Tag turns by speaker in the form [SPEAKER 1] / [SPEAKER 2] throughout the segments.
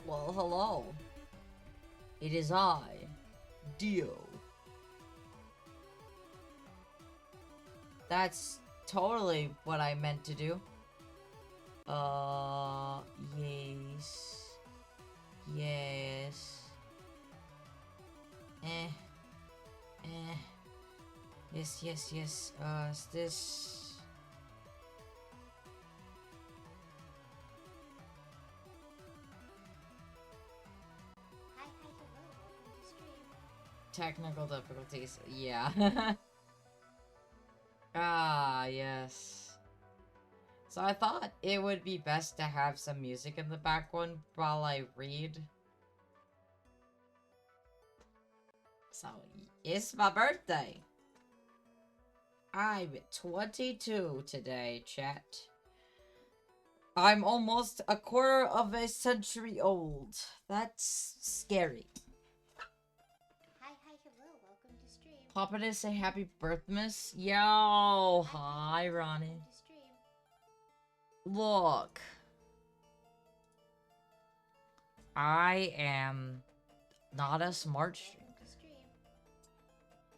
[SPEAKER 1] Well, hello. It is I, Dio. That's totally what I meant to do. Yes. Yes. Yes. Is this... Technical difficulties, yeah. Ah, yes. So I thought it would be best to have some music in the background while I read. So, it's my birthday. I'm 22 today, chat. I'm almost a quarter of a century old. That's scary.
[SPEAKER 2] Hello, welcome to stream.
[SPEAKER 1] Papa to say happy birthmas. Yo, hi Ronnie. Look. I am not a smart streamer.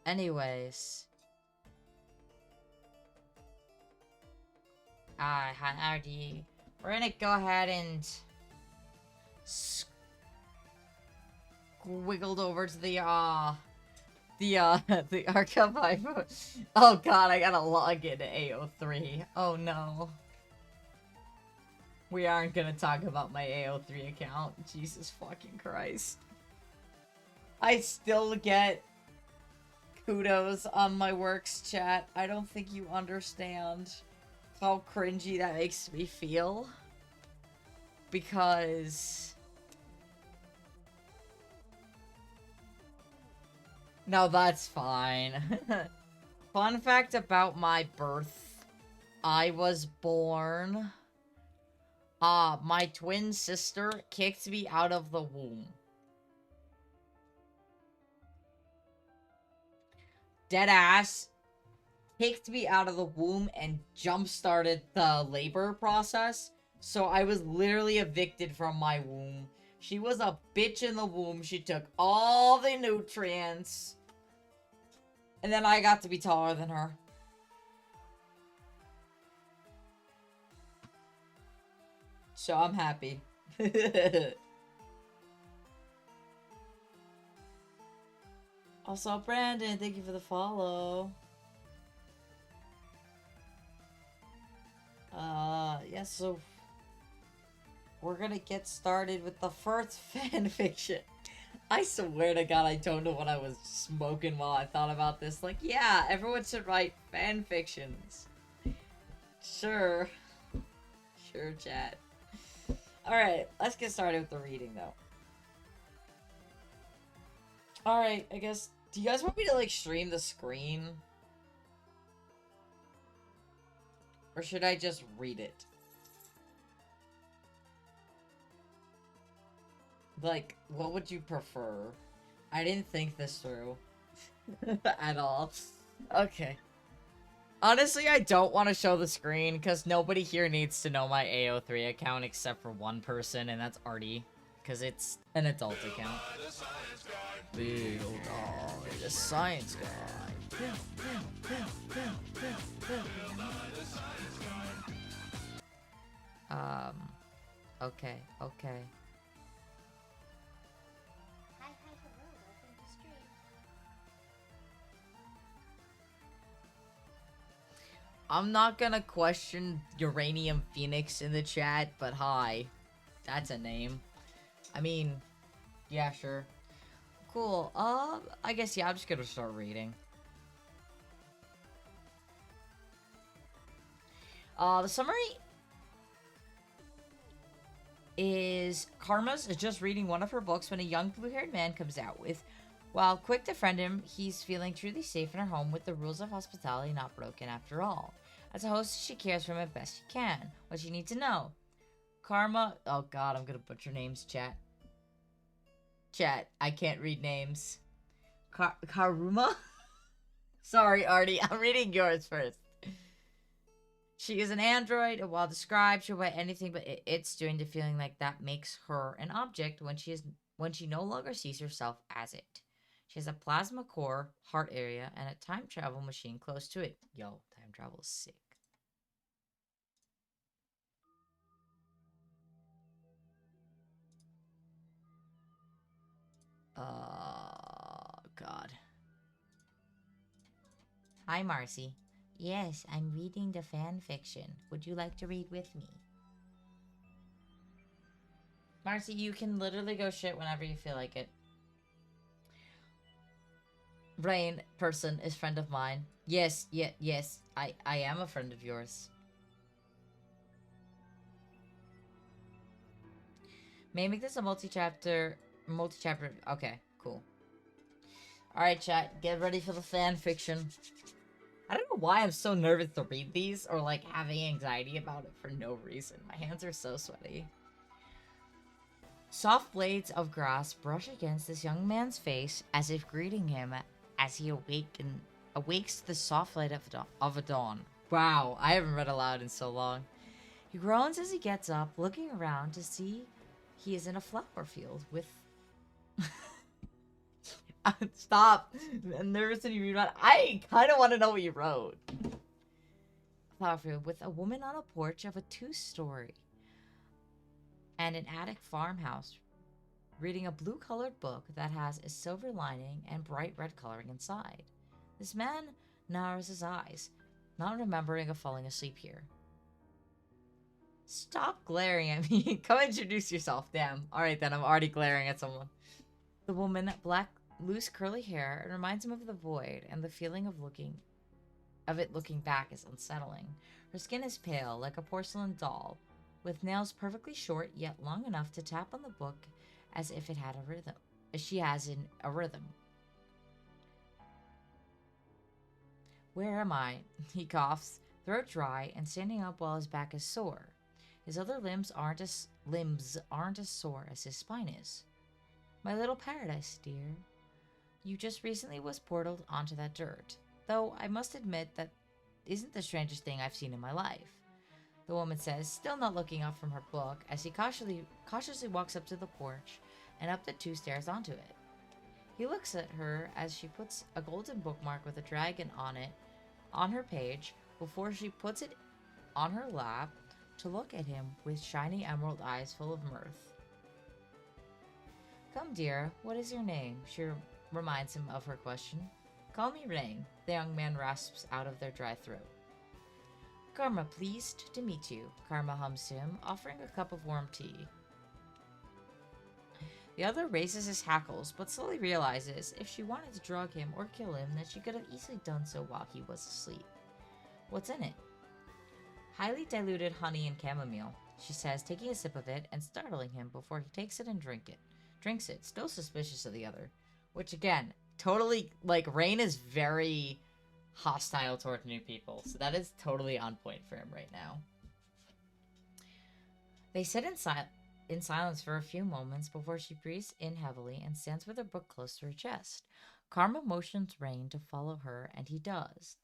[SPEAKER 1] Anyways. Hi, RD. We're gonna go ahead and squiggled over to the archive. Oh god, I gotta log into AO3. Oh no. We aren't gonna talk about my AO3 account. Jesus fucking Christ. I still get kudos on my works, chat. I don't think you understand how cringy that makes me feel. Because... No, that's fine. Fun fact about my birth. I was born... my twin sister kicked me out of the womb. Deadass kicked me out of the womb and jump-started the labor process. So I was literally evicted from my womb. She was a bitch in the womb. She took all the nutrients. And then I got to be taller than her. So I'm happy. Also, Brandon, thank you for the follow. Yes, so we're gonna get started with the first fanfiction. I swear to God, I don't know what I was smoking while I thought about this. Like, yeah, everyone should write fanfictions. Sure. Sure, chat. Alright, let's get started with the reading, though. Alright, I guess... Do you guys want me to, like, stream the screen? Or should I just read it? Like, what would you prefer? I didn't think this through. At all. Okay. Honestly, I don't want to show the screen, because nobody here needs to know my AO3 account except for one person, and that's Artie. Because it's an adult account. Big old dog, the science guy. Okay. I'm not gonna question Uranium Phoenix in the chat, but hi. That's a name. I mean, yeah, sure. Cool. I guess, yeah, I'm just gonna start reading. The summary is Karma's just reading one of her books when a young blue-haired man comes out with, while quick to friend him, he's feeling truly safe in her home with the rules of hospitality not broken after all. As a host, she cares for him as best she can. What you need to know. Karma... Oh god, I'm gonna butcher names, chat. Chat, I can't read names. Karuma? Sorry, Artie, I'm reading yours first. She is an android, and while described, she'll write anything but it's doing to feeling like that makes her an object when she no longer sees herself as it. She has a plasma core, heart area, and a time travel machine close to it. Yo, time travel is sick. God. Hi, Marcy. Yes, I'm reading the fan fiction. Would you like to read with me? Marcy, you can literally go shit whenever you feel like it. Rain person is friend of mine. Yes, yes. I am a friend of yours. May I make this a multi-chapter... Okay, cool. Alright, chat. Get ready for the fan fiction. I don't know why I'm so nervous to read these, or like having anxiety about it for no reason. My hands are so sweaty. Soft blades of grass brush against this young man's face as if greeting him as he awakes to the soft light of a dawn. Wow, I haven't read aloud in so long. He groans as he gets up, looking around to see he is in a flower field with... Stop. I'm nervous when you read about it. I kind of want to know what you wrote. Flower field with a woman on a porch of a 2-story and an attic farmhouse reading a blue-colored book that has a silver lining and bright red coloring inside. This man narrows his eyes, not remembering of falling asleep here. Stop glaring at me. Come introduce yourself. Damn. Alright then, I'm already glaring at someone. The woman, black loose curly hair and reminds him of the void, and the feeling of it looking back is unsettling. Her skin is pale, like a porcelain doll, with nails perfectly short yet long enough to tap on the book as if it had a rhythm. As she has in a rhythm. Where am I? He coughs, throat dry, and standing up while his back is sore. His other limbs aren't as sore as his spine is. My little paradise, dear. You just recently was portaled onto that dirt. Though I must admit that isn't the strangest thing I've seen in my life. The woman says, still not looking up from her book, as he cautiously walks up to the porch and up the 2 stairs onto it. He looks at her as she puts a golden bookmark with a dragon on it on her page before she puts it on her lap to look at him with shiny emerald eyes full of mirth. Come, dear, what is your name? She reminds him of her question. Call me Rain, the young man rasps out of their dry throat. Karma, pleased to meet you, Karma hums to him, offering a cup of warm tea. The other raises his hackles, but slowly realizes if she wanted to drug him or kill him, that she could have easily done so while he was asleep. What's in it? Highly diluted honey and chamomile, she says, taking a sip of it and startling him before he takes it and drinks it, still suspicious of the other. Which, again, totally, like, Rain is very hostile toward new people, so that is totally on point for him right now. They sit in silence for a few moments before she breathes in heavily and stands with her book close to her chest. Karma motions Rain to follow her, and he does,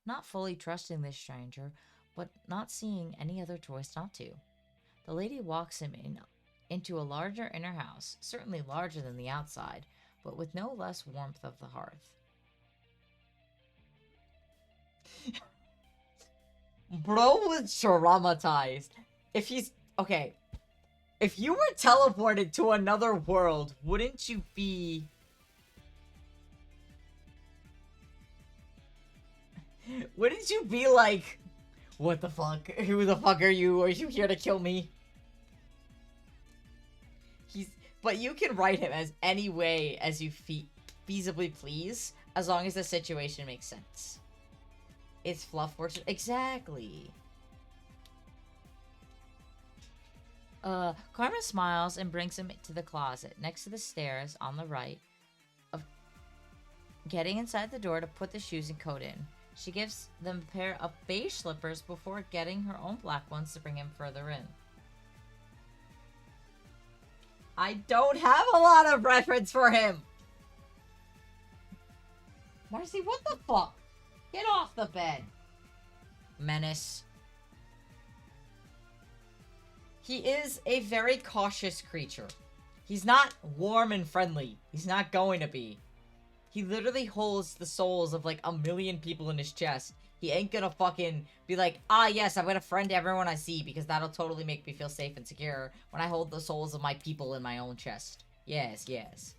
[SPEAKER 1] not fully trusting this stranger, but not seeing any other choice not to. The lady walks him into a larger inner house, certainly larger than the outside, but with no less warmth of the hearth. Bro was traumatized. If you were teleported to another world, wouldn't you be... Wouldn't you be like, what the fuck? Who the fuck are you? Are you here to kill me? But you can write him as any way as you feasibly please, as long as the situation makes sense. It's fluff works. Exactly. Karma smiles and brings him to the closet next to the stairs on the right, of getting inside the door to put the shoes and coat in. She gives them a pair of beige slippers before getting her own black ones to bring him further in. I don't have a lot of reference for him! Marcy, what the fuck? Get off the bed! Menace. He is a very cautious creature. He's not warm and friendly. He's not going to be. He literally holds the souls of like 1 million people in his chest. He ain't gonna fucking be like, ah yes, I'm gonna friend everyone I see because that'll totally make me feel safe and secure when I hold the souls of my people in my own chest. Yes, yes.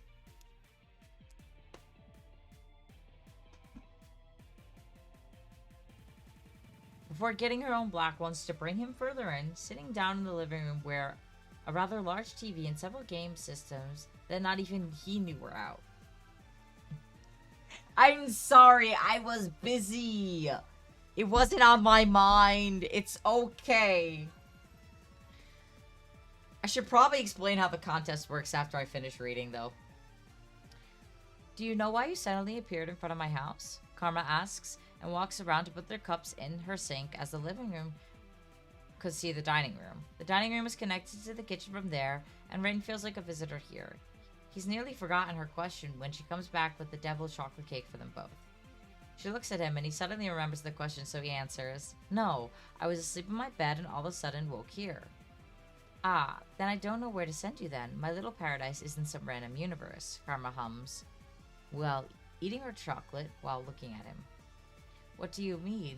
[SPEAKER 1] Before getting her own black ones to bring him further in, sitting down in the living room where a rather large TV and several game systems that not even he knew were out. I'm sorry, I was busy. It wasn't on my mind. It's okay. I should probably explain how the contest works after I finish reading, though. Do you know why you suddenly appeared in front of my house? Karma asks, and walks around to put their cups in her sink as the living room could see the dining room. The dining room is connected to the kitchen from there, and Rain feels like a visitor here. He's nearly forgotten her question when she comes back with the devil's chocolate cake for them both. She looks at him, and he suddenly remembers the question, so he answers, No, I was asleep in my bed and all of a sudden woke here. Ah, then I don't know where to send you then. My little paradise isn't some random universe, Karma hums. Well, eating her chocolate while looking at him. What do you mean?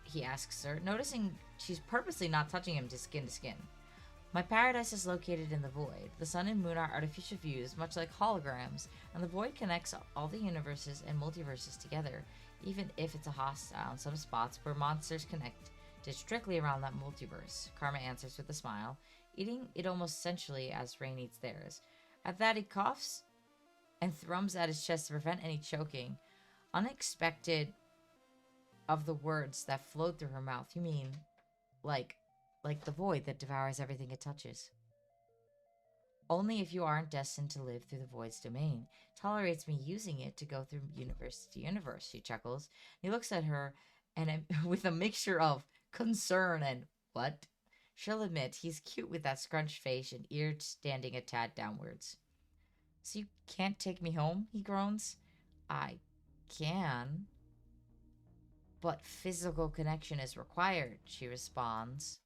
[SPEAKER 1] He asks her, noticing she's purposely not touching him to skin. My paradise is located in the void. The sun and moon are artificial views, much like holograms, and the void connects all the universes and multiverses together, even if it's a hostile in some spots where monsters connect strictly around that multiverse, Karma answers with a smile, eating it almost sensually as Rain eats theirs. At that, he coughs and thrums at his chest to prevent any choking. Unexpected of the words that flowed through her mouth. You mean, like, like the void that devours everything it touches. Only if you aren't destined to live through the void's domain. Tolerates me using it to go through universe to universe, she chuckles. He looks at her and with a mixture of concern and what? She'll admit he's cute with that scrunched face and ears standing a tad downwards. So you can't take me home? He groans. I can. But physical connection is required, she responds.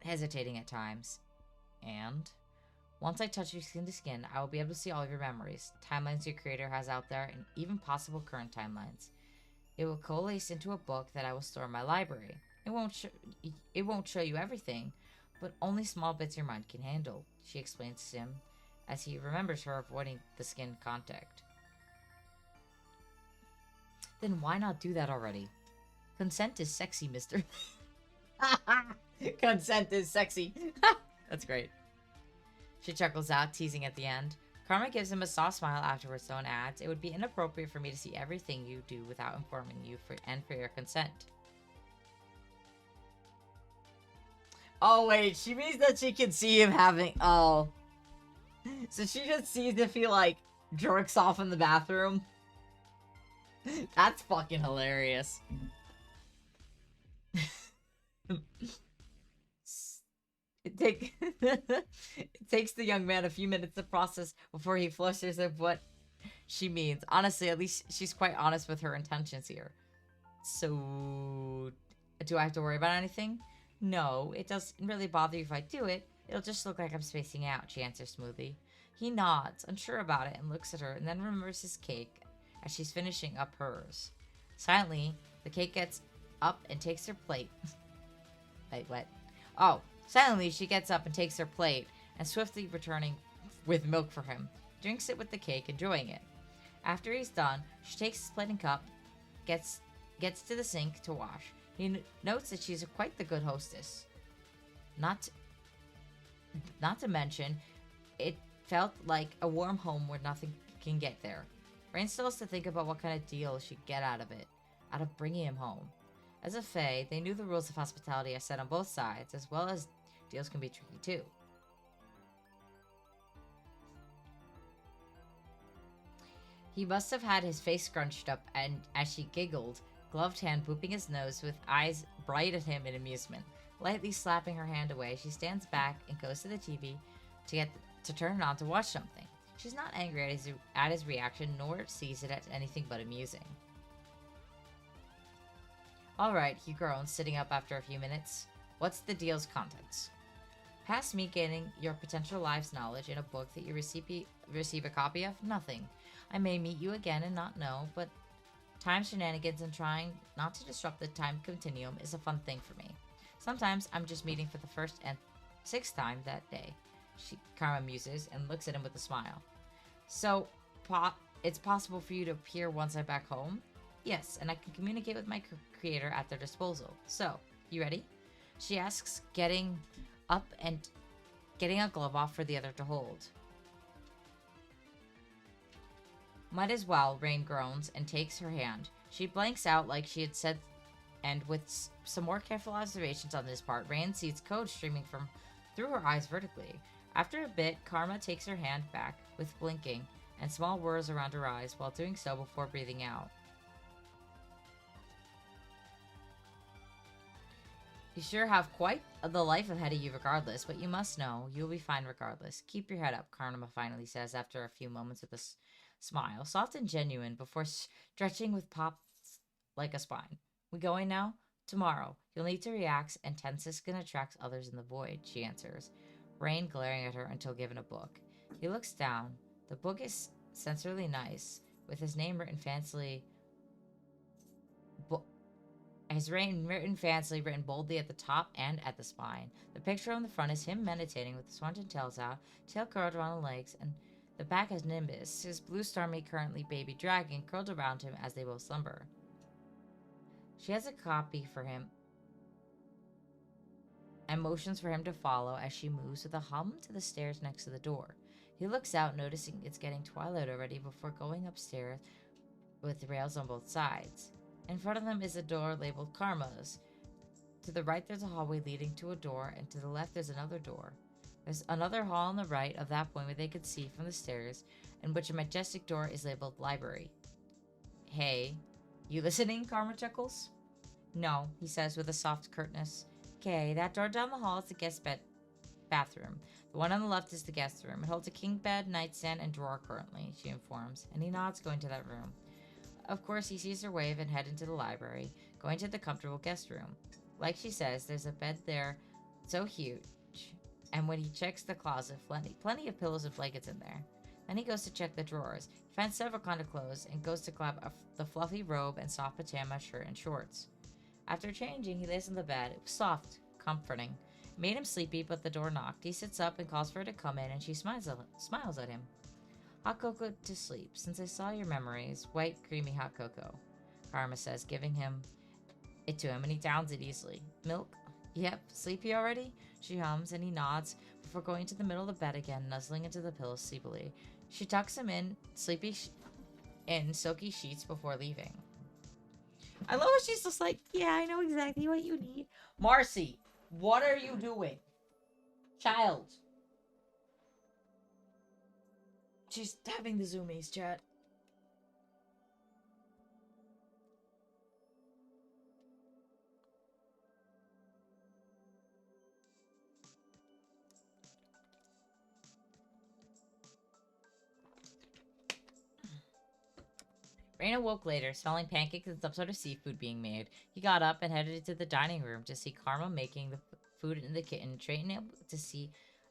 [SPEAKER 1] Hesitating at times. And? Once I touch you skin to skin, I will be able to see all of your memories, timelines your creator has out there, and even possible current timelines. It will coalesce into a book that I will store in my library. It won't show you everything, but only small bits your mind can handle, she explains to him, as he remembers her avoiding the skin contact. Then why not do that already? Consent is sexy, mister. Consent is sexy. That's great. She chuckles out, teasing at the end. Karma gives him a soft smile afterwards, though, and adds, it would be inappropriate for me to see everything you do without informing you for your consent. Oh, wait, she means that she can see him having... Oh. So she just sees if he, like, jerks off in the bathroom? That's fucking hilarious. It takes the young man a few minutes to process before he flushes of what she means. Honestly, at least she's quite honest with her intentions here. So, do I have to worry about anything? No, it doesn't really bother you if I do it. It'll just look like I'm spacing out, she answers smoothly. He nods, unsure about it, and looks at her, and then remembers his cake as she's finishing up hers. Silently, the cake gets up and takes her plate. Wait, what? Oh. Silently, she gets up and takes her plate, and swiftly returning with milk for him, drinks it with the cake, enjoying it. After he's done, she takes his plate and cup, gets to the sink to wash. He notes that she's quite the good hostess. Not to mention, it felt like a warm home where nothing can get there. Rain still has to think about what kind of deal she'd get out of it, out of bringing him home. As a fae, they knew the rules of hospitality are set on both sides, as well as deals can be tricky too. He must have had his face scrunched up, and as she giggled, gloved hand booping his nose with eyes bright at him in amusement. Lightly slapping her hand away, she stands back and goes to the TV to turn it on to watch something. She's not angry at his reaction, nor sees it as anything but amusing. Alright, he groans, sitting up after a few minutes. What's the deal's contents? Past me gaining your potential lives knowledge in a book that you receive a copy of? Nothing. I may meet you again and not know, but time shenanigans and trying not to disrupt the time continuum is a fun thing for me. Sometimes I'm just meeting for the first and 6th time that day. Karma muses and looks at him with a smile. So, it's possible for you to appear once I'm back home? Yes, and I can communicate with my creator at their disposal. So, you ready? She asks, getting up and getting a glove off for the other to hold. Might as well, Rain groans and takes her hand. She blanks out like she had said, and with some more careful observations on this part, Rain sees code streaming through her eyes vertically. After a bit, Karma takes her hand back with blinking and small whirs around her eyes while doing so before breathing out. You sure have quite the life ahead of you regardless, but you must know, you'll be fine regardless. Keep your head up, Karma finally says after a few moments with a smile, soft and genuine, before stretching with pops like a spine. We going now? Tomorrow. You'll need to react, and tenseness can attract others in the void, she answers, Rain glaring at her until given a book. He looks down. The book is sensorily nice, with his name written fancily... written boldly at the top and at the spine. The picture on the front is him meditating with his swanton tails out, tail curled around the legs, and the back has Nimbus, his blue stormy currently baby dragon, curled around him as they both slumber. She has a copy for him and motions for him to follow as she moves with a hum to the stairs next to the door. He looks out, noticing it's getting twilight already before going upstairs with rails on both sides. In front of them is a door labeled Karma's. To the right, there's a hallway leading to a door, and to the left, there's another door. There's another hall on the right of that point where they could see from the stairs, in which a majestic door is labeled Library. Hey, you listening? Karma chuckles. No, he says with a soft curtness. Okay, that door down the hall is the guest bathroom. The one on the left is the guest room. It holds a king bed, nightstand, and drawer currently, she informs, and he nods, going to that room. Of course, he sees her wave and head into the library, going to the comfortable guest room. Like she says, there's a bed there so huge, and when he checks the closet, plenty of pillows and blankets in there. Then he goes to check the drawers. He finds several kind of clothes and goes to grab the fluffy robe and soft pajama shirt and shorts. After changing, he lays on the bed. It was soft, comforting. It made him sleepy, but the door knocked. He sits up and calls for her to come in, and she smiles at him. Hot cocoa to sleep, since I saw your memories. White, creamy hot cocoa, Karma says, giving him it to him, and he downs it easily. Milk? Yep. Sleepy already? She hums, and he nods before going to the middle of the bed again, nuzzling into the pillows sleepily. She tucks him in, in silky sheets before leaving. I love how she's just like, yeah, I know exactly what you need. Marcy, what are you doing? Child. She's having the zoomies, chat. Raina woke later, smelling pancakes and some sort of seafood being made. He got up and headed into the dining room to see Karma making the food in the kitchen, straightening up to see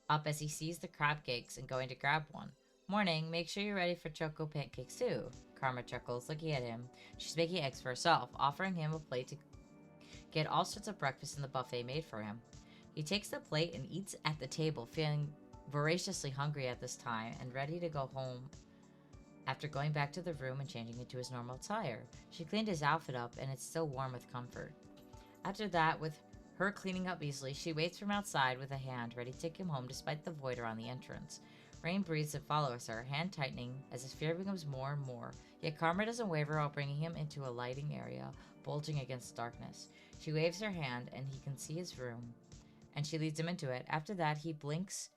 [SPEAKER 1] up as he sees the crab cakes and going to grab one. Morning, make sure you're ready for choco pancakes too, Karma chuckles, looking at him. She's making eggs for herself, offering him a plate to get all sorts of breakfast in the buffet made for him. He takes the plate and eats at the table, feeling voraciously hungry at this time and ready to go home. After going back to the room and changing into his normal attire, she cleaned his outfit up and it's still warm with comfort. After that, with her cleaning up easily, she waits from outside with a hand ready to take him home despite the void around the entrance. Rain breathes and follows her, hand tightening as his fear becomes more and more, yet Karma doesn't waver while bringing him into a lighting area, bulging against darkness. She waves her hand and he can see his room, and she leads him into it. After that, he blinks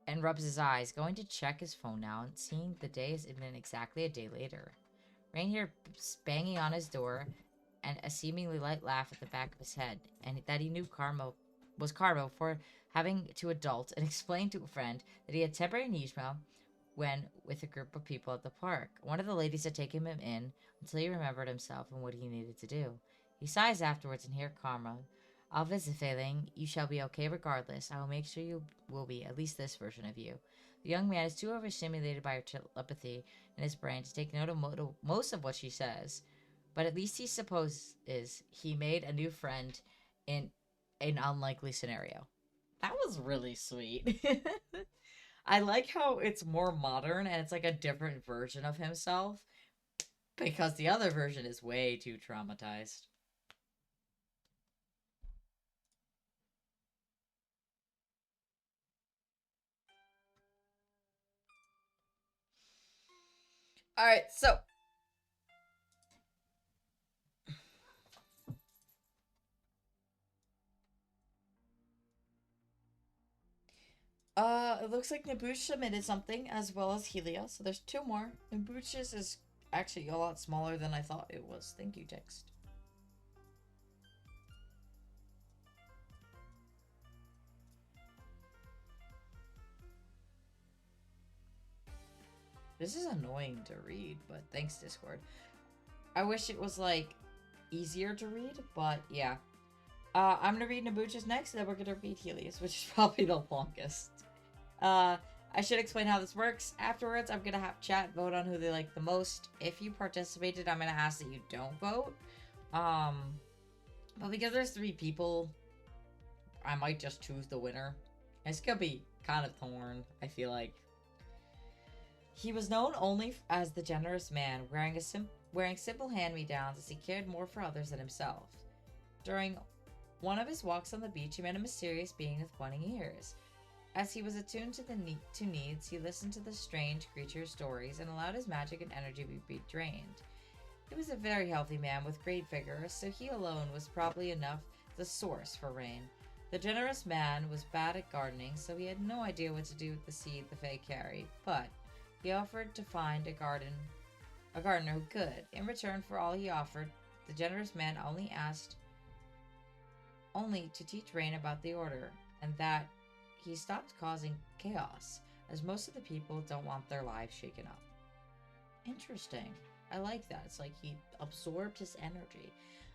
[SPEAKER 1] and rubs his eyes, going to check his phone now and seeing the day has been exactly a day later. Rain hears banging on his door and a seemingly light laugh at the back of his head, and that he knew Karma was Karma for having to adult and explain to a friend that he had temporary amnesia when with a group of people at the park. One of the ladies had taken him in until he remembered himself and what he needed to do. He sighs afterwards and hears Karma. I'll visit, Failing. You shall be okay regardless. I will make sure you will be at least this version of you. The young man is too overstimulated by her telepathy in his brain to take note of most of what she says, but at least he supposes he made a new friend in an unlikely scenario. That was really sweet. I like how it's more modern and it's like a different version of himself, because the other version is way too traumatized. Alright, so it looks like Nabush submitted something as well as Helia, so there's two more. Nabush's is actually a lot smaller than I thought it was. Thank you, text. This is annoying to read, but thanks, Discord. I wish it was, like, easier to read, but yeah. I'm gonna read Nabuch's next, and then we're gonna read Helios, which is probably the longest. I should explain how this works. Afterwards, I'm gonna have chat vote on who they like the most. If you participated, I'm gonna ask that you don't vote. But because there's 3 people, I might just choose the winner. It's gonna be kind of torn, I feel like. He was known only as the generous man, wearing simple hand-me-downs as he cared more for others than himself. During One of his walks on the beach, he met a mysterious being with pointing ears. As he was attuned to needs, he listened to the strange creature's stories and allowed his magic and energy to be drained. He was a very healthy man with great vigor, so he alone was probably enough the source for rain. The generous man was bad at gardening, so he had no idea what to do with the seed the Fae carried, but he offered to find a gardener who could. In return for all he offered, the generous man only to teach Rain about the order, and that he stopped causing chaos, as most of the people don't want their lives shaken up. Interesting. I like that. It's like he absorbed his energy.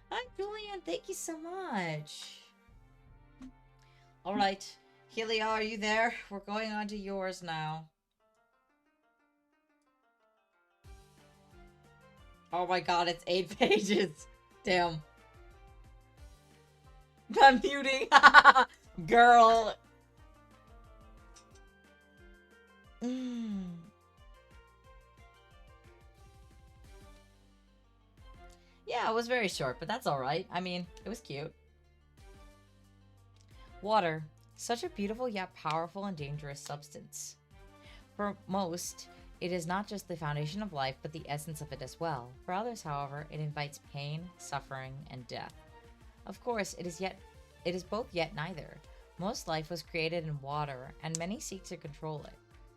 [SPEAKER 1] Hi, Julian. Thank you so much. All right. Helia, are you there? We're going on to yours now. Oh my god, it's 8 pages. Damn. I'm muting. Girl. Yeah, it was very short, but that's alright. I mean, it was cute. Water. Such a beautiful yet powerful and dangerous substance. For most, it is not just the foundation of life, but the essence of it as well. For others, however, it invites pain, suffering, and death. Of course, it is both yet neither. Most life was created in water, and many seek to control it.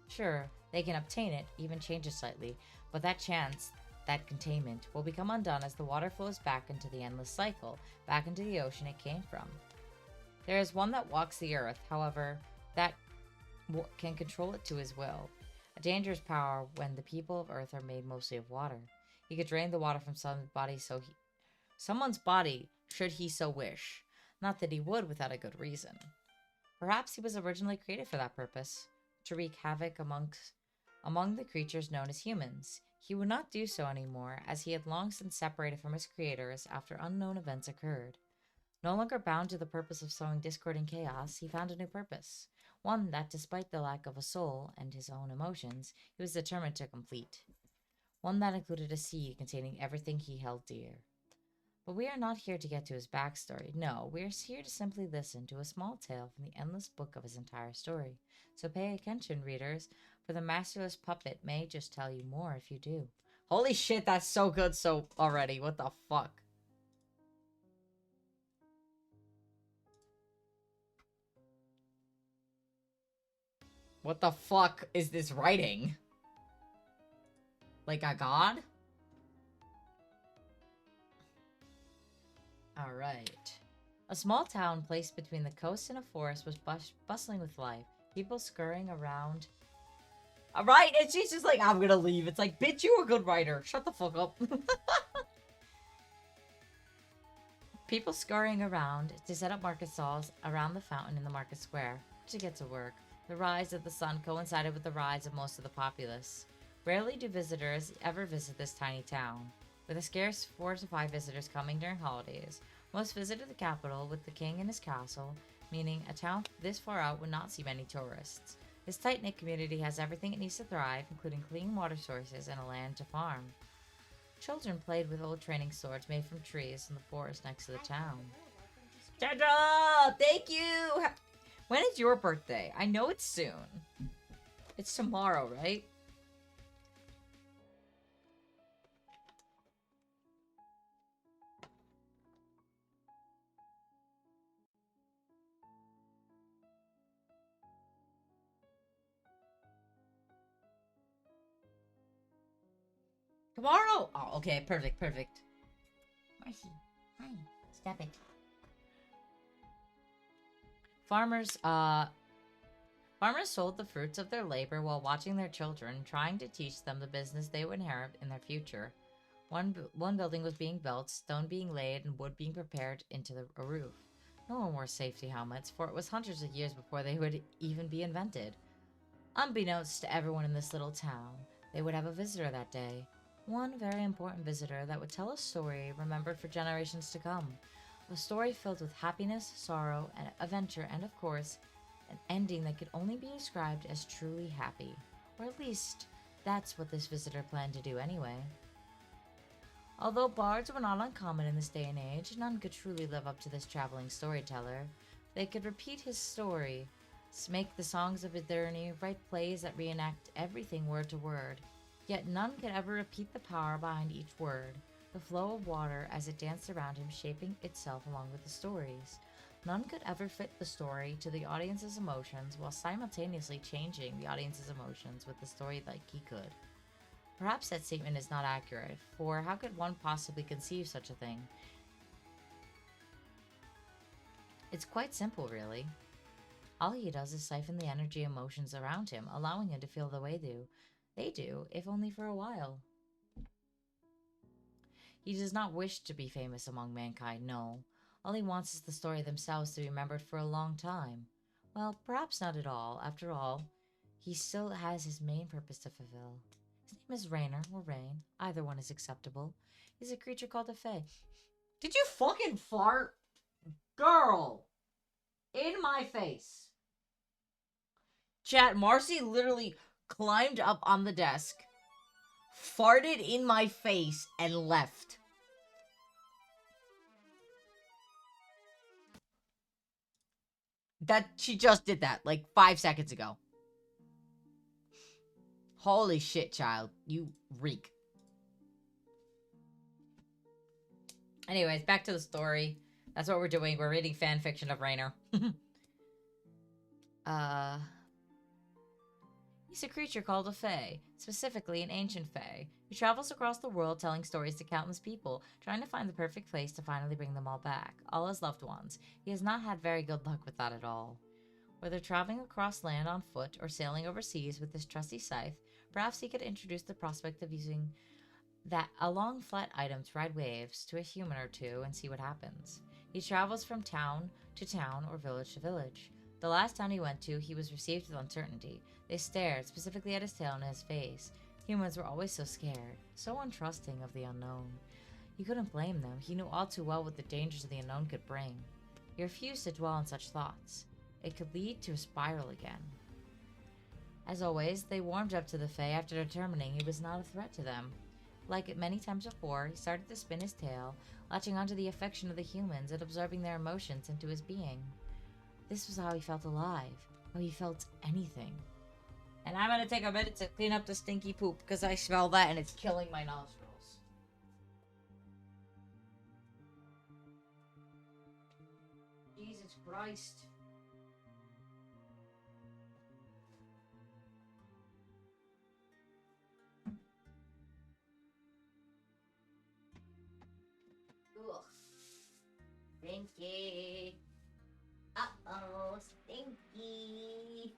[SPEAKER 1] Sure, they can obtain it, even change it slightly, but that containment, will become undone as the water flows back into the endless cycle, back into the ocean it came from. There is one that walks the earth, however, that can control it to his will. A dangerous power when the people of Earth are made mostly of water. He could drain the water from someone's body, should he so wish. Not that he would without a good reason. Perhaps he was originally created for that purpose, to wreak havoc among the creatures known as humans. He would not do so anymore, as he had long since separated from his creators after unknown events occurred. No longer bound to the purpose of sowing discord and chaos, he found a new purpose. One that, despite the lack of a soul and his own emotions, he was determined to complete. One that included a seed containing everything he held dear. But we are not here to get to his backstory. No, we are here to simply listen to a small tale from the endless book of his entire story. So pay attention, readers, for the masterless puppet may just tell you more if you do. Holy shit, that's so good so already. What the fuck? What the fuck is this writing? Like a god? Alright. A small town placed between the coast and a forest was bustling with life. People scurrying around. Alright, and she's just like, I'm gonna leave. It's like, bitch, you a good writer. Shut the fuck up. People scurrying around to set up market stalls around the fountain in the market square to get to work. The rise of the sun coincided with the rise of most of the populace. Rarely do visitors ever visit this tiny town, with a scarce 4 to 5 visitors coming during holidays. Most visited the capital with the king and his castle, meaning a town this far out would not see many tourists. This tight-knit community has everything it needs to thrive, including clean water sources and a land to farm. Children played with old training swords made from trees in the forest next to the town. Chandra! Thank you! When is your birthday? I know it's soon. It's tomorrow, right? Tomorrow! Oh, okay. Perfect, perfect. Marcy, hi. Stop it. Farmers sold the fruits of their labor while watching their children, trying to teach them the business they would inherit in their future. One building was being built, stone being laid, and wood being prepared into a roof. No one wore safety helmets, for it was hundreds of years before they would even be invented. Unbeknownst to everyone in this little town, they would have a visitor that day. One very important visitor that would tell a story remembered for generations to come. A story filled with happiness, sorrow, and adventure, and of course, an ending that could only be described as truly happy. Or at least, that's what this visitor planned to do anyway. Although bards were not uncommon in this day and age, none could truly live up to this traveling storyteller. They could repeat his story, make the songs of Eternity, write plays that reenact everything word to word. Yet none could ever repeat the power behind each word, the flow of water as it danced around him, shaping itself along with the stories. None could ever fit the story to the audience's emotions while simultaneously changing the audience's emotions with the story like he could. Perhaps that statement is not accurate, for how could one possibly conceive such a thing? It's quite simple, really. All he does is siphon the energy emotions around him, allowing him to feel the way they do, if only for a while. He does not wish to be famous among mankind, no. All he wants is the story themselves to be remembered for a long time. Well, perhaps not at all. After all, he still has his main purpose to fulfill. His name is Rainer, or Rain. Either one is acceptable. He's a creature called a Fae. Did you fucking fart? Girl! In my face. Chat, Marcy literally climbed up on the desk, farted in my face, and left. She just did that, like 5 seconds ago. Holy shit, child. You reek. Anyways, back to the story. That's what we're doing. We're reading fan fiction of Rainer. He's a creature called a Fae, specifically an ancient Fae, who travels across the world telling stories to countless people, trying to find the perfect place to finally bring them all back, all his loved ones. He has not had very good luck with that at all. Whether traveling across land on foot or sailing overseas with his trusty scythe, perhaps he could introduce the prospect of using a long flat item to ride waves to a human or two and see what happens. He travels from town to town or village to village. The last town he went to, he was received with uncertainty. They stared, specifically at his tail and his face. Humans were always so scared, so untrusting of the unknown. He couldn't blame them. He knew all too well what the dangers of the unknown could bring. He refused to dwell on such thoughts. It could lead to a spiral again. As always, they warmed up to the Fae after determining he was not a threat to them. Like many times before, he started to spin his tail, latching onto the affection of the humans and absorbing their emotions into his being. This was how he felt alive, how he felt anything. And I'm gonna take a minute to clean up the stinky poop, because I smell that and it's killing my nostrils. Jesus Christ. Ugh. Stinky. Uh-oh, stinky.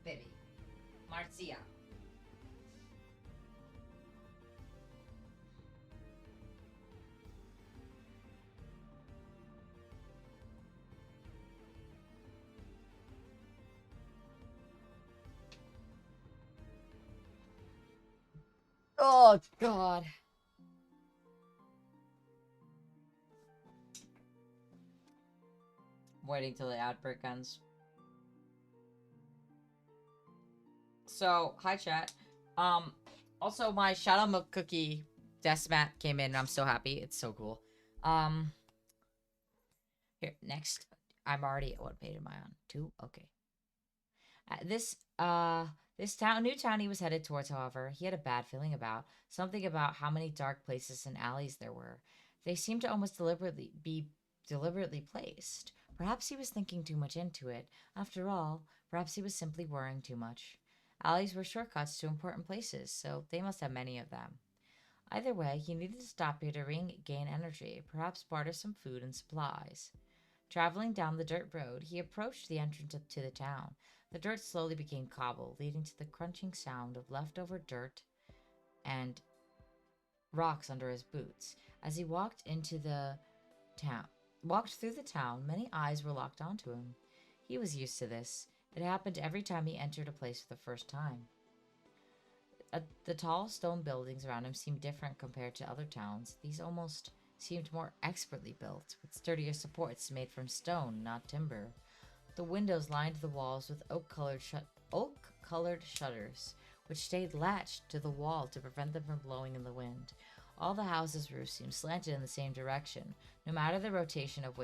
[SPEAKER 1] Baby. Marcia. Oh, God. Waiting till the outbreak ends. So, hi chat. Also my Shadow Milk Cookie Deathmat came in and I'm so happy. It's so cool. Here, next. I'm already, what page am I on? 2? Okay. This new town he was headed towards, however, he had a bad feeling about. Something about how many dark places and alleys there were. They seemed to almost be deliberately placed. Perhaps he was thinking too much into it. After all, perhaps he was simply worrying too much. Alleys were shortcuts to important places, so they must have many of them. Either way, he needed to stop here to regain energy, perhaps barter some food and supplies. Traveling down the dirt road, he approached the entrance to the town. The dirt slowly became cobble, leading to the crunching sound of leftover dirt and rocks under his boots. As he walked through the town, many eyes were locked onto him. He was used to this. It happened every time he entered a place for the first time. The tall stone buildings around him seemed different compared to other towns. These almost seemed more expertly built, with sturdier supports made from stone, not timber. The windows lined the walls with oak-colored shutters, which stayed latched to the wall to prevent them from blowing in the wind. All the houses' roofs seemed slanted in the same direction, no matter the rotation of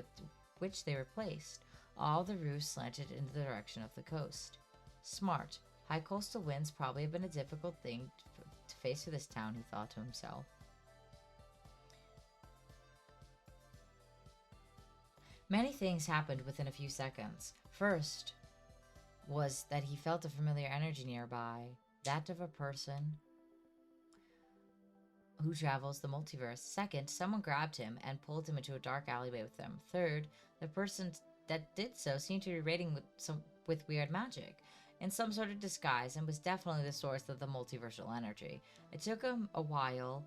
[SPEAKER 1] which they were placed. All the roofs slanted in the direction of the coast. Smart. High coastal winds probably have been a difficult thing to face for this town, he thought to himself. Many things happened within a few seconds. First was that he felt a familiar energy nearby, that of a person who travels the multiverse. Second, someone grabbed him and pulled him into a dark alleyway with them. Third, the person that did so seemed to be radiating with weird magic, in some sort of disguise, and was definitely the source of the multiversal energy. It took him a while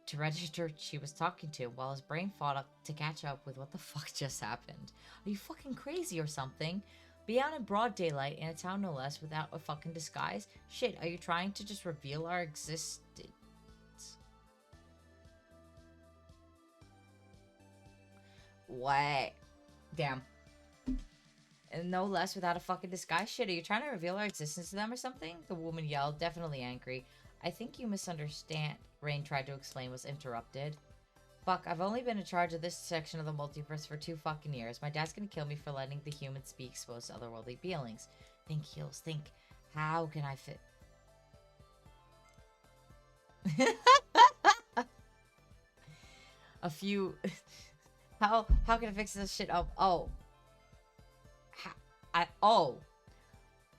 [SPEAKER 1] to register she was talking to, while his brain fought to catch up with what the fuck just happened. Are you fucking crazy or something? Be out in broad daylight in a town no less without a fucking disguise? Shit, are you trying to just reveal our existence? What? Damn. And no less without a fucking disguise? Shit, are you trying to reveal our existence to them or something? The woman yelled, definitely angry. I think you misunderstand, Rain tried to explain, was interrupted. Fuck, I've only been in charge of this section of the multiverse for 2 fucking years. My dad's gonna kill me for letting the humans be exposed to otherworldly feelings. Think, Heels, think. How can I fit? A few... How can I fix this shit up? Oh.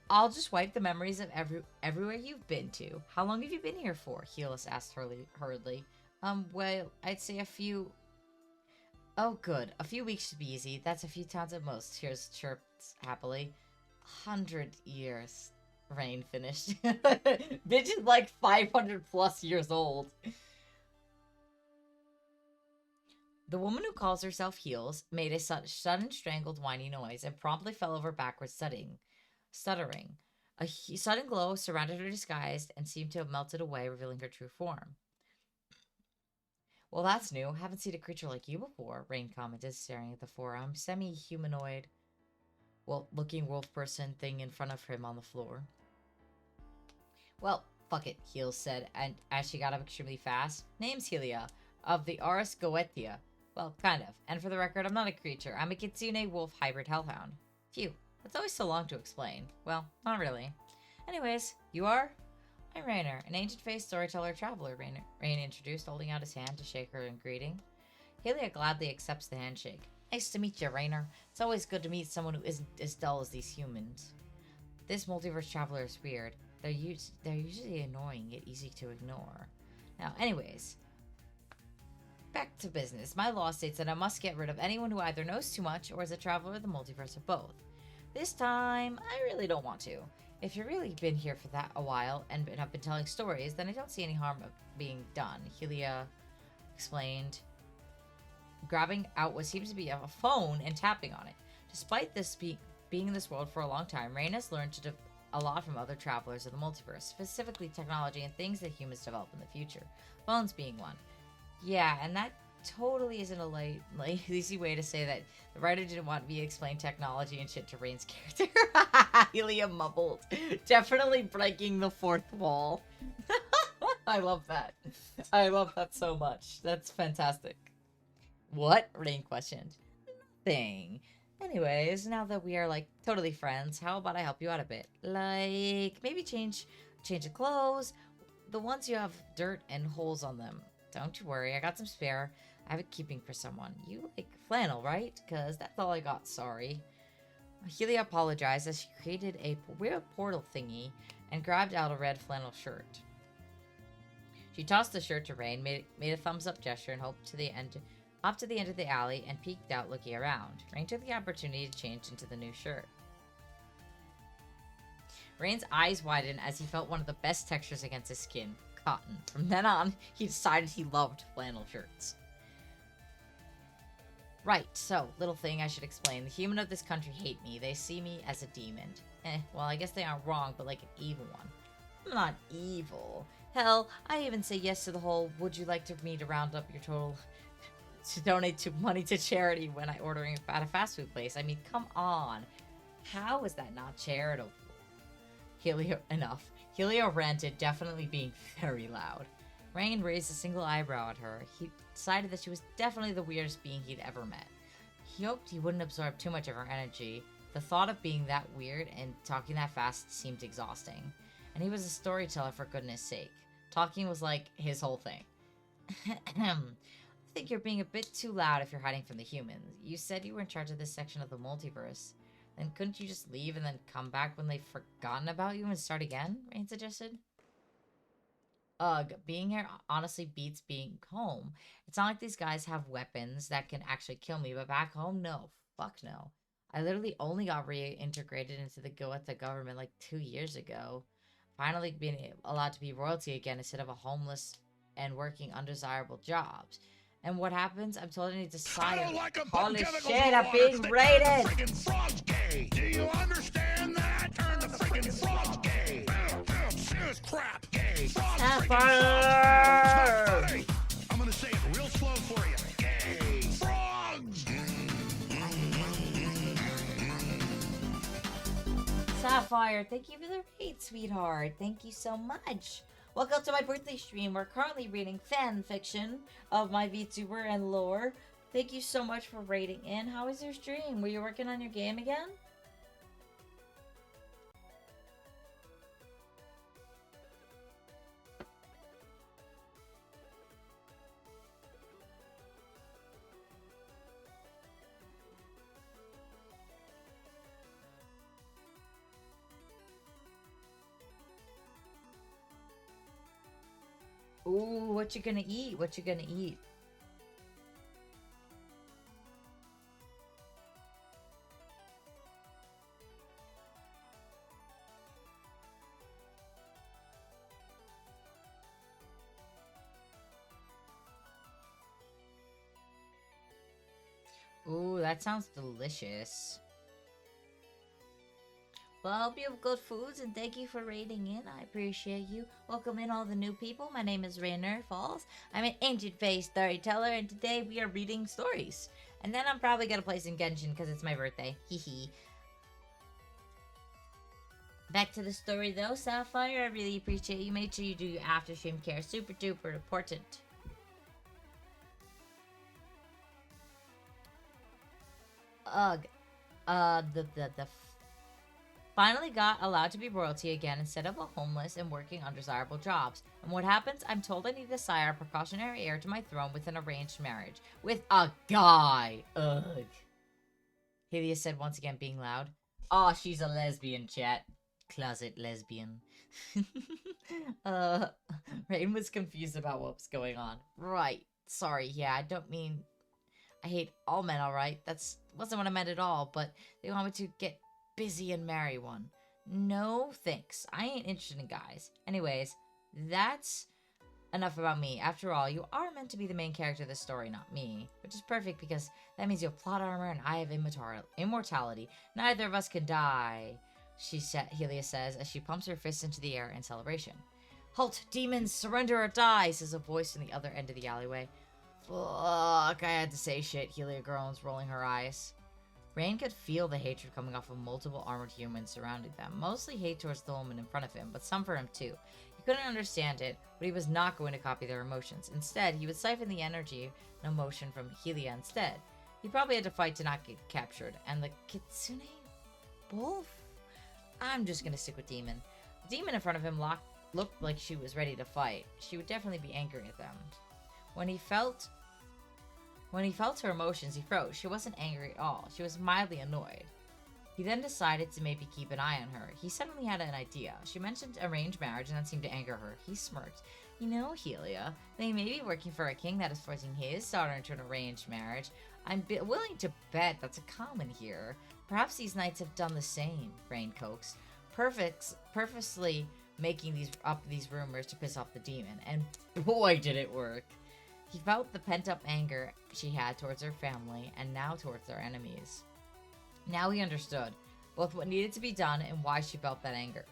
[SPEAKER 1] I'll just wipe the memories of everywhere you've been to. How long have you been here for? Helis asked hurriedly. Well, I'd say a few... Oh, good. A few weeks should be easy. That's a few towns at most. Here's chirped happily. 100 years. Rain finished. Bitch is like 500 plus years old. The woman who calls herself Heels made a sudden strangled whiny noise and promptly fell over backwards stuttering. A sudden glow surrounded her disguise and seemed to have melted away, revealing her true form. Well, that's new. Haven't seen a creature like you before, Rain commented, staring at the forearm, semi-humanoid, looking wolf person thing in front of him on the floor. Well, fuck it, Heels said, and as she got up extremely fast. Name's Helia, of the Ars Goetia. Well, kind of. And for the record, I'm not a creature. I'm a kitsune wolf hybrid hellhound. Phew. It's always so long to explain. Well, not really. Anyways, you are? I'm Rainer, an ancient-faced storyteller traveler, Rain introduced, holding out his hand to shake her in greeting. Helia gladly accepts the handshake. Nice to meet you, Rainer. It's always good to meet someone who isn't as dull as these humans. This multiverse traveler is weird. They're usually annoying, yet easy to ignore. Now, anyways... Back to business. My law states that I must get rid of anyone who either knows too much or is a traveler of the multiverse, or both. This time, I really don't want to. If you've really been here for a while and have been telling stories, then I don't see any harm of being done, Helia explained, grabbing out what seems to be a phone and tapping on it. Despite this being in this world for a long time, Rain has learned a lot from other travelers of the multiverse, specifically technology and things that humans develop in the future. Phones being one. Yeah, and that totally isn't a lazy way to say that the writer didn't want me to explain technology and shit to Rain's character. Helia mumbled, definitely breaking the fourth wall. I love that. I love that so much. That's fantastic. What? Rain questioned. Nothing. Anyways, now that we are like totally friends, how about I help you out a bit? Like maybe change the clothes, the ones you have dirt and holes on them. Don't you worry, I got some spare. I have it keeping for someone. You like flannel, right? Because that's all I got, sorry. Helia apologized as she created a weird portal thingy and grabbed out a red flannel shirt. She tossed the shirt to Rain, made a thumbs-up gesture, and hoped to the end of the alley and peeked out looking around. Rain took the opportunity to change into the new shirt. Rain's eyes widened as he felt one of the best textures against his skin. Cotton. From then on, he decided he loved flannel shirts. Right, so, little thing I should explain. The human of this country hate me. They see me as a demon. Well, I guess they aren't wrong, but like an evil one. I'm not evil. Hell, I even say yes to the whole, would you like me to round up your total to donate money to charity when I ordering at a fast food place? I mean, come on. How is that not charitable? Enough. Helio ranted, definitely being very loud. Rain raised a single eyebrow at her. He decided that she was definitely the weirdest being he'd ever met. He hoped he wouldn't absorb too much of her energy. The thought of being that weird and talking that fast seemed exhausting. And he was a storyteller, for goodness sake. Talking was like his whole thing. I think you're being a bit too loud if you're hiding from the humans. You said you were in charge of this section of the multiverse. Then couldn't you just leave and then come back when they've forgotten about you and start again? Rain suggested. Ugh, being here honestly beats being home. It's not like these guys have weapons that can actually kill me, but back home, no. Fuck no. I literally only got reintegrated into the Goethe government like 2 years ago. Finally being allowed to be royalty again instead of a homeless and working undesirable jobs. And what happens? I'm told I need to sign.
[SPEAKER 2] I don't like
[SPEAKER 1] Holy shit, I'm being raided!
[SPEAKER 2] Freaking frog's gay! Do you understand that? Turn the freaking frog's gay! Serious crap! Gay! Frog's
[SPEAKER 1] Sapphire!
[SPEAKER 2] gay! I'm gonna say it real slow for you. Gay! Frogs!
[SPEAKER 1] Sapphire, thank you for the raid, sweetheart. Thank you so much. Welcome to my birthday stream. We're currently reading fan fiction of my VTuber and lore. Thank you so much for raiding in. How was your stream? Were you working on your game again? Ooh, what you gonna eat? What you gonna eat? Ooh, that sounds delicious. Well, I hope you have good foods, and thank you for raiding in. I appreciate you. Welcome in all the new people. My name is Rainerfalls. I'm an ancient-faced storyteller, and today we are reading stories. And then I'm probably gonna play some Genshin because it's my birthday. Hee. Back to the story, though. Sapphire, I really appreciate you. Make sure you do your after-stream care. Super duper important. Ugh. Finally got allowed to be royalty again instead of a homeless and working undesirable jobs. And what happens? I'm told I need to sire a precautionary heir to my throne with an arranged marriage. With a guy! Ugh. Helios said once again, being loud. Oh, she's a lesbian, chat. Closet lesbian. Rain was confused about what was going on. Right. Sorry, yeah, I don't mean... I hate all men, alright? That's wasn't what I meant at all, but they want me to get busy and marry one. No thanks. I ain't interested in guys. Anyways, that's enough about me. After all, you are meant to be the main character of the story, not me. Which is perfect because that means you have plot armor and I have immortality. Neither of us can die, Helios says as she pumps her fists into the air in celebration. Halt, demons, surrender or die, says a voice from the other end of the alleyway. Fuck, I had to say shit, Helia groans, rolling her eyes. Rain could feel the hatred coming off of multiple armored humans surrounding them. Mostly hate towards the woman in front of him, but some for him too. He couldn't understand it, but he was not going to copy their emotions. Instead, he would siphon the energy and emotion from Helia instead. He probably had to fight to not get captured. And the Kitsune Wolf? I'm just gonna stick with Demon. The demon in front of him looked like she was ready to fight. She would definitely be angry at them. When he felt her emotions, he froze. She wasn't angry at all. She was mildly annoyed. He then decided to maybe keep an eye on her. He suddenly had an idea. She mentioned arranged marriage and that seemed to anger her. He smirked. You know, Helia, they may be working for a king that is forcing his daughter into an arranged marriage. I'm willing to bet that's a common here. Perhaps these knights have done the same, Rain coaxed, purposely making these rumors to piss off the demon. And boy, did it work. He felt the pent-up anger she had towards her family and now towards their enemies. Now he understood both what needed to be done and why she felt that anger.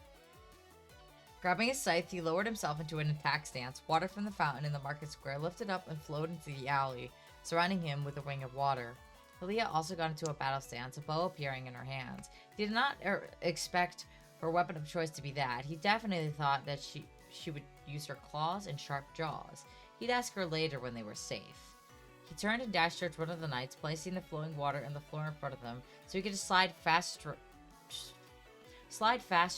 [SPEAKER 1] Grabbing his scythe, he lowered himself into an attack stance. Water from the fountain in the market square lifted up and flowed into the alley, surrounding him with a ring of water. Hylia also got into a battle stance, a bow appearing in her hands. He did not expect her weapon of choice to be that. He definitely thought that she would use her claws and sharp jaws. He'd ask her later when they were safe. He turned and dashed towards one of the knights, placing the flowing water on the floor in front of him so he could just slide fast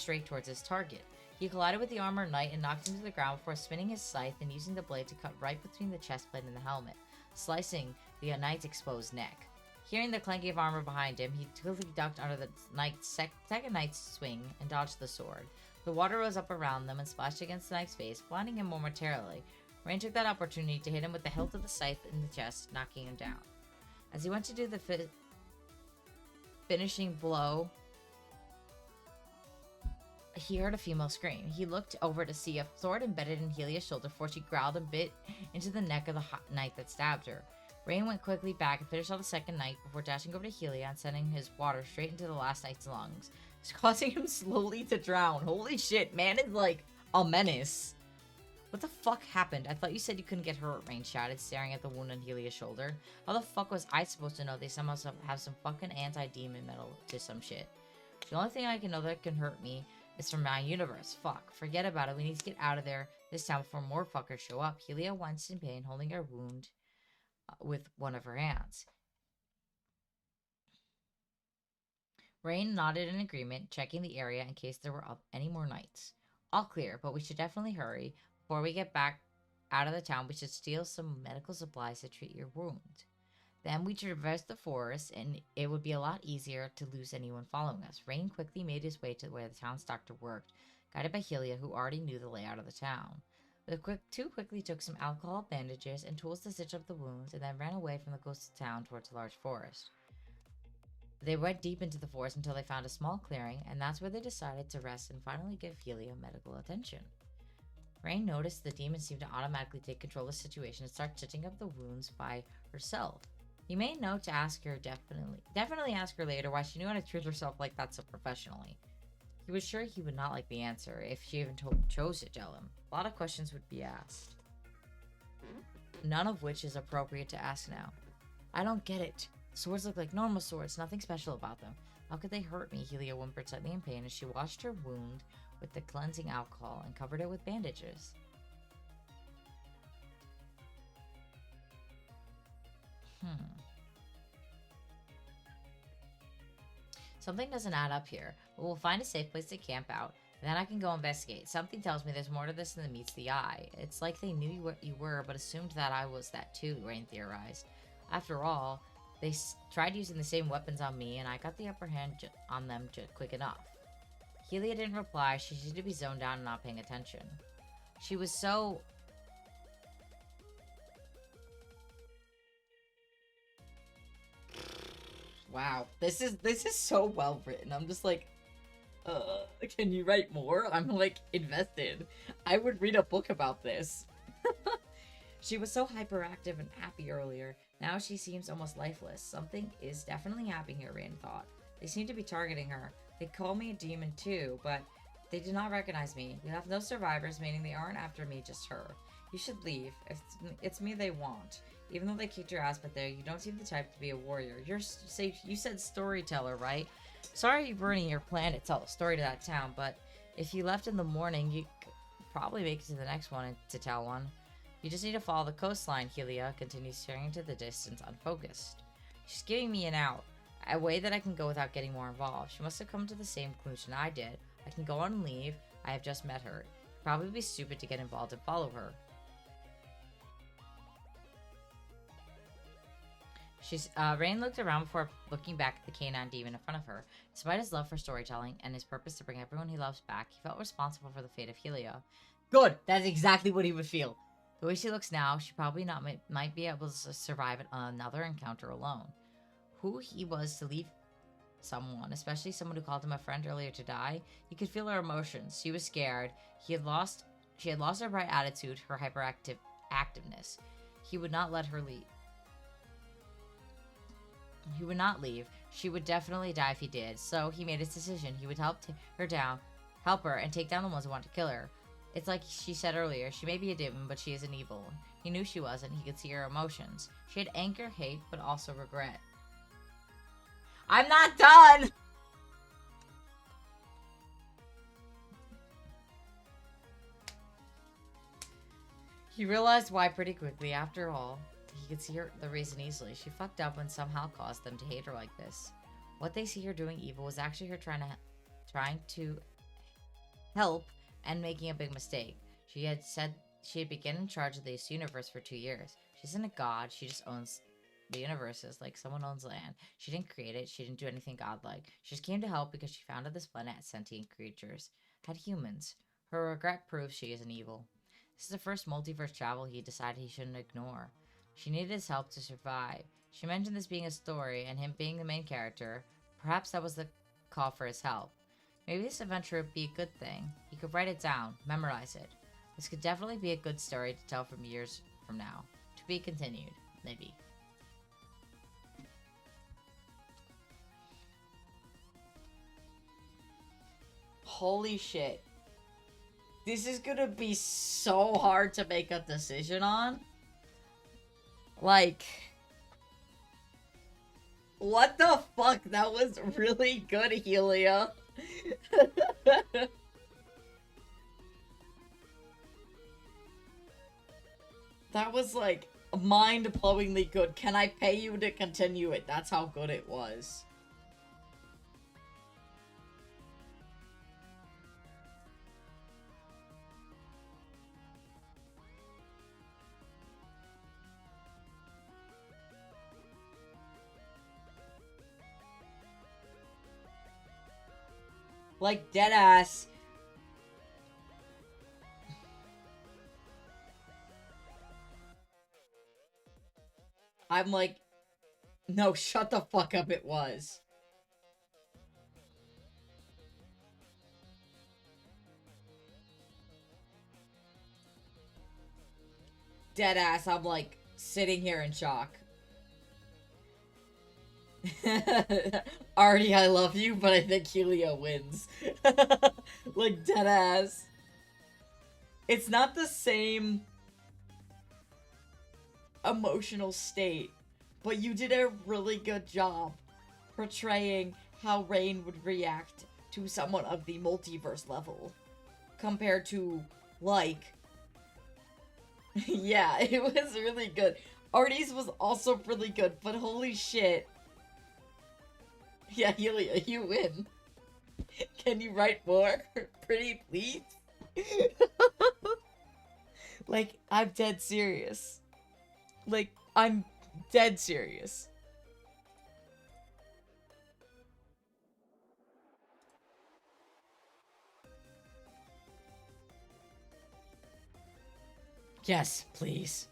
[SPEAKER 1] straight towards his target. He collided with the armored knight and knocked him to the ground before spinning his scythe and using the blade to cut right between the chest plate and the helmet, slicing the knight's exposed neck. Hearing the clanking of armor behind him, he quickly ducked under the second knight's swing and dodged the sword. The water rose up around them and splashed against the knight's face, blinding him momentarily. Rain took that opportunity to hit him with the hilt of the scythe in the chest, knocking him down. As he went to do the finishing blow, he heard a female scream. He looked over to see a sword embedded in Hylia's shoulder before she growled and bit into the neck of the knight that stabbed her. Rain went quickly back and finished off the second knight before dashing over to Hylia and sending his water straight into the last knight's lungs, causing him slowly to drown. Holy shit, man is like a menace. What the fuck happened? I thought you said you couldn't get hurt, Rain shouted, staring at the wound on Hylia's shoulder. How the fuck was I supposed to know they somehow have some fucking anti-demon metal to some shit? The only thing I can know that can hurt me is from my universe. Fuck. Forget about it. We need to get out of there this time before more fuckers show up. Hylia winced in pain, holding her wound with one of her hands. Rain nodded in agreement, checking the area in case there were any more knights. All clear, but we should definitely hurry. Before we get back out of the town, we should steal some medical supplies to treat your wound. Then we traverse the forest, and it would be a lot easier to lose anyone following us. Rain quickly made his way to where the town's doctor worked, guided by Hylia, who already knew the layout of the town. The two quickly took some alcohol, bandages, and tools to stitch up the wounds, and then ran away from the coastal town towards a large forest. They went deep into the forest until they found a small clearing, and that's where they decided to rest and finally give Hylia medical attention. Rain noticed the demon seemed to automatically take control of the situation and start stitching up the wounds by herself. He made note to ask her definitely ask her later why she knew how to treat herself like that so professionally. He was sure he would not like the answer if she even chose to tell him. A lot of questions would be asked, none of which is appropriate to ask now. I don't get it. Swords look like normal swords, nothing special about them. How could they hurt me? Hylia whimpered, slightly in pain as she washed her wound with the cleansing alcohol and covered it with bandages. Something doesn't add up here, but we'll find a safe place to camp out, and then I can go investigate. Something tells me there's more to this than meets the eye. It's like they knew you were, but assumed that I was that too, Rain theorized. After all, they tried using the same weapons on me, and I got the upper hand on them quick enough. Hylia didn't reply. She seemed to be zoned out and not paying attention. She was so... Wow, this is so well written. I'm just like, can you write more? I'm like invested. I would read a book about this. She was so hyperactive and happy earlier. Now she seems almost lifeless. Something is definitely happening here, Rain thought. They seem to be targeting her. They call me a demon too, but they did not recognize me. We have no survivors, meaning they aren't after me, just her. You should leave. It's me they want. Even though they kicked your ass, but there, you don't seem the type to be a warrior. You said storyteller, right? Sorry ruining your plan to tell a story to that town, but if you left in the morning, you could probably make it to the next one to tell one. You just need to follow the coastline, Hylia continues staring into the distance, unfocused. She's giving me an out, a way that I can go without getting more involved. She must have come to the same conclusion I did. I can go on and leave. I have just met her. It'd probably be stupid to get involved and follow her. Rain looked around before looking back at the canine demon in front of her. Despite his love for storytelling and his purpose to bring everyone he loves back, he felt responsible for the fate of Hylia. Good! That's exactly what he would feel. The way she looks now, she probably might be able to survive another encounter alone. Who he was to leave someone, especially someone who called him a friend earlier, to die, he could feel her emotions. She was scared. She had lost her bright attitude, her hyperactiveness. he would not let her leave. He would not leave. She would definitely die if he did. So he made his decision. He would help her, and take down the ones who want to kill her. It's like she said earlier. She may be a demon, but she isn't evil. He knew she wasn't. He could see her emotions. She had anger, hate, but also regret. I'm not done! He realized why pretty quickly. After all, he could see the reason easily. She fucked up and somehow caused them to hate her like this. What they see her doing evil was actually her trying to help and making a big mistake. She had said she had been in charge of this universe for 2 years. She isn't a god. She just owns the universes like someone owns land. She didn't create it. She didn't do anything godlike. She just came to help because she founded this planet had sentient creatures, had humans. Her regret proves she isn't evil. This is the first multiverse travel he decided he shouldn't ignore. She needed his help to survive. She mentioned this being a story and him being the main character. Perhaps that was the call for his help. Maybe this adventure would be a good thing. He could write it down, memorize it. This could definitely be a good story to tell from years from now. To be continued, maybe. Holy shit. This is gonna be so hard to make a decision on. Like, what the fuck? That was really good, Helia. That was like mind-blowingly good. Can I pay you to continue it? That's how good it was. Like, deadass. I'm like, no, shut the fuck up, it was. Deadass, I'm like, sitting here in shock. Artie, I love you, but I think Helia wins. Like, deadass. It's not the same emotional state, but you did a really good job portraying how Rain would react to someone of the multiverse level compared to, like... Yeah, it was really good. Artie's was also really good, but holy shit. Yeah, Helia, you win. Can you write more? Pretty please? Like, I'm dead serious. Like, I'm dead serious. Yes, please.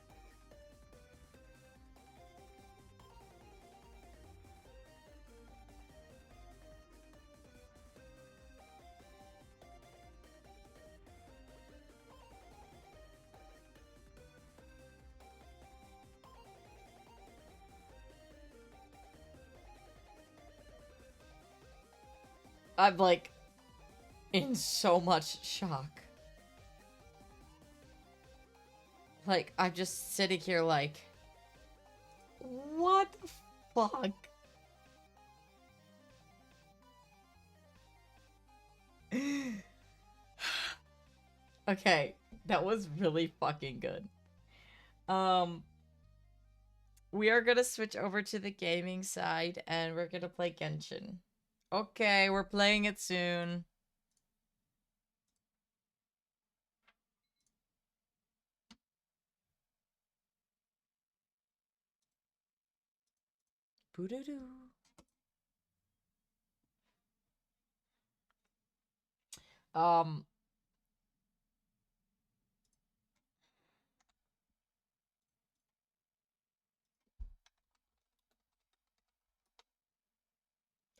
[SPEAKER 1] I'm like in so much shock. Like, I'm just sitting here like, what the fuck? Okay, that was really fucking good. We are gonna switch over to the gaming side and we're gonna play Genshin. Okay, we're playing it soon. Boo-doo-doo. Um.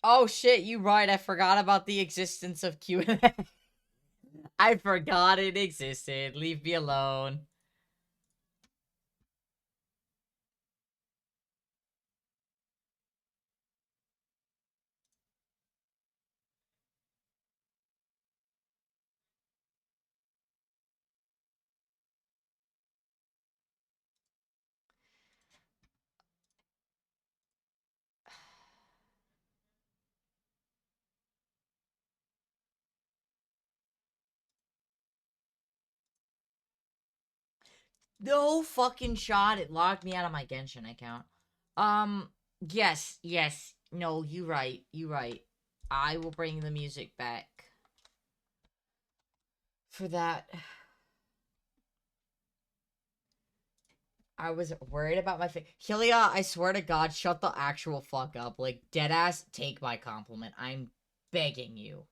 [SPEAKER 1] Oh shit, you right. I forgot about the existence of Q&A. I forgot it existed. Leave me alone. No fucking shot. It logged me out of my Genshin account. Yes. No, you right. I will bring the music back. For that. I was worried about my face. Hylia, I swear to God, shut the actual fuck up. Like, deadass, take my compliment. I'm begging you.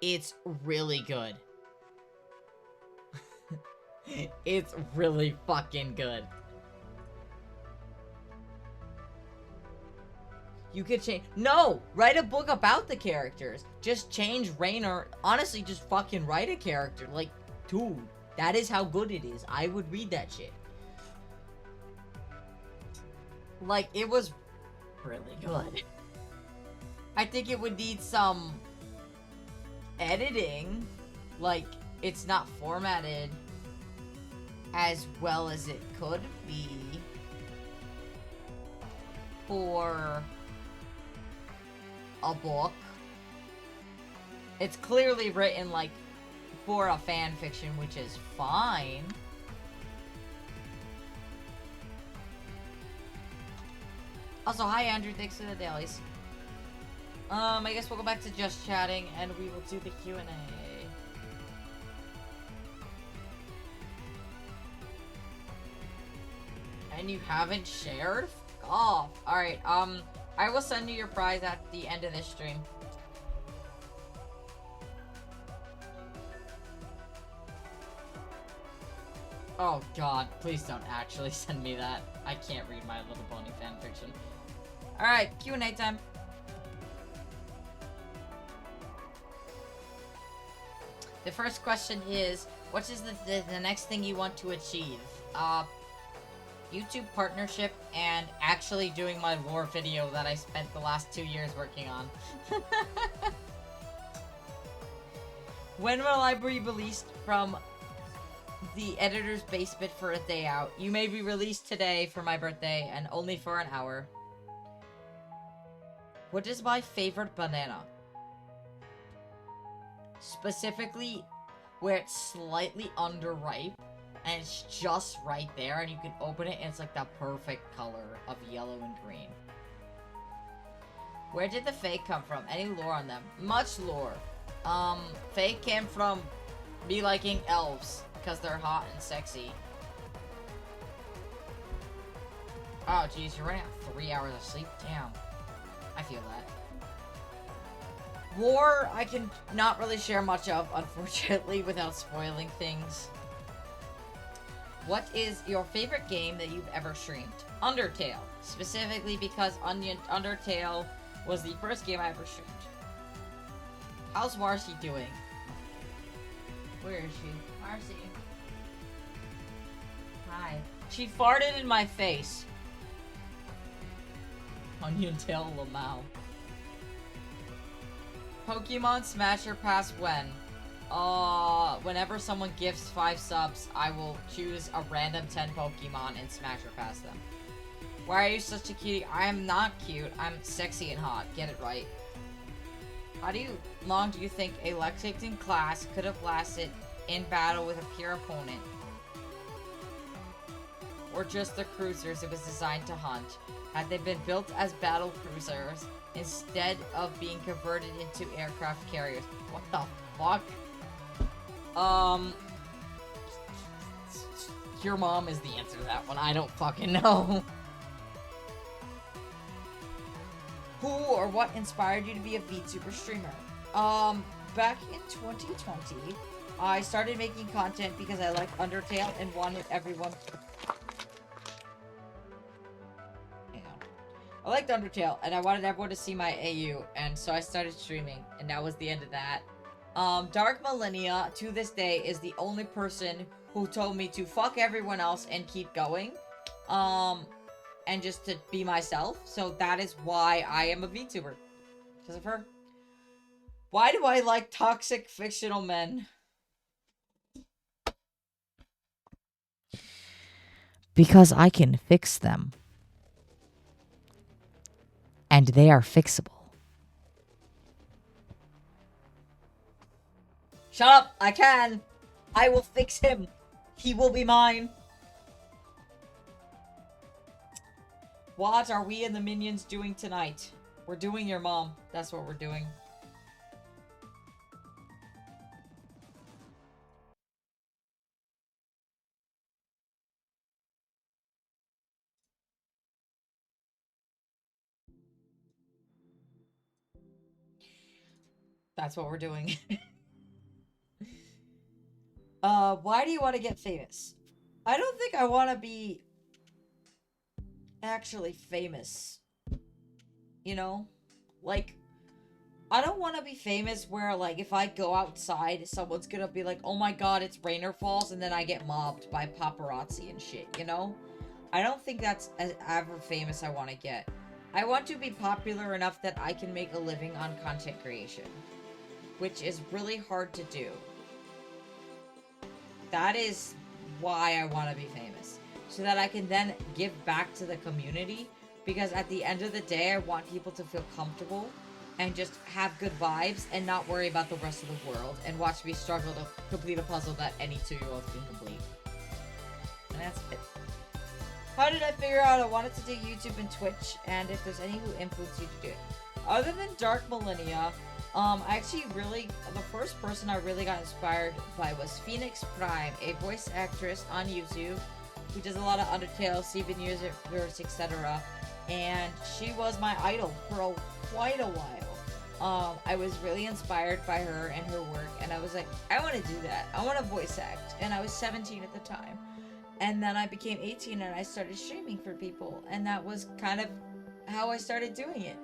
[SPEAKER 1] It's really good. It's really fucking good. You could change. No! Write a book about the characters. Just change Rainer. Honestly, just fucking write a character. Like, dude, that is how good it is. I would read that shit. Like, it was really good. I think it would need some editing. Like, it's not formatted as well as it could be for a book. It's clearly written, like, for a fan fiction, which is fine. Also, hi Andrew, thanks for the dailies. I guess we'll go back to just chatting and we will do the Q&A. And you haven't shared? Fuck off. Alright, I will send you your prize at the end of this stream. Oh god, please don't actually send me that. I can't read My Little Pony fanfiction. Alright, Q&A time. The first question is, what is the next thing you want to achieve? YouTube partnership and actually doing my lore video that I spent the last 2 years working on. When will I be released from the editor's basement for a day out? You may be released today for my birthday and only for an hour. What is my favorite banana? Specifically, where it's slightly underripe and it's just right there and you can open it and it's like the perfect color of yellow and green. Where did the Fae come from? Any lore on them? Much lore. Fae came from me liking elves because they're hot and sexy. Oh geez, you're running out 3 hours of sleep? Damn. I feel that. Lore, I can not really share much of, unfortunately, without spoiling things. What is your favorite game that you've ever streamed? Undertale. Specifically because Undertale was the first game I ever streamed. How's Marcy doing? Where is she? Marcy. Hi. She farted in my face. Onion Tail Lamau. Pokemon Smasher Pass when? Whenever someone gifts 5 subs, I will choose a random 10 Pokemon and Smasher Pass them. Why are you such a cutie? I am not cute. I'm sexy and hot. Get it right. How long do you think a Lexington class could have lasted in battle with a pure opponent? Or just the cruisers it was designed to hunt? Had they been built as battle cruisers instead of being converted into aircraft carriers? What the fuck? Your mom is the answer to that one. I don't fucking know. Who or what inspired you to be a VTuber streamer? Back in 2020, I started making content because I liked Undertale and wanted everyone... I liked Undertale, and I wanted everyone to see my AU, and so I started streaming, and that was the end of that. Dark Millennia, to this day, is the only person who told me to fuck everyone else and keep going, and just to be myself, so that is why I am a VTuber. Because of her. Why do I like toxic fictional men? Because I can fix them. And they are fixable. I can. I will fix him. He will be mine. What are we and the minions doing tonight? We're doing your mom. That's what we're doing. That's what we're doing. Why do you want to get famous? I don't think I want to be actually famous. You know? Like, I don't want to be famous where, like, if I go outside, someone's gonna be like, oh my god, it's Rainerfalls, and then I get mobbed by paparazzi and shit, you know? I don't think that's as ever famous I want to get. I want to be popular enough that I can make a living on content creation, which is really hard to do. That is why I want to be famous, so that I can then give back to the community, because at the end of the day, I want people to feel comfortable and just have good vibes and not worry about the rest of the world and watch me struggle to complete a puzzle that any 2-year-old can complete. And that's it. How did I figure out I wanted to do YouTube and Twitch, and if there's any who influenced you to do it? Other than Dark Millennia, I actually the first person I really got inspired by was Phoenix Prime, a voice actress on YouTube who does a lot of Undertale, Steven Universe, etc. And she was my idol for quite a while. I was really inspired by her and her work, and I was like, I want to do that. I want to voice act. And I was 17 at the time. And then I became 18 and I started streaming for people, and that was kind of how I started doing it.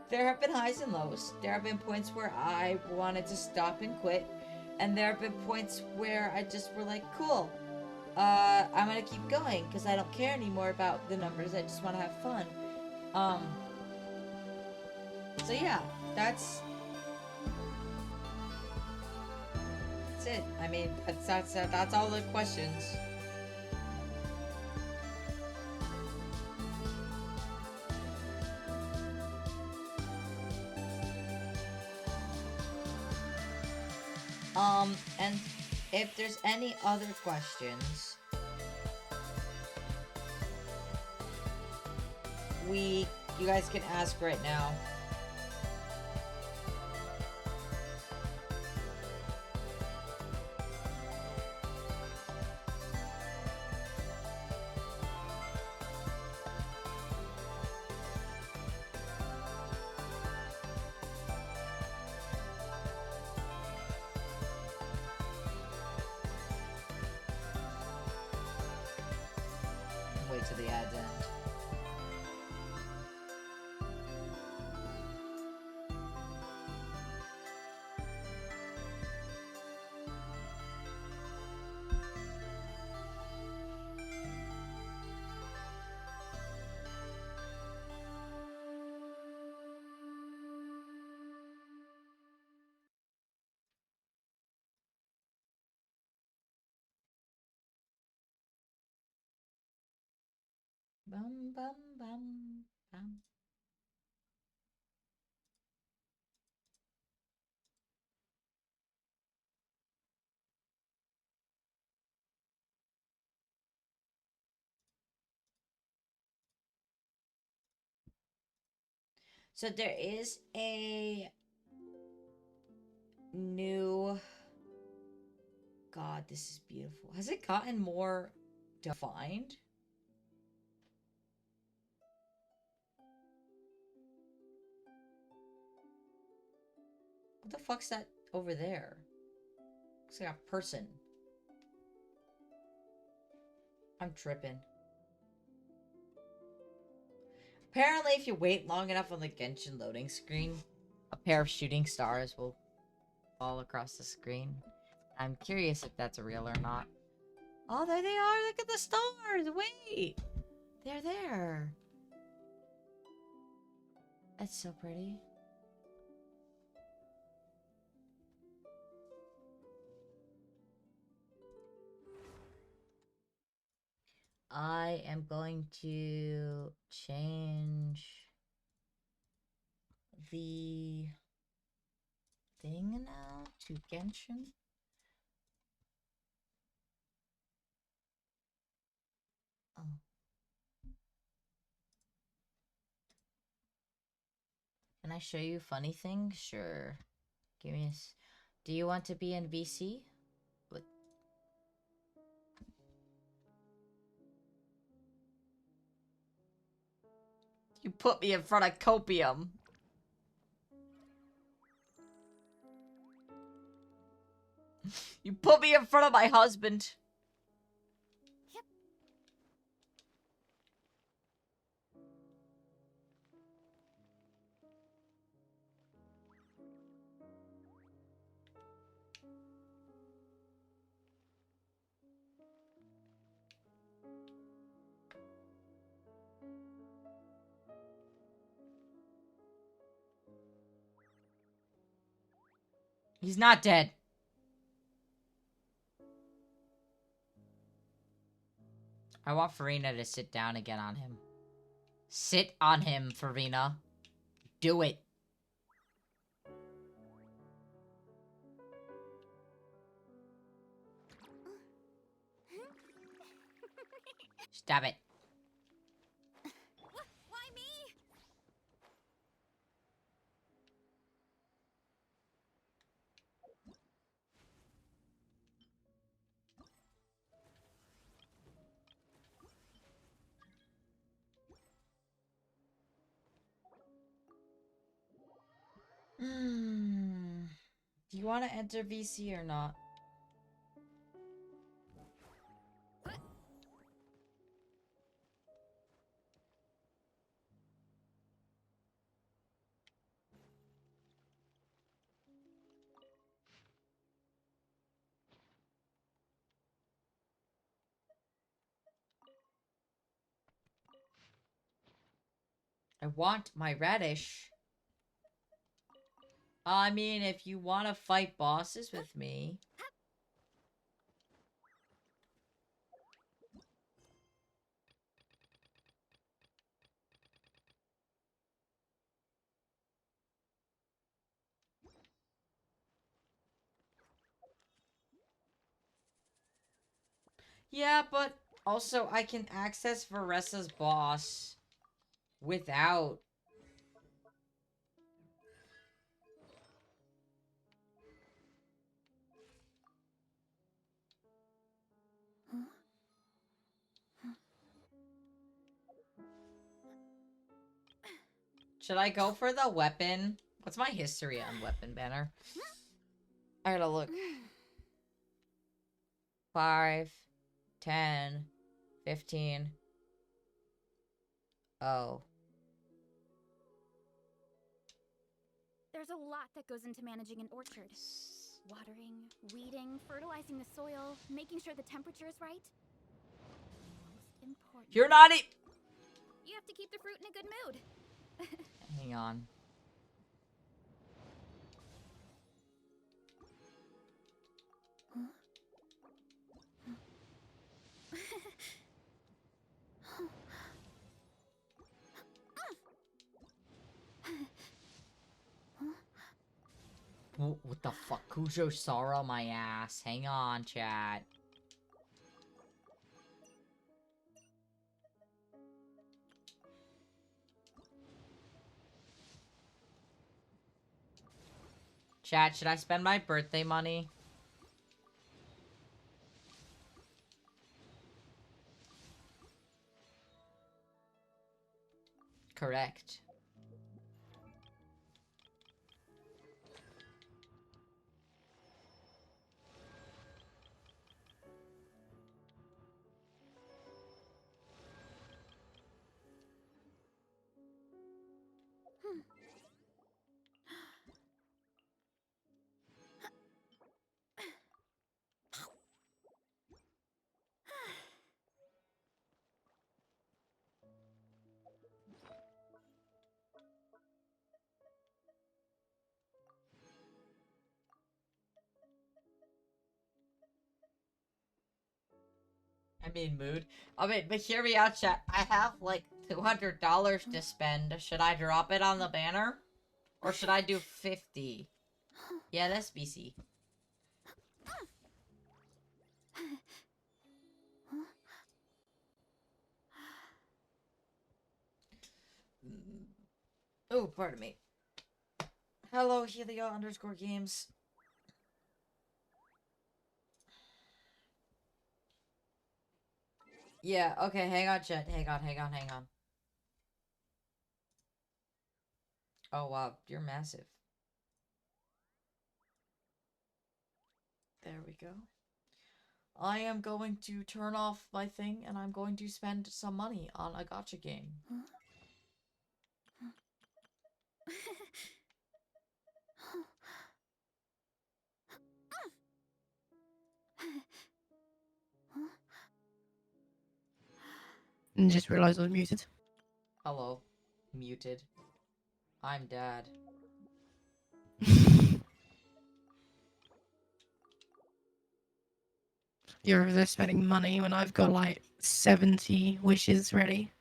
[SPEAKER 1] There have been highs and lows. There have been points where I wanted to stop and quit, and there have been points where I just were like, cool, I'm gonna keep going because I don't care anymore about the numbers. I just want to have fun. So yeah, that's it. I mean, that's all the questions. And if there's any other questions, you guys can ask right now. Wait till the ads end. Bum bum bum bum. So there is a new... God, this is beautiful. Has it gotten more defined? What the fuck's that over there? Looks like a person. I'm tripping. Apparently, if you wait long enough on the Genshin loading screen, a pair of shooting stars will fall across the screen. I'm curious if that's real or not. Oh, there they are! Look at the stars! Wait! They're there! That's so pretty. I am going to change the thing now to Genshin. Can I show you funny things? Sure. Give me a... Do you want to be in VC? What? You put me in front of copium. You put me in front of my husband.
[SPEAKER 3] Yep.
[SPEAKER 1] He's not dead. I want Farina to sit down again on him. Sit on him, Farina. Do it. Stop it.
[SPEAKER 3] Why me?
[SPEAKER 1] Do you want to enter VC or not? I want my radish. I mean, if you want to fight bosses with me. Yeah, but also I can access Varessa's boss without... Should I go for the weapon? What's my history on weapon banner? I gotta look. 5, 10, 15. Oh.
[SPEAKER 3] There's a lot that goes into managing an orchard. Watering, weeding, fertilizing the soil, making sure the temperature is right. Most important.
[SPEAKER 1] You're not e-
[SPEAKER 3] You have to keep the fruit in a good mood.
[SPEAKER 1] Hang on. What the fuck? Cujo Sorrow my ass. Hang on, chat. Chat, should I spend my birthday money? Correct. I'm in mood. I mean, but hear me out, chat. I have like $200 to spend. Should I drop it on the banner? Or should I do 50? Yeah, that's BC. Oh, pardon me. Hello, Helio_games. Yeah, okay, hang on, chat. Hang on. Oh, wow, you're massive. There we go. I am going to turn off my thing, and I'm going to spend some money on a gacha game.
[SPEAKER 4] And just realised I was muted.
[SPEAKER 1] Hello. Muted. I'm dad.
[SPEAKER 4] You're over there spending money when I've got like 70 wishes ready.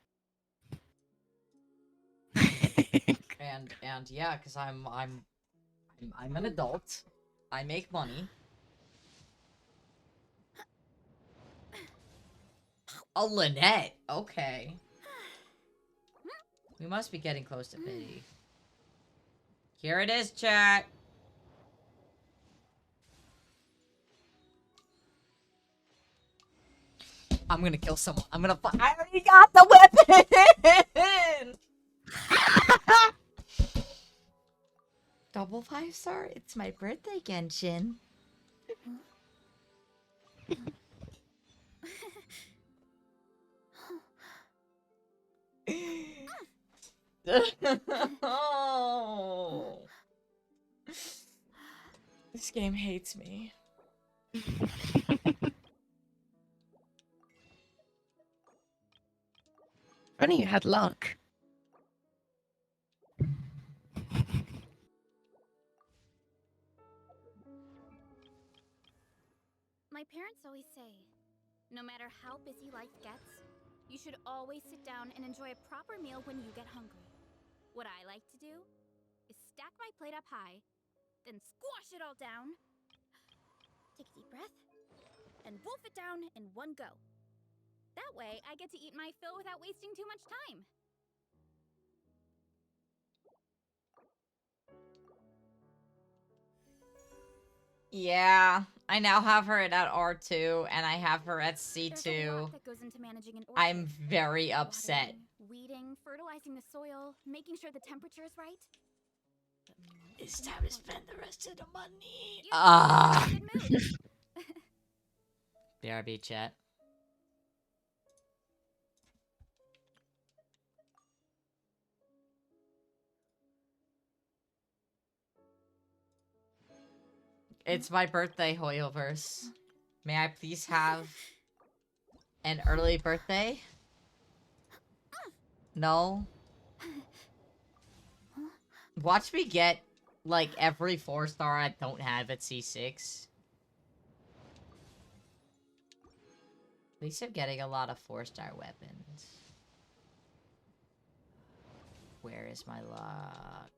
[SPEAKER 1] And yeah, because I'm an adult. I make money. Oh, Lynette. Okay. We must be getting close to pity. Here it is, chat. I'm gonna kill someone. I already got the weapon! Double 5-star? It's my birthday, Genshin. Oh. This game hates me.
[SPEAKER 4] Funny you had luck.
[SPEAKER 3] My parents always say, no matter how busy life gets, you should always sit down and enjoy a proper meal when you get hungry. What I like to do is stack my plate up high, then squash it all down, take a deep breath, and wolf it down in one go. That way, I get to eat my fill without wasting too much time.
[SPEAKER 1] Yeah, I now have her at R2, and I have her at
[SPEAKER 3] There's a
[SPEAKER 1] C2.
[SPEAKER 3] lot that goes into managing an orchard.
[SPEAKER 1] I'm very upset.
[SPEAKER 3] Watering, weeding, fertilizing the soil, making sure the temperature is right.
[SPEAKER 1] It's time to spend the rest of the money.
[SPEAKER 3] Good mood.
[SPEAKER 1] BRB chat. It's my birthday, Hoyoverse. May I please have an early birthday? No? Watch me get, like, every 4-star I don't have at C6. At least I'm getting a lot of 4-star weapons. Where is my luck?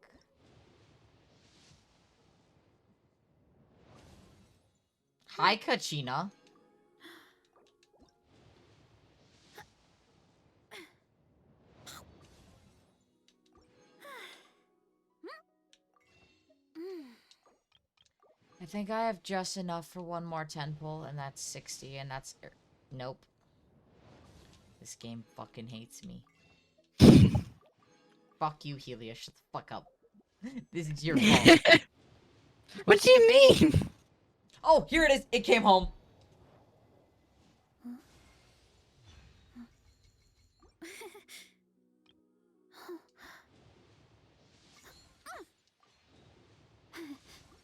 [SPEAKER 1] Hi, Kachina. I think I have just enough for one more 10 pull, and that's 60, and that's... Nope. This game fucking hates me. Fuck you, Helia. Shut the fuck up. This is your fault.
[SPEAKER 4] What do you mean?
[SPEAKER 1] Oh, here it is. It came home.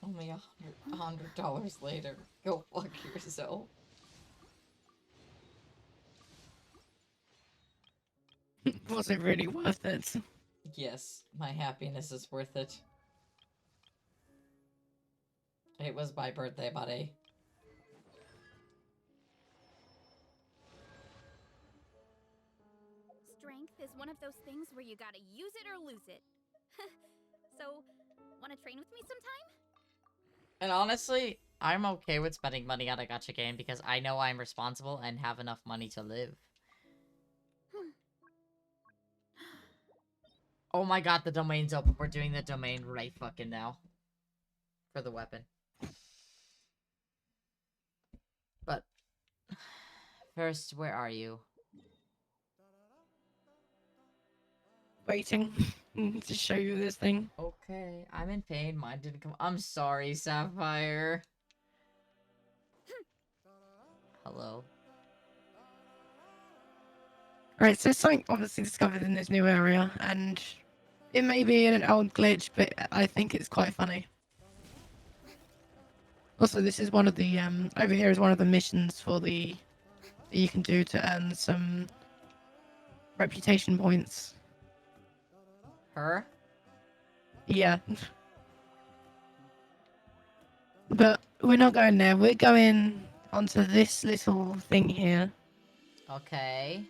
[SPEAKER 1] Only $100 later. Go fuck yourself.
[SPEAKER 4] Was it really worth it?
[SPEAKER 1] Yes, my happiness is worth it. It was my birthday, buddy.
[SPEAKER 3] Strength is one of those things where you gotta use it or lose it. So, wanna train with me sometime?
[SPEAKER 1] And honestly, I'm okay with spending money on a gacha game because I know I'm responsible and have enough money to live. Oh my god, the domain's open. We're doing the domain right fucking now. For the weapon. But first, where are you?
[SPEAKER 4] Waiting to show you this thing.
[SPEAKER 1] Okay, I'm in pain. Mine didn't come. I'm sorry, Sapphire. Hello.
[SPEAKER 4] Right, so something obviously discovered in this new area, and it may be an old glitch, but I think it's quite funny. Also, this is one of the over here is one of the missions for the that you can do to earn some reputation points.
[SPEAKER 1] Her?
[SPEAKER 4] Yeah. But we're not going there. We're going onto this little thing here.
[SPEAKER 1] Okay.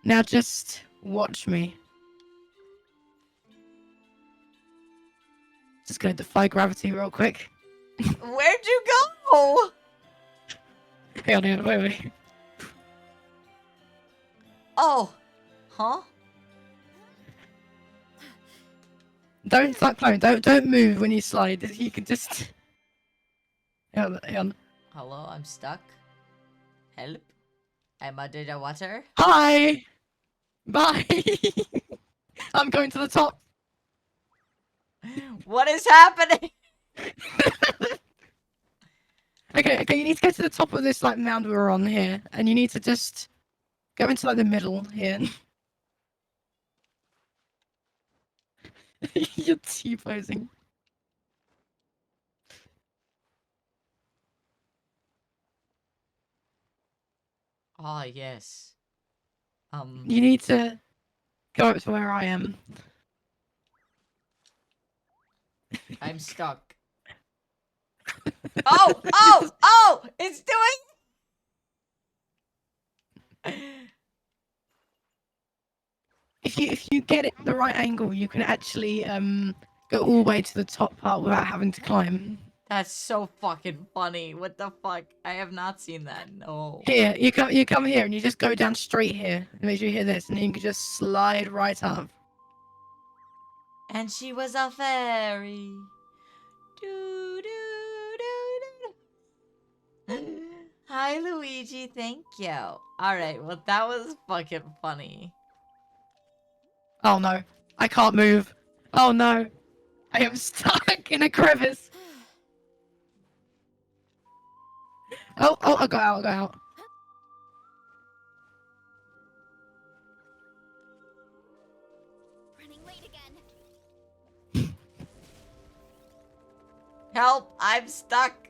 [SPEAKER 4] Now just watch me. Just gonna defy gravity real quick.
[SPEAKER 1] Where'd you go?
[SPEAKER 4] Hang on, wait.
[SPEAKER 1] Oh. Huh?
[SPEAKER 4] Don't start climbing. Don't move when you slide. You can just. Hang on.
[SPEAKER 1] Hello, I'm stuck. Help. I'm under the water.
[SPEAKER 4] Hi. Bye. I'm going to the top.
[SPEAKER 1] What is happening?
[SPEAKER 4] Okay. You need to get to the top of this like mound we're on here, and you need to just go into like the middle here. You're T-posing.
[SPEAKER 1] Ah, yes.
[SPEAKER 4] You need to go up to where I am.
[SPEAKER 1] I'm stuck. Oh! It's doing.
[SPEAKER 4] If you get it the right angle, you can actually go all the way to the top part without having to climb.
[SPEAKER 1] That's so fucking funny. What the fuck? I have not seen that. No.
[SPEAKER 4] Here, you come here and you just go down straight here. And make sure you hear this, and then you can just slide right up.
[SPEAKER 1] And she was a fairy. Do do do do. Hi, Luigi. Thank you. All right. Well, that was fucking funny.
[SPEAKER 4] Oh no, I can't move. Oh no, I am stuck in a crevice. Oh, I got out.
[SPEAKER 3] Running late again.
[SPEAKER 1] Help! I'm stuck.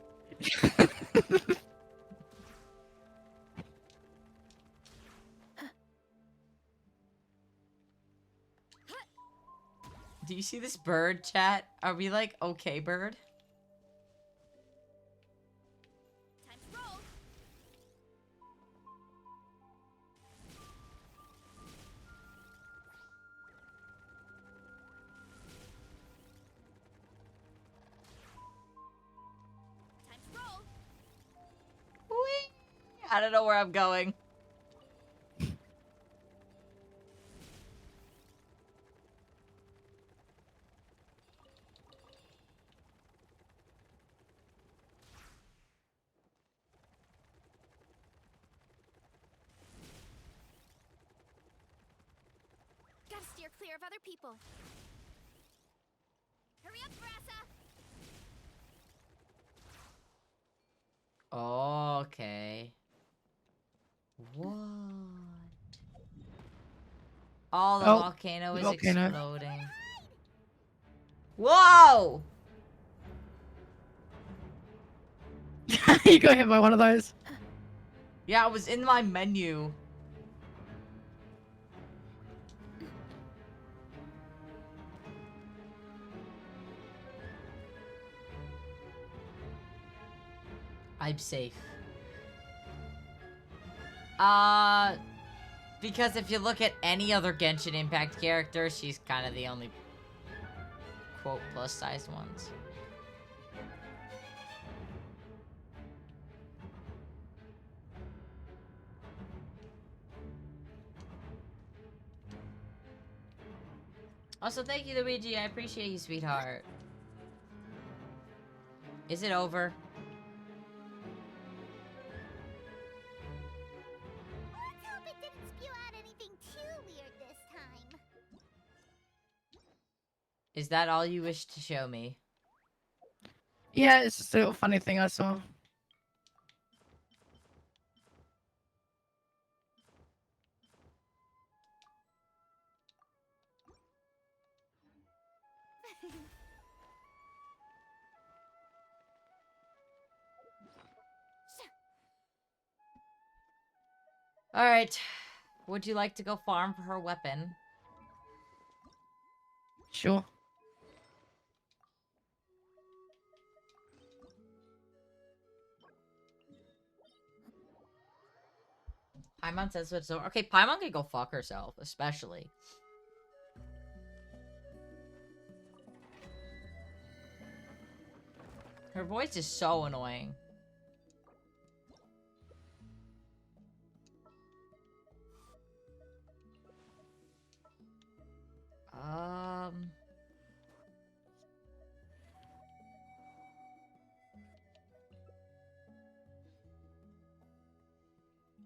[SPEAKER 1] Do you see this bird, chat? Are we like okay, bird?
[SPEAKER 3] Time to roll. Time to roll.
[SPEAKER 1] Whee! I don't know where I'm going.
[SPEAKER 3] Gotta steer clear of other people. Hurry up, Brassa!
[SPEAKER 1] Okay. What? Oh, the volcano is exploding. Whoa!
[SPEAKER 4] You got hit by one of those.
[SPEAKER 1] Yeah, it was in my menu. I'm safe. Because if you look at any other Genshin Impact character, she's kind of the only, quote, plus-sized ones. Also, thank you, Luigi. I appreciate you, sweetheart. Is it over?
[SPEAKER 3] Let's hope it didn't spew out anything too weird this time.
[SPEAKER 1] Is that all you wish to show me?
[SPEAKER 4] Yeah, it's just a little funny thing I saw.
[SPEAKER 1] Alright. Would you like to go farm for her weapon?
[SPEAKER 4] Sure.
[SPEAKER 1] Paimon says it's over. Okay, Paimon can go fuck herself, especially. Her voice is so annoying.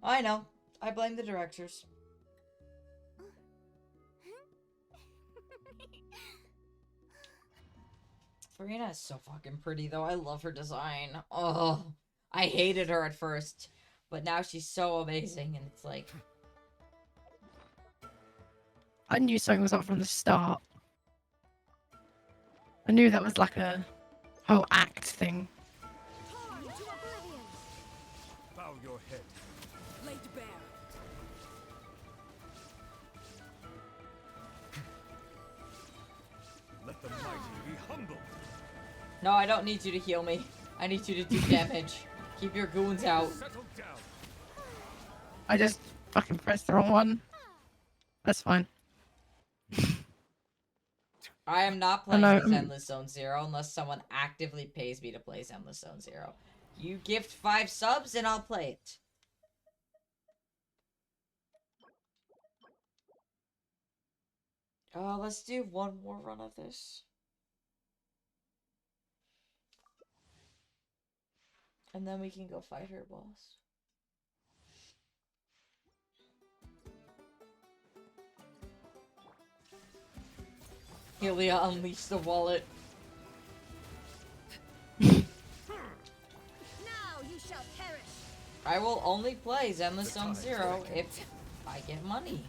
[SPEAKER 1] I know. I blame the directors. Farina is so fucking pretty, though. I love her design. Oh, I hated her at first, but now she's so amazing, and it's like...
[SPEAKER 4] I knew something was up from the start. I knew that was like a whole act thing.
[SPEAKER 2] Bow your head.
[SPEAKER 5] Laid bare.
[SPEAKER 2] Let the mighty be humbled.
[SPEAKER 1] No, I don't need you to heal me. I need you to do damage. Keep your goons out.
[SPEAKER 2] Settle down.
[SPEAKER 4] I just fucking pressed the wrong one. That's fine.
[SPEAKER 1] I am not playing
[SPEAKER 4] know,
[SPEAKER 1] this Endless Zone Zero unless someone actively pays me to play Endless Zone Zero. You gift 5 subs and I'll play it. Let's do one more run of this. And then we can go fight her boss. Helia, unleash the wallet.
[SPEAKER 5] Now you shall perish.
[SPEAKER 1] I will only play Zenless Zone Zero if I get money.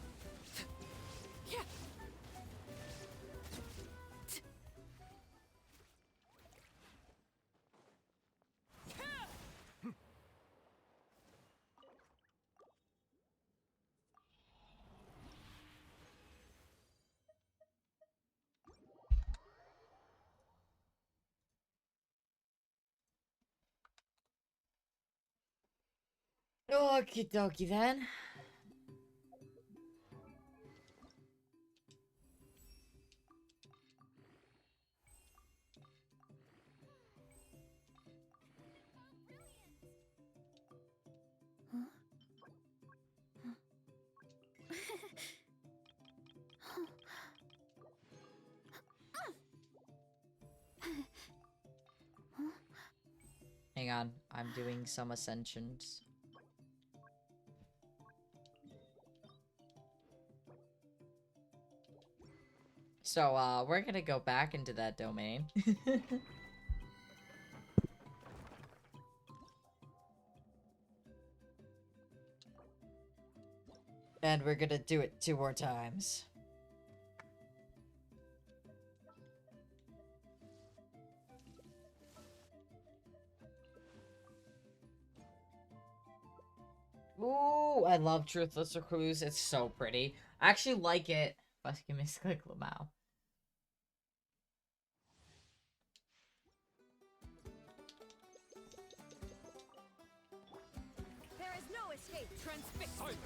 [SPEAKER 1] Okie dokie then. Hang on, I'm doing some ascensions. So, we're gonna go back into that domain. And we're gonna do it 2 more times. Ooh, I love Truthless Recluse. It's so pretty. I actually like it. Fucking misclick Lamau.
[SPEAKER 5] There is no escape. Transfix.
[SPEAKER 2] Silence.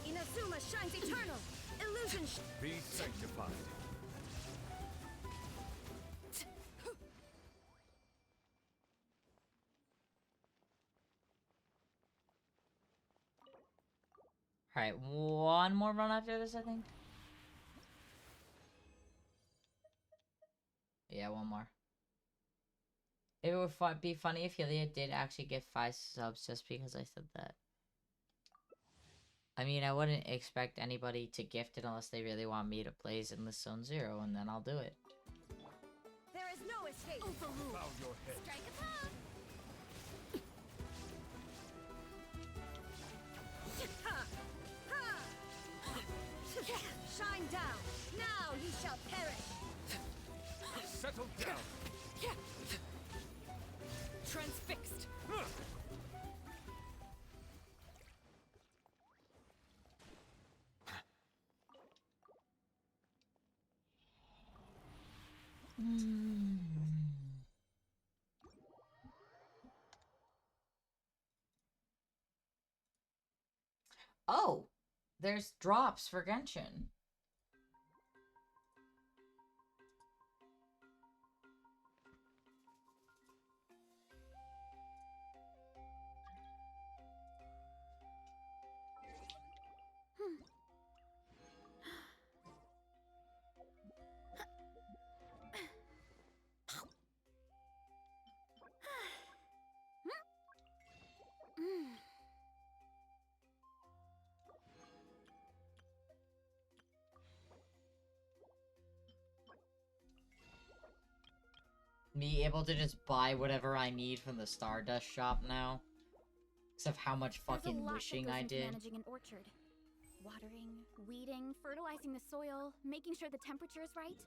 [SPEAKER 5] Inazuma shines eternal. Illusion.
[SPEAKER 2] Be sanctified.
[SPEAKER 1] Alright, one more run after this, I think. Yeah, one more. It would be funny if Yulia did actually get 5 subs just because I said that. I mean, I wouldn't expect anybody to gift it unless they really want me to play Zenless Zone 0, and then I'll do it.
[SPEAKER 5] There is no escape.
[SPEAKER 3] Overruled.
[SPEAKER 2] Bow your head.
[SPEAKER 3] Strike a pose.
[SPEAKER 5] Ha! Ha! Shine down. Now you shall perish.
[SPEAKER 2] Settle down.
[SPEAKER 5] Transfixed.
[SPEAKER 1] Oh, there's drops for Genshin. Me able to just buy whatever I need from the Stardust shop now. Except how much
[SPEAKER 3] There's a
[SPEAKER 1] fucking
[SPEAKER 3] lot that
[SPEAKER 1] wishing
[SPEAKER 3] goes
[SPEAKER 1] I
[SPEAKER 3] into
[SPEAKER 1] did.
[SPEAKER 3] managing an orchard. Watering, weeding, fertilizing the soil, making sure the temperature is right.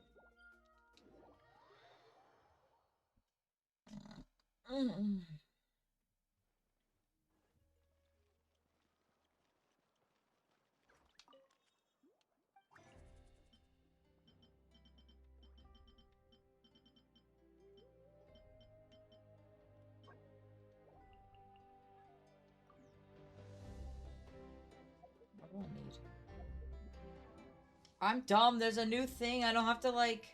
[SPEAKER 1] What do I need? I'm dumb. There's a new thing. I don't have to like.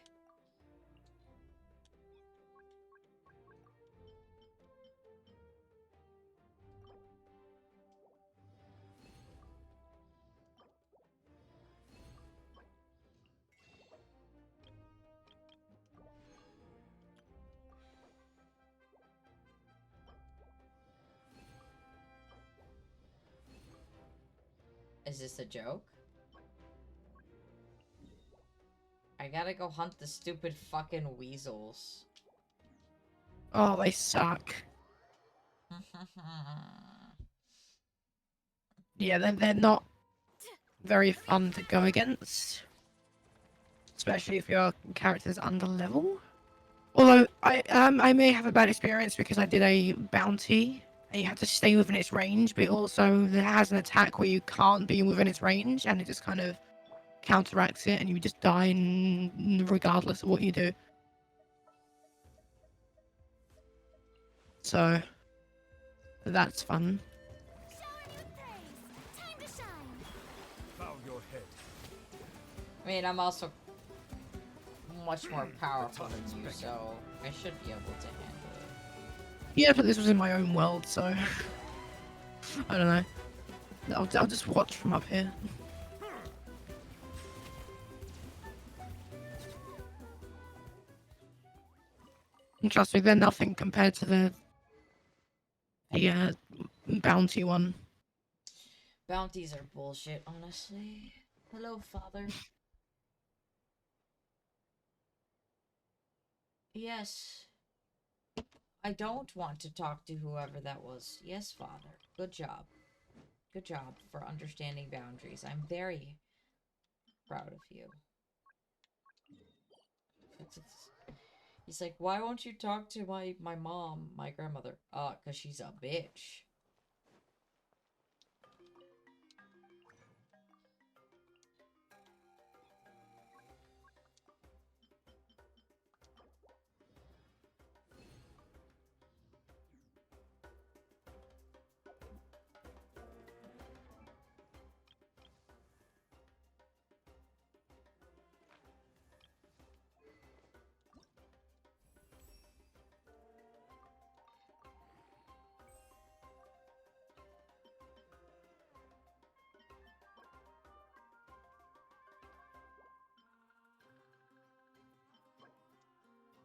[SPEAKER 1] Is this a joke? I gotta go hunt the stupid fucking weasels.
[SPEAKER 4] Oh, they suck. Yeah, they're not very fun to go against. Especially if your character's under level. Although I may have a bad experience because I did a bounty and you have to stay within its range, but it also has an attack where you can't be within its range and it just kind of counteracts it and you just die regardless of what you do. So that's fun.
[SPEAKER 3] Shower me with praise. Time to shine.
[SPEAKER 2] Bow your head.
[SPEAKER 1] I mean, I'm also much more powerful than you, so I should be able to handle it.
[SPEAKER 4] Yeah, but this was in my own world, so I don't know. I'll just watch from up here. And trust me, they're nothing compared to the bounty one.
[SPEAKER 1] Bounties are bullshit, honestly. Hello, father. Yes. I don't want to talk to whoever that was. Yes, father. Good job. Good job for understanding boundaries. I'm very proud of you. He's like, why won't you talk to my mom, my grandmother? 'Cause she's a bitch.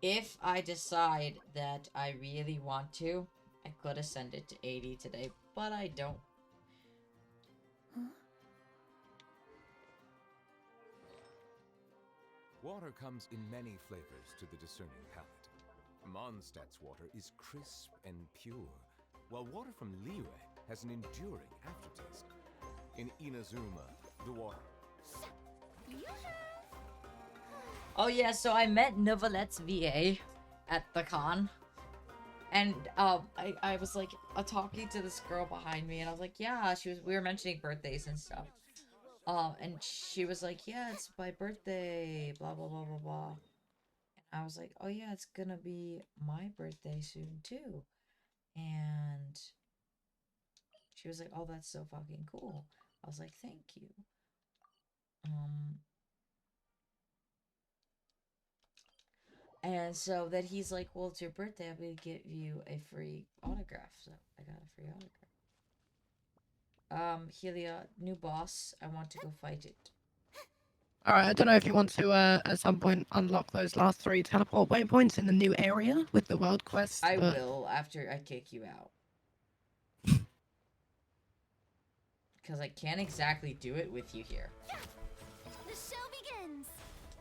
[SPEAKER 1] If I decide that I really want to, I could ascend it to 80 today, but I don't.
[SPEAKER 6] Water comes in many flavors to the discerning palate. Mondstadt's water is crisp and pure, while water from Liyue has an enduring aftertaste. In Inazuma, the water.
[SPEAKER 1] Oh yeah, so I met Novelette's VA at the con. And I was like talking to this girl behind me, and I was like, yeah, we were mentioning birthdays and stuff. And she was like, yeah, it's my birthday, blah blah blah blah blah. And I was like, oh yeah, it's gonna be my birthday soon too. And she was like, oh, that's so fucking cool. I was like, thank you. And so then he's like, well, it's your birthday, I'm gonna give you a free autograph. So I got a free autograph. Helia, new boss. I want to go fight it.
[SPEAKER 4] Alright, I don't know if you want to at some point unlock those last 3 teleport waypoints in the new area with the world quest.
[SPEAKER 1] I will after I kick you out. Because I can't exactly do it with you here.
[SPEAKER 3] The show begins.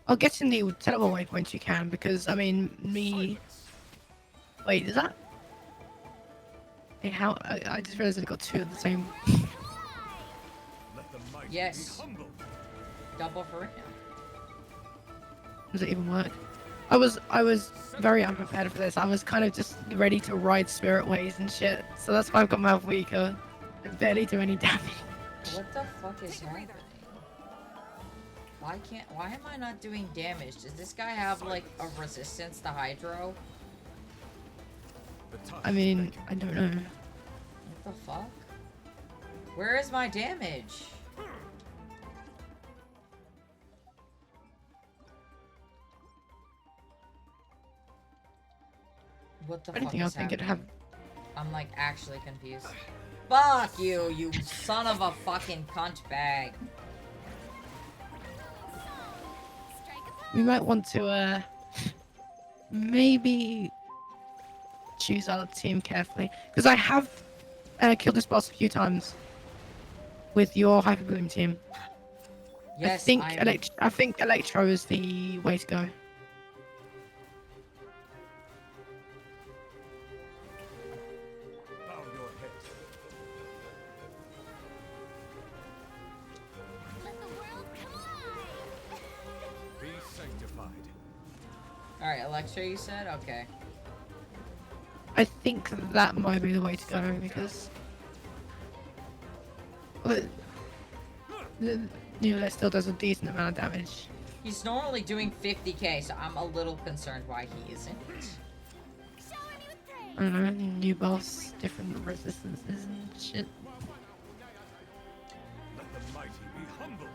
[SPEAKER 4] I'll get in the teleport waypoints you can, because, I mean, me... Wait, is that... Hey, how... I just realized I got 2 of the same...
[SPEAKER 2] Let the mighty
[SPEAKER 1] Yes.
[SPEAKER 2] be humbled.
[SPEAKER 1] Double for him.
[SPEAKER 4] Does it even work? I was very unprepared for this. I was kind of just ready to ride spirit ways and shit. So that's why I've got mouth weaker. I barely do any damage.
[SPEAKER 1] What the fuck is happening? Why am I not doing damage? Does this guy have like a resistance to hydro?
[SPEAKER 4] I mean, I don't know.
[SPEAKER 1] What the fuck? Where is my damage? What the fuck
[SPEAKER 4] Anything I
[SPEAKER 1] is
[SPEAKER 4] think it'd
[SPEAKER 1] happening?
[SPEAKER 4] have...
[SPEAKER 1] I'm like actually confused. Fuck you, you son of a fucking cunt bag.
[SPEAKER 4] We might want to, maybe choose our team carefully. Because I have killed this boss a few times with your Hyper Bloom team.
[SPEAKER 1] Yes,
[SPEAKER 4] I think Electro is the way to go.
[SPEAKER 2] Bow your head.
[SPEAKER 3] Let the world come alive.
[SPEAKER 6] Be sanctified.
[SPEAKER 1] Alright, Electro, you said? Okay.
[SPEAKER 4] I think that might be the way to go, because... Well, that still does a decent amount of damage.
[SPEAKER 1] He's normally doing 50k, so I'm a little concerned why he isn't.
[SPEAKER 3] Shower me with praise.
[SPEAKER 4] I don't know, new boss, different resistances and shit.
[SPEAKER 2] Let the mighty be humbled.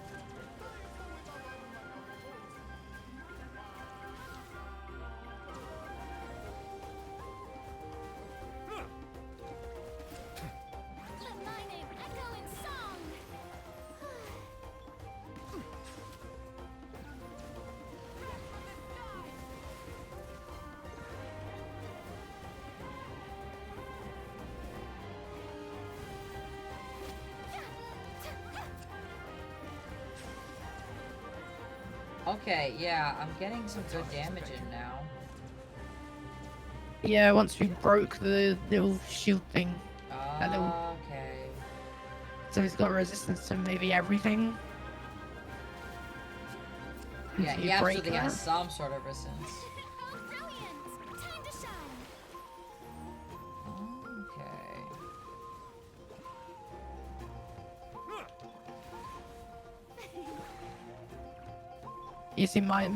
[SPEAKER 3] Let my name echo in song.
[SPEAKER 1] Okay, yeah, I'm getting some good damage in now.
[SPEAKER 4] Yeah, once we broke the little shield thing. That little-
[SPEAKER 1] Okay.
[SPEAKER 4] So he's got resistance to maybe everything.
[SPEAKER 1] Yeah,
[SPEAKER 4] Until
[SPEAKER 1] he
[SPEAKER 4] you break
[SPEAKER 1] absolutely has
[SPEAKER 4] that.
[SPEAKER 1] some sort of resistance.
[SPEAKER 3] Oh, brilliant. Time to shine.
[SPEAKER 1] Okay.
[SPEAKER 4] You see, my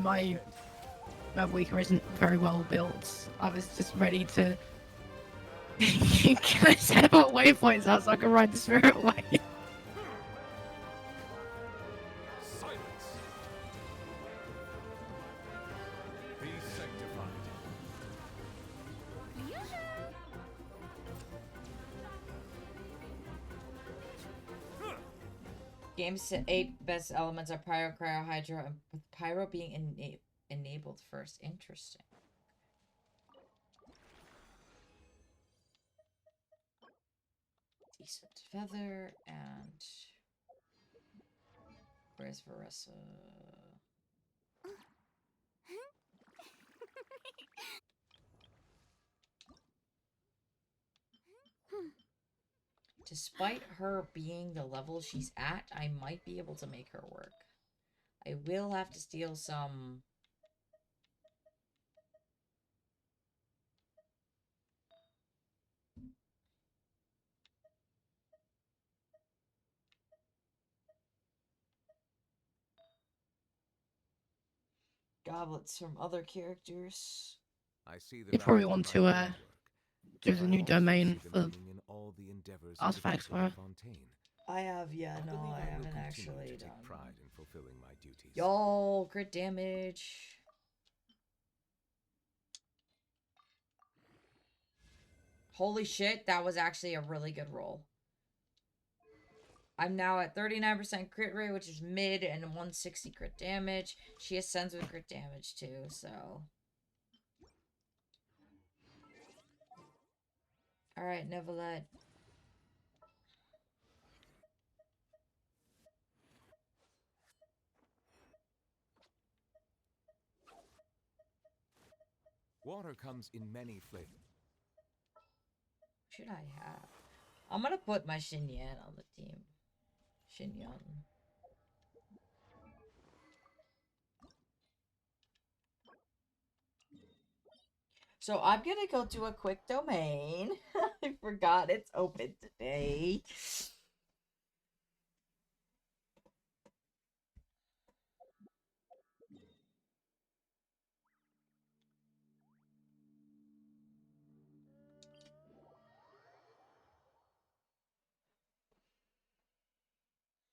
[SPEAKER 4] weaker isn't very well built. I was just ready to set up waypoints out so I can ride the spirit way.
[SPEAKER 6] Silence. Be sanctified.
[SPEAKER 1] Game's 8 best elements are Pyro, Cryo, Hydro, and with Pyro being enabled first. Interesting. Decent feather and where's Veressa? Despite her being the level she's at, I might be able to make her work. I will have to steal some... goblets from other characters.
[SPEAKER 6] I see the
[SPEAKER 4] You probably
[SPEAKER 6] value in
[SPEAKER 4] want
[SPEAKER 6] my
[SPEAKER 4] to
[SPEAKER 6] work,
[SPEAKER 4] do
[SPEAKER 6] but
[SPEAKER 4] the
[SPEAKER 6] I
[SPEAKER 4] new
[SPEAKER 6] also
[SPEAKER 4] domain
[SPEAKER 6] see the
[SPEAKER 4] for
[SPEAKER 6] meaning in all the endeavors of the
[SPEAKER 4] artifacts
[SPEAKER 6] people of
[SPEAKER 4] for
[SPEAKER 6] Fontaine.
[SPEAKER 1] I have, yeah,
[SPEAKER 6] I
[SPEAKER 1] no,
[SPEAKER 6] believe
[SPEAKER 1] I
[SPEAKER 6] I will
[SPEAKER 1] haven't
[SPEAKER 6] continue
[SPEAKER 1] actually
[SPEAKER 6] to
[SPEAKER 1] done.
[SPEAKER 6] take pride in fulfilling my duties.
[SPEAKER 1] Yo, crit damage. Holy shit, that was actually a really good roll. I'm now at 39% crit rate, which is mid, and 160 crit damage. She ascends with crit damage too, so. Alright, Neverlet.
[SPEAKER 6] Water comes in many flavors.
[SPEAKER 1] Should I have? I'm gonna put my Xinyan on the team. Xinyan. So I'm gonna go to a quick domain. I forgot it's open today.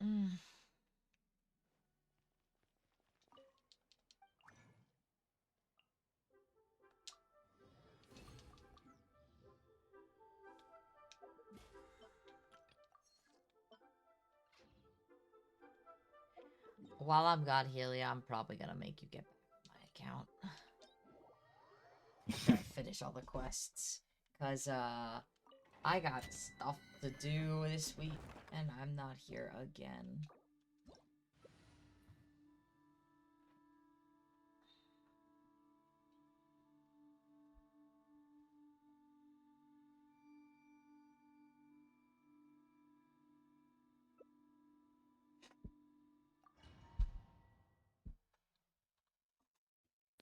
[SPEAKER 1] Mm. While I'm God Helia, I'm probably gonna make you get my account. After I finish all the quests. Cause I got stuff to do this week and I'm not here again.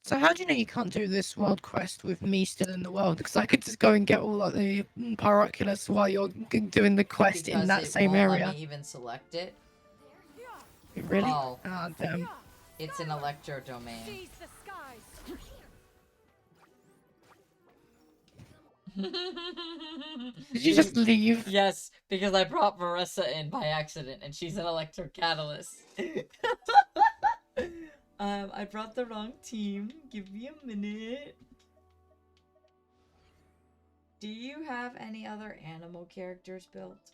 [SPEAKER 4] So how do you know you can't do this world quest with me still in the world? Because I could just go and get all like the Pyroculus while you're doing the quest in
[SPEAKER 1] Because
[SPEAKER 4] that
[SPEAKER 1] it
[SPEAKER 4] same
[SPEAKER 1] won't let
[SPEAKER 4] area.
[SPEAKER 1] me even select it.
[SPEAKER 4] Really?
[SPEAKER 1] Oh,
[SPEAKER 4] Ah, damn.
[SPEAKER 1] it's an electro domain.
[SPEAKER 5] Seize the skies.
[SPEAKER 4] Did you just leave?
[SPEAKER 1] Yes, because I brought Marissa in by accident, and she's an electro catalyst. I brought the wrong team. Give me a minute. Do you have any other animal characters built?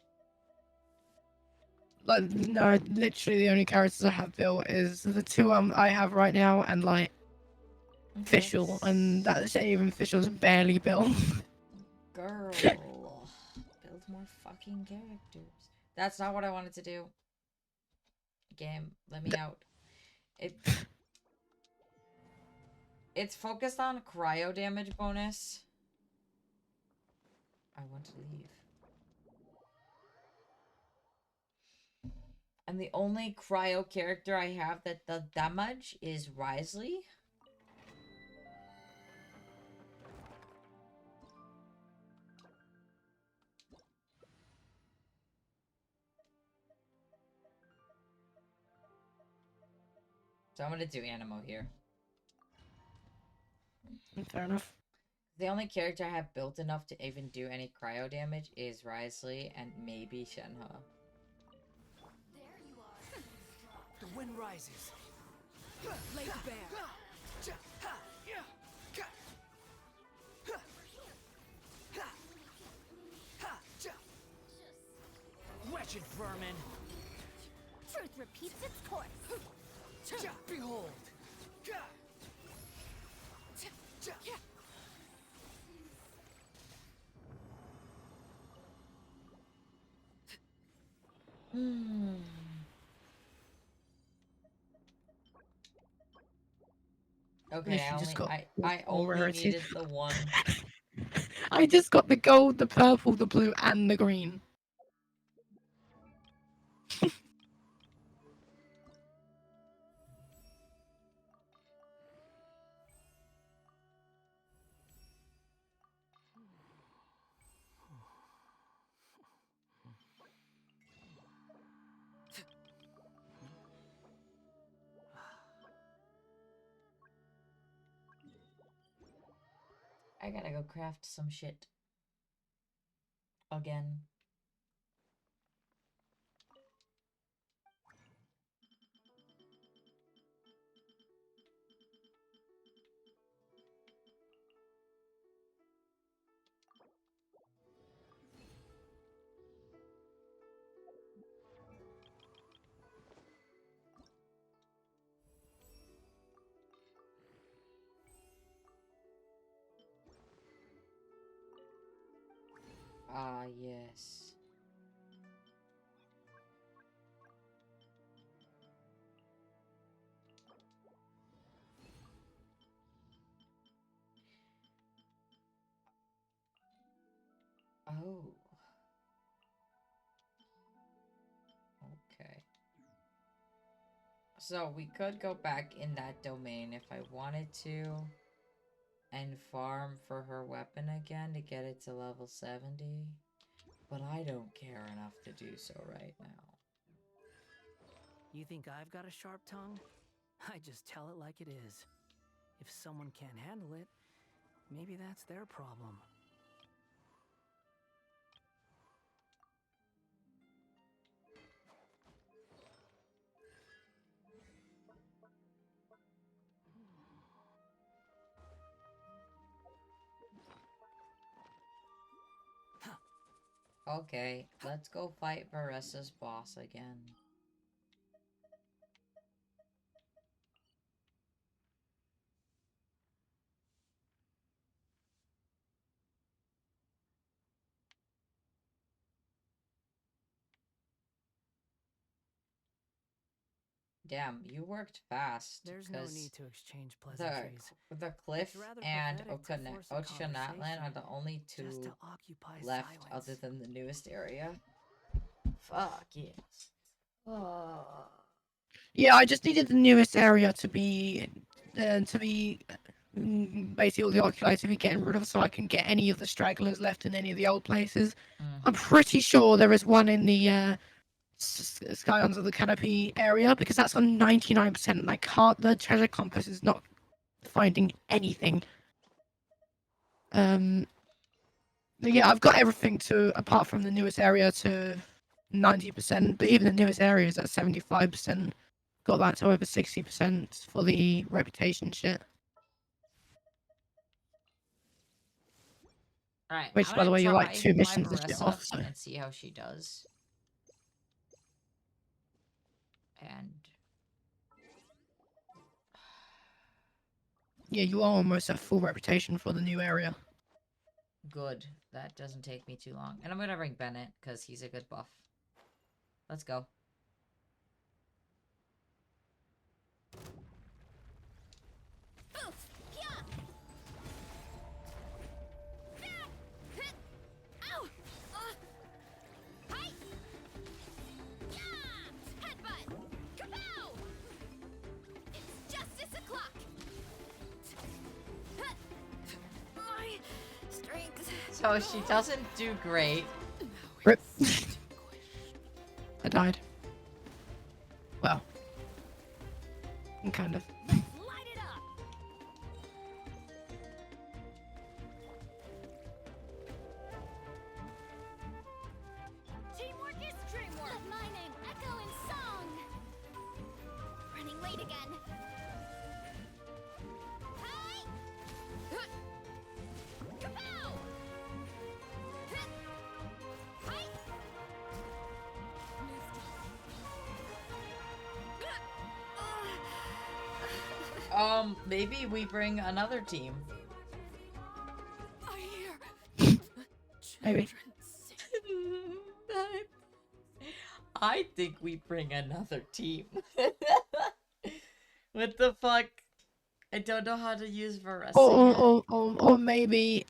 [SPEAKER 4] Like, no, literally the only characters I have built is the two I have right now and like Fischl, and that's even Fischl's barely built.
[SPEAKER 1] Girl, build more fucking characters. That's not what I wanted to do. Game, let me out. It's focused on cryo damage bonus. I want to leave. And the only cryo character I have that does damage is Risley. So I'm gonna do Animo here.
[SPEAKER 4] Fair enough.
[SPEAKER 1] The only character I have built enough to even do any cryo damage is Risley and maybe Shenhe.
[SPEAKER 7] The wind rises.
[SPEAKER 5] Laid bare.
[SPEAKER 7] Wretched vermin.
[SPEAKER 3] Truth repeats its course.
[SPEAKER 7] Behold.
[SPEAKER 1] Hmm. Okay,
[SPEAKER 4] Literally just got
[SPEAKER 1] I
[SPEAKER 4] all
[SPEAKER 1] only
[SPEAKER 4] rarities.
[SPEAKER 1] needed the one.
[SPEAKER 4] I just got the gold, the purple, the blue, and the green.
[SPEAKER 1] I gotta go craft some shit. Again. Ah, yes. Oh. Okay. So we could go back in that domain if I wanted to and farm for her weapon again to get it to level 70. But I don't care enough to do so right now.
[SPEAKER 7] You think I've got a sharp tongue? I just tell it like it is. If someone can't handle it, maybe that's their problem.
[SPEAKER 1] Okay, let's go fight Varessa's boss again. Damn, you worked fast.
[SPEAKER 7] There's no need to exchange
[SPEAKER 1] the
[SPEAKER 7] pleasantries.
[SPEAKER 1] the cliff
[SPEAKER 7] It's rather
[SPEAKER 1] and
[SPEAKER 7] pathetic to force a
[SPEAKER 1] Ochanatlan are the only
[SPEAKER 7] just to
[SPEAKER 1] two
[SPEAKER 7] occupy
[SPEAKER 1] left
[SPEAKER 7] silence.
[SPEAKER 1] other than the newest area. Fuck yes. Oh.
[SPEAKER 4] Yeah, I just needed the newest area to be basically occupied to be getting rid of, so I can get any of the stragglers left in any of the old places. I'm pretty sure there is one in the Sky Under the Canopy area because that's on 99%. I can't. The treasure compass is not finding anything. But yeah, I've got everything to apart from the newest area to 90%, but even the newest area is at 75%. Got that to over 60% for the reputation shit.
[SPEAKER 1] Alright,
[SPEAKER 4] Which,
[SPEAKER 1] I'm
[SPEAKER 4] by the
[SPEAKER 1] gonna
[SPEAKER 4] way, you're like
[SPEAKER 1] try
[SPEAKER 4] 2
[SPEAKER 1] my
[SPEAKER 4] missions to shit
[SPEAKER 1] Varessa
[SPEAKER 4] off, so.
[SPEAKER 1] and see how she does. And
[SPEAKER 4] Yeah, you are almost at full reputation for the new area.
[SPEAKER 1] good. That doesn't take me too long. And I'm gonna bring Bennett, because he's a good buff. Let's go. So she doesn't do great.
[SPEAKER 4] Rip. I died. Well. Kind of.
[SPEAKER 3] Light it up. Teamwork is dreamwork. Let my name echo in song. Running late again. Hi. Kapow. Hi.
[SPEAKER 1] Maybe we bring another team.
[SPEAKER 5] I hear
[SPEAKER 4] Maybe.
[SPEAKER 1] I think we bring another team. What the fuck? I don't know how to use Varese yet.
[SPEAKER 4] Or maybe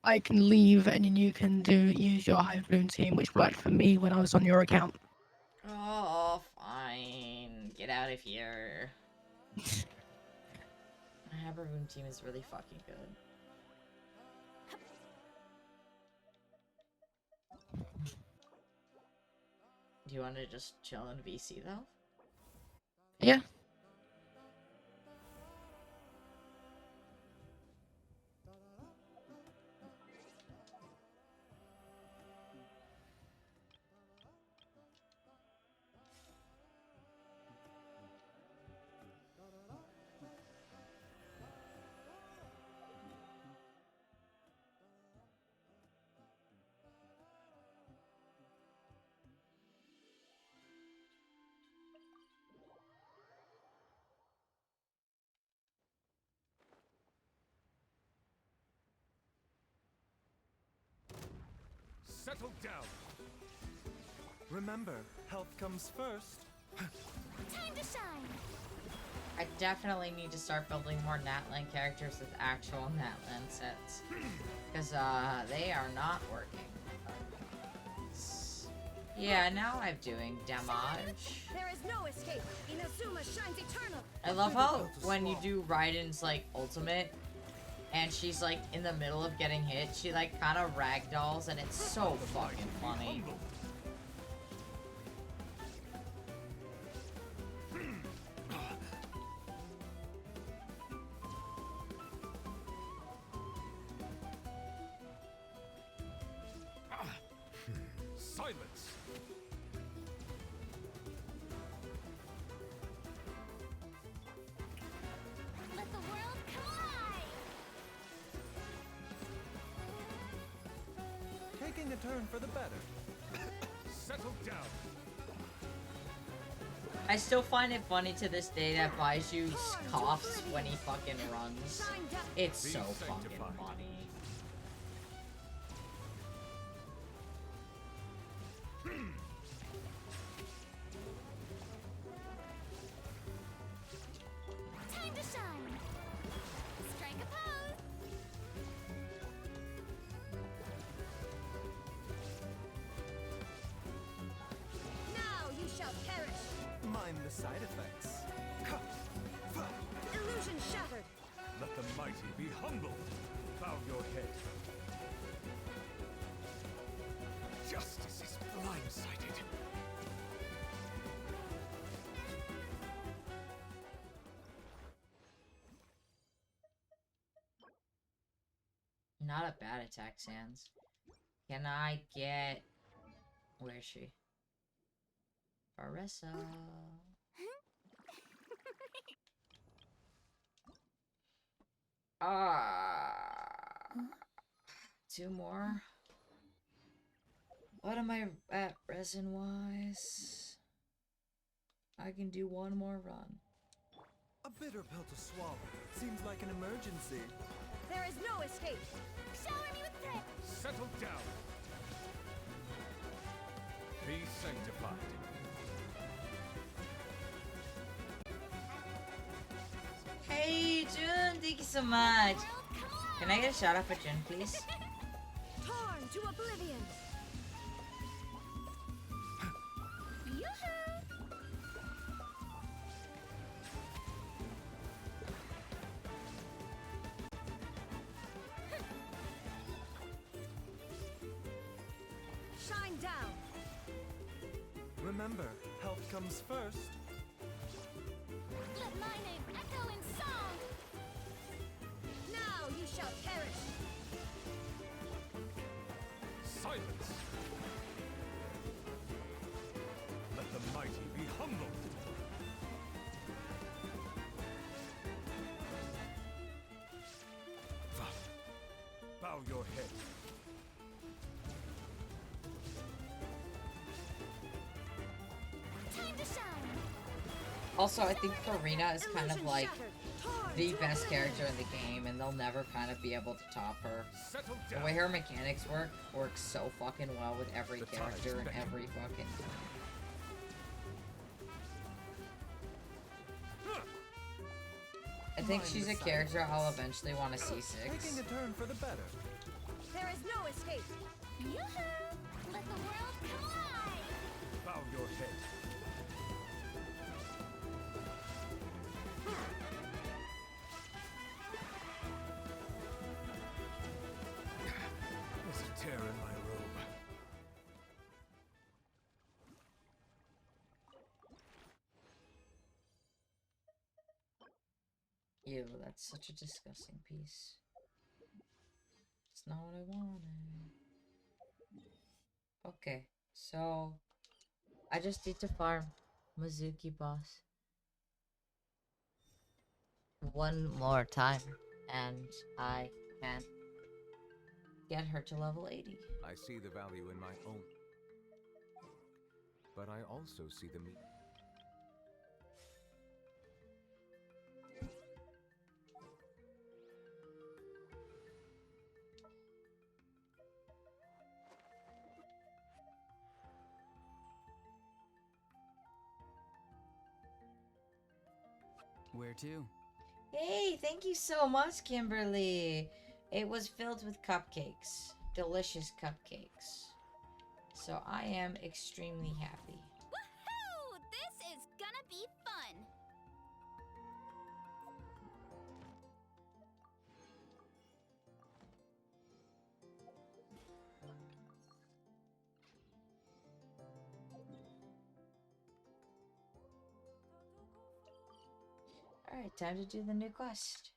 [SPEAKER 4] I can leave and then you can use your Hive Bloom team, which worked for me when I was on your account.
[SPEAKER 1] Oh, fine. Get out of here. My Habermoon team is really fucking good. Do you want to just chill in VC though?
[SPEAKER 4] Yeah.
[SPEAKER 6] Settle down. Remember, health comes first.
[SPEAKER 3] Time to shine.
[SPEAKER 1] I definitely need to start building more Natlan characters with actual Natlan sets. Because, they are not working. Yeah, now I'm doing damage.
[SPEAKER 5] There is no escape. Inazuma shines eternal.
[SPEAKER 1] I love how when you do Raiden's, like, ultimate, and she's, like, in the middle of getting hit, she, like, kind of ragdolls, and it's so fucking funny.
[SPEAKER 6] Silence.
[SPEAKER 3] Let the world collide.
[SPEAKER 6] Taking a turn for the better. Settle down.
[SPEAKER 1] I still find it funny to this day that Baiju coughs when he fucking runs. It's so fucking funny.
[SPEAKER 3] Time to shine. Strike a pose.
[SPEAKER 5] Now you shall perish.
[SPEAKER 6] Mind the side effects.
[SPEAKER 5] Illusion shattered.
[SPEAKER 6] Let the mighty be humble. Bow your head. Justice is blindsided.
[SPEAKER 1] Not a bad attack, Sans. Can I get... Where is she? Baressa. Two more. What am I at resin-wise? I can do one more run.
[SPEAKER 6] A bitter pill to swallow. Seems like an emergency.
[SPEAKER 5] There is no escape.
[SPEAKER 3] Shower me with threat.
[SPEAKER 6] Settle down. Be sanctified.
[SPEAKER 1] Hey, Jun, thank you so much. Can I get a shout out for Jun, please?
[SPEAKER 5] Torn to oblivion.
[SPEAKER 3] Yoo-hoo!
[SPEAKER 5] Shine down.
[SPEAKER 6] Remember, health comes first.
[SPEAKER 3] Let my name echo in song.
[SPEAKER 5] Now you shall perish.
[SPEAKER 6] Silence. Let the mighty be humble. Bow your head.
[SPEAKER 3] Time to shine.
[SPEAKER 1] Also, I think Farina is kind of
[SPEAKER 5] Illusion
[SPEAKER 1] like
[SPEAKER 5] shattered. Torn
[SPEAKER 1] the
[SPEAKER 5] to
[SPEAKER 1] best
[SPEAKER 5] oblivion.
[SPEAKER 1] character in the game, and they'll never kind of be able to top her.
[SPEAKER 6] Settle
[SPEAKER 1] The
[SPEAKER 6] down.
[SPEAKER 1] way her mechanics works so fucking well with every
[SPEAKER 6] The tide's
[SPEAKER 1] character and
[SPEAKER 6] beckoning.
[SPEAKER 1] every fucking... I think
[SPEAKER 6] Mind
[SPEAKER 1] she's
[SPEAKER 6] the
[SPEAKER 1] a character I'll
[SPEAKER 6] silence.
[SPEAKER 1] eventually want to see
[SPEAKER 6] Taking
[SPEAKER 1] six.
[SPEAKER 6] a turn for the better.
[SPEAKER 5] There is no escape.
[SPEAKER 3] Yoo-hoo! Let the world come alive!
[SPEAKER 6] Bow your head. There's a tear in my robe.
[SPEAKER 1] Ew, that's such a disgusting piece. It's not what I wanted. Okay, so I just need to farm Mizuki boss one more time, and I can get her to level 80.
[SPEAKER 6] I see the value in my own. But I also see the meat.
[SPEAKER 7] Where to?
[SPEAKER 1] Hey, thank you so much, Kimberly. It was filled with cupcakes. Delicious cupcakes. So I am extremely happy.
[SPEAKER 3] Woohoo! This is gonna be fun!
[SPEAKER 1] Alright, time to do the new quest.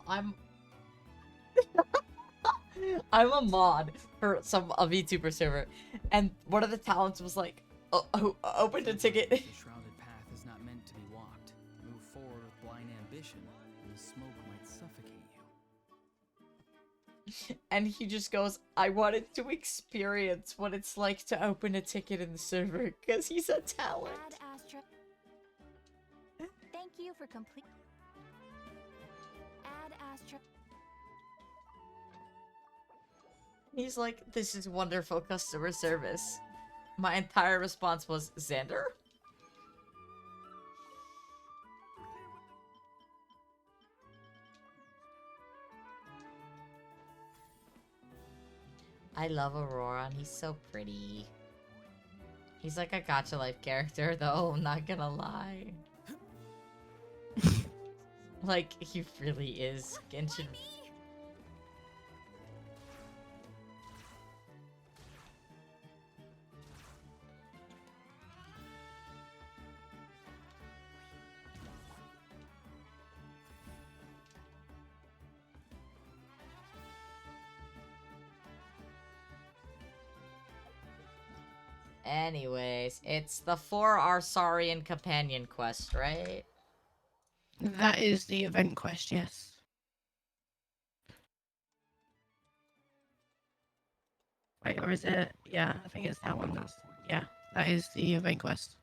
[SPEAKER 1] I'm I'm a mod for a VTuber server, and one of the talents was like, open a ticket.
[SPEAKER 7] The shrouded path is not meant to be walked. Move forward with blind ambition, and the smoke might suffocate you.
[SPEAKER 1] And he just goes, I wanted to experience what it's like to open a ticket in the server, because he's a talent.
[SPEAKER 3] Add Astra. Thank you for complete. Add Astra.
[SPEAKER 1] He's like, this is wonderful customer service. My entire response was, Xander? I love Aurora, and he's so pretty. He's like a Gacha Life character, though, I'm not gonna lie. Like, he really is. Genshin. Anyways, it's the 4 Arsarian companion quest, right?
[SPEAKER 4] That is the event quest, yes. Wait, or is it? Yeah, I think it's that one. Yeah, that is the event quest.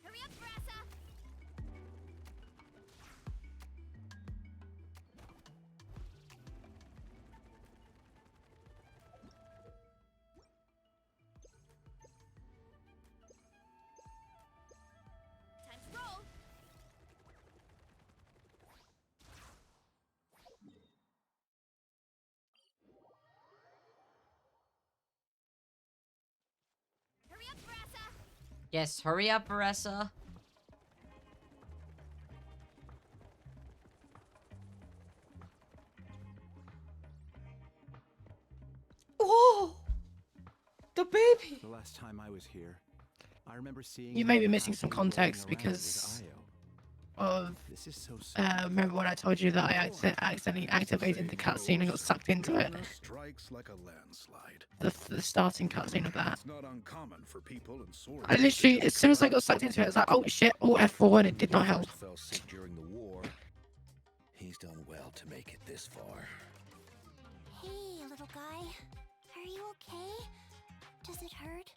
[SPEAKER 3] Hurry up,
[SPEAKER 1] Yes, hurry up, Marissa. Oh, the baby.
[SPEAKER 8] The last time I was here, I remember seeing
[SPEAKER 4] You may be missing some context because of
[SPEAKER 8] this is so
[SPEAKER 4] remember when I told you that I accidentally activated the cutscene and got sucked into it?
[SPEAKER 2] Strikes like a landslide.
[SPEAKER 4] The starting cutscene of that.
[SPEAKER 2] It's not uncommon for people in sword.
[SPEAKER 4] I literally, as soon as I got sucked into it, I was like, oh shit, all F4, and it did not help.
[SPEAKER 9] Fell sick during the war. He's done well to make it this far.
[SPEAKER 3] Hey, little guy. Are you okay? Does it hurt?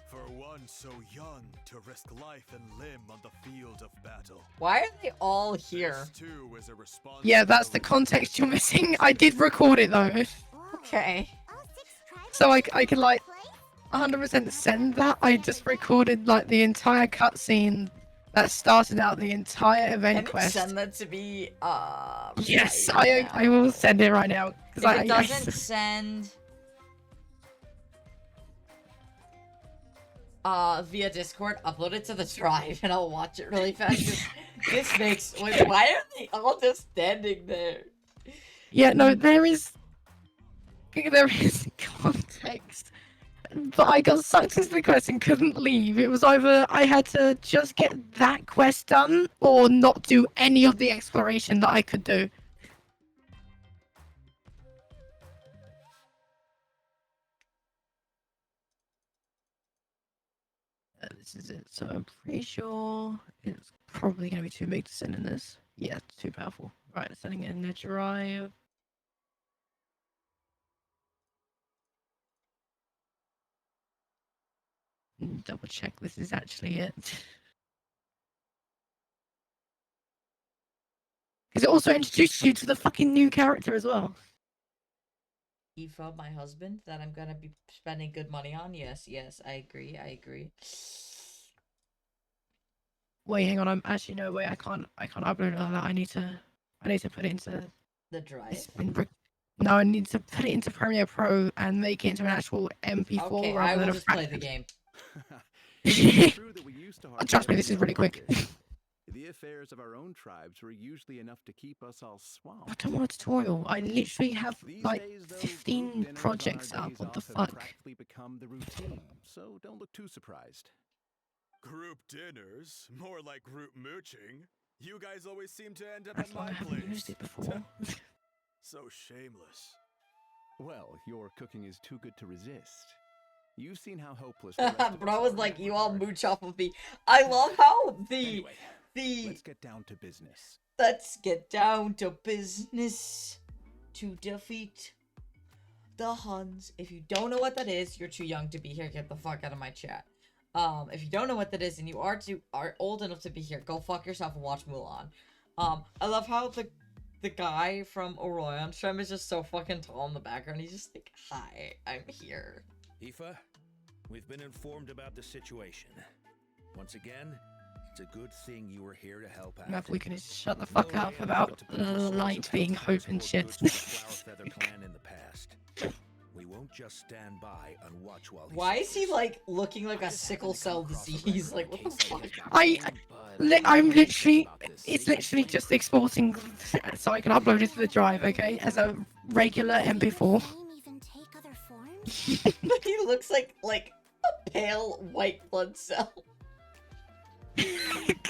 [SPEAKER 10] For one so young to risk life and limb on the field of battle.
[SPEAKER 1] Why are they all here?
[SPEAKER 10] This too is a
[SPEAKER 4] Yeah, that's the context you're missing. I did record it though.
[SPEAKER 1] Okay.
[SPEAKER 3] All 6 tribes
[SPEAKER 4] So I can like 100% send that. I just recorded like the entire cutscene that started out the entire event
[SPEAKER 1] Can you
[SPEAKER 4] quest.
[SPEAKER 1] send that to me?
[SPEAKER 4] Yes,
[SPEAKER 1] right
[SPEAKER 4] I will send it right now.
[SPEAKER 1] If it doesn't send via Discord, upload it to the drive and I'll watch it really fast. 'Cause this makes wait, why are they all just standing there?
[SPEAKER 4] Yeah, no, there is context. But I got sucked into the quest and couldn't leave. It was either I had to just get that quest done or not do any of the exploration that I could do. This is it. So I'm pretty sure it's probably going to be too big to send in this. Yeah, it's too powerful. Right, sending it in the drive. Double check this is actually it. Because it also introduced you to the fucking new character as well.
[SPEAKER 1] Aoife, my husband, that I'm gonna be spending good money on. Yes, I agree.
[SPEAKER 4] Wait, hang on. I'm actually no way. I can't upload all that. I need to put it into
[SPEAKER 1] The drive.
[SPEAKER 4] No, I need to put it into Premiere Pro and make it into an actual MP4
[SPEAKER 1] Okay,
[SPEAKER 4] rather
[SPEAKER 1] I
[SPEAKER 4] than
[SPEAKER 1] will
[SPEAKER 4] a
[SPEAKER 1] just play the game.
[SPEAKER 4] Trust me, this is really quick.
[SPEAKER 8] The affairs of our own tribes were usually enough to keep us all swamped.
[SPEAKER 4] I don't want a tutorial. I literally have
[SPEAKER 8] These
[SPEAKER 4] like
[SPEAKER 8] days, though,
[SPEAKER 4] 15
[SPEAKER 8] group dinners on
[SPEAKER 4] projects
[SPEAKER 8] our
[SPEAKER 4] up.
[SPEAKER 8] days
[SPEAKER 4] What the
[SPEAKER 8] off have
[SPEAKER 4] fuck?
[SPEAKER 8] practically become the routine, so don't look too surprised.
[SPEAKER 10] Group dinners? More like group mooching. You guys always seem to end up
[SPEAKER 4] That's
[SPEAKER 10] at
[SPEAKER 4] why I
[SPEAKER 10] my
[SPEAKER 4] haven't used
[SPEAKER 10] place.
[SPEAKER 4] it before.
[SPEAKER 10] So shameless.
[SPEAKER 8] Well, your cooking is too good to resist. You've seen how hopeless the rest of
[SPEAKER 1] Bro, I
[SPEAKER 8] us
[SPEAKER 1] was
[SPEAKER 8] are
[SPEAKER 1] like,
[SPEAKER 8] in
[SPEAKER 1] you
[SPEAKER 8] that
[SPEAKER 1] all
[SPEAKER 8] regard.
[SPEAKER 1] mooch off of me. I love how
[SPEAKER 8] Anyway,
[SPEAKER 1] the
[SPEAKER 8] let's get down to business.
[SPEAKER 1] let's get down to business to defeat the Huns. If you don't know what that is, you're too young to be here. Get the fuck out of my chat. If you don't know what that is and you are old enough to be here, go fuck yourself and watch Mulan. I love how the guy from Orion Shrem is just so fucking tall in the background. He's just like, hi, I'm here.
[SPEAKER 9] Aoife, we've been informed about the situation. Once again, it's a good thing you were here to help out.
[SPEAKER 4] If we can just shut the fuck up about light being hope and shit.
[SPEAKER 9] Flowerfeather clan in the past. We won't just stand by and watch while
[SPEAKER 1] Why is he like looking like a sickle cell disease? Like, what the fuck?
[SPEAKER 4] I'm literally, it's literally just exporting so I can upload it to the drive, okay, as a regular MP4.
[SPEAKER 3] Flame even take other forms?
[SPEAKER 1] He looks like a pale white blood cell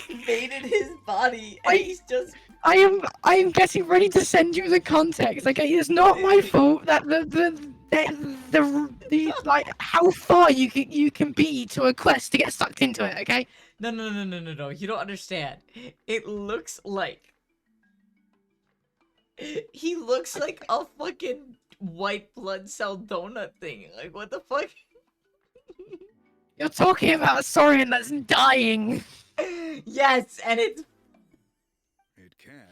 [SPEAKER 1] invaded his body, and he's just.
[SPEAKER 4] I am getting ready to send you the context. Okay, it's not my fault that the like how far you can be to a quest to get sucked into it. Okay.
[SPEAKER 1] No. You don't understand. It looks like he looks like a fucking white blood cell donut thing. Like, what the fuck?
[SPEAKER 4] You're talking about a Saurian that's dying.
[SPEAKER 1] Yes, and it's
[SPEAKER 2] It can.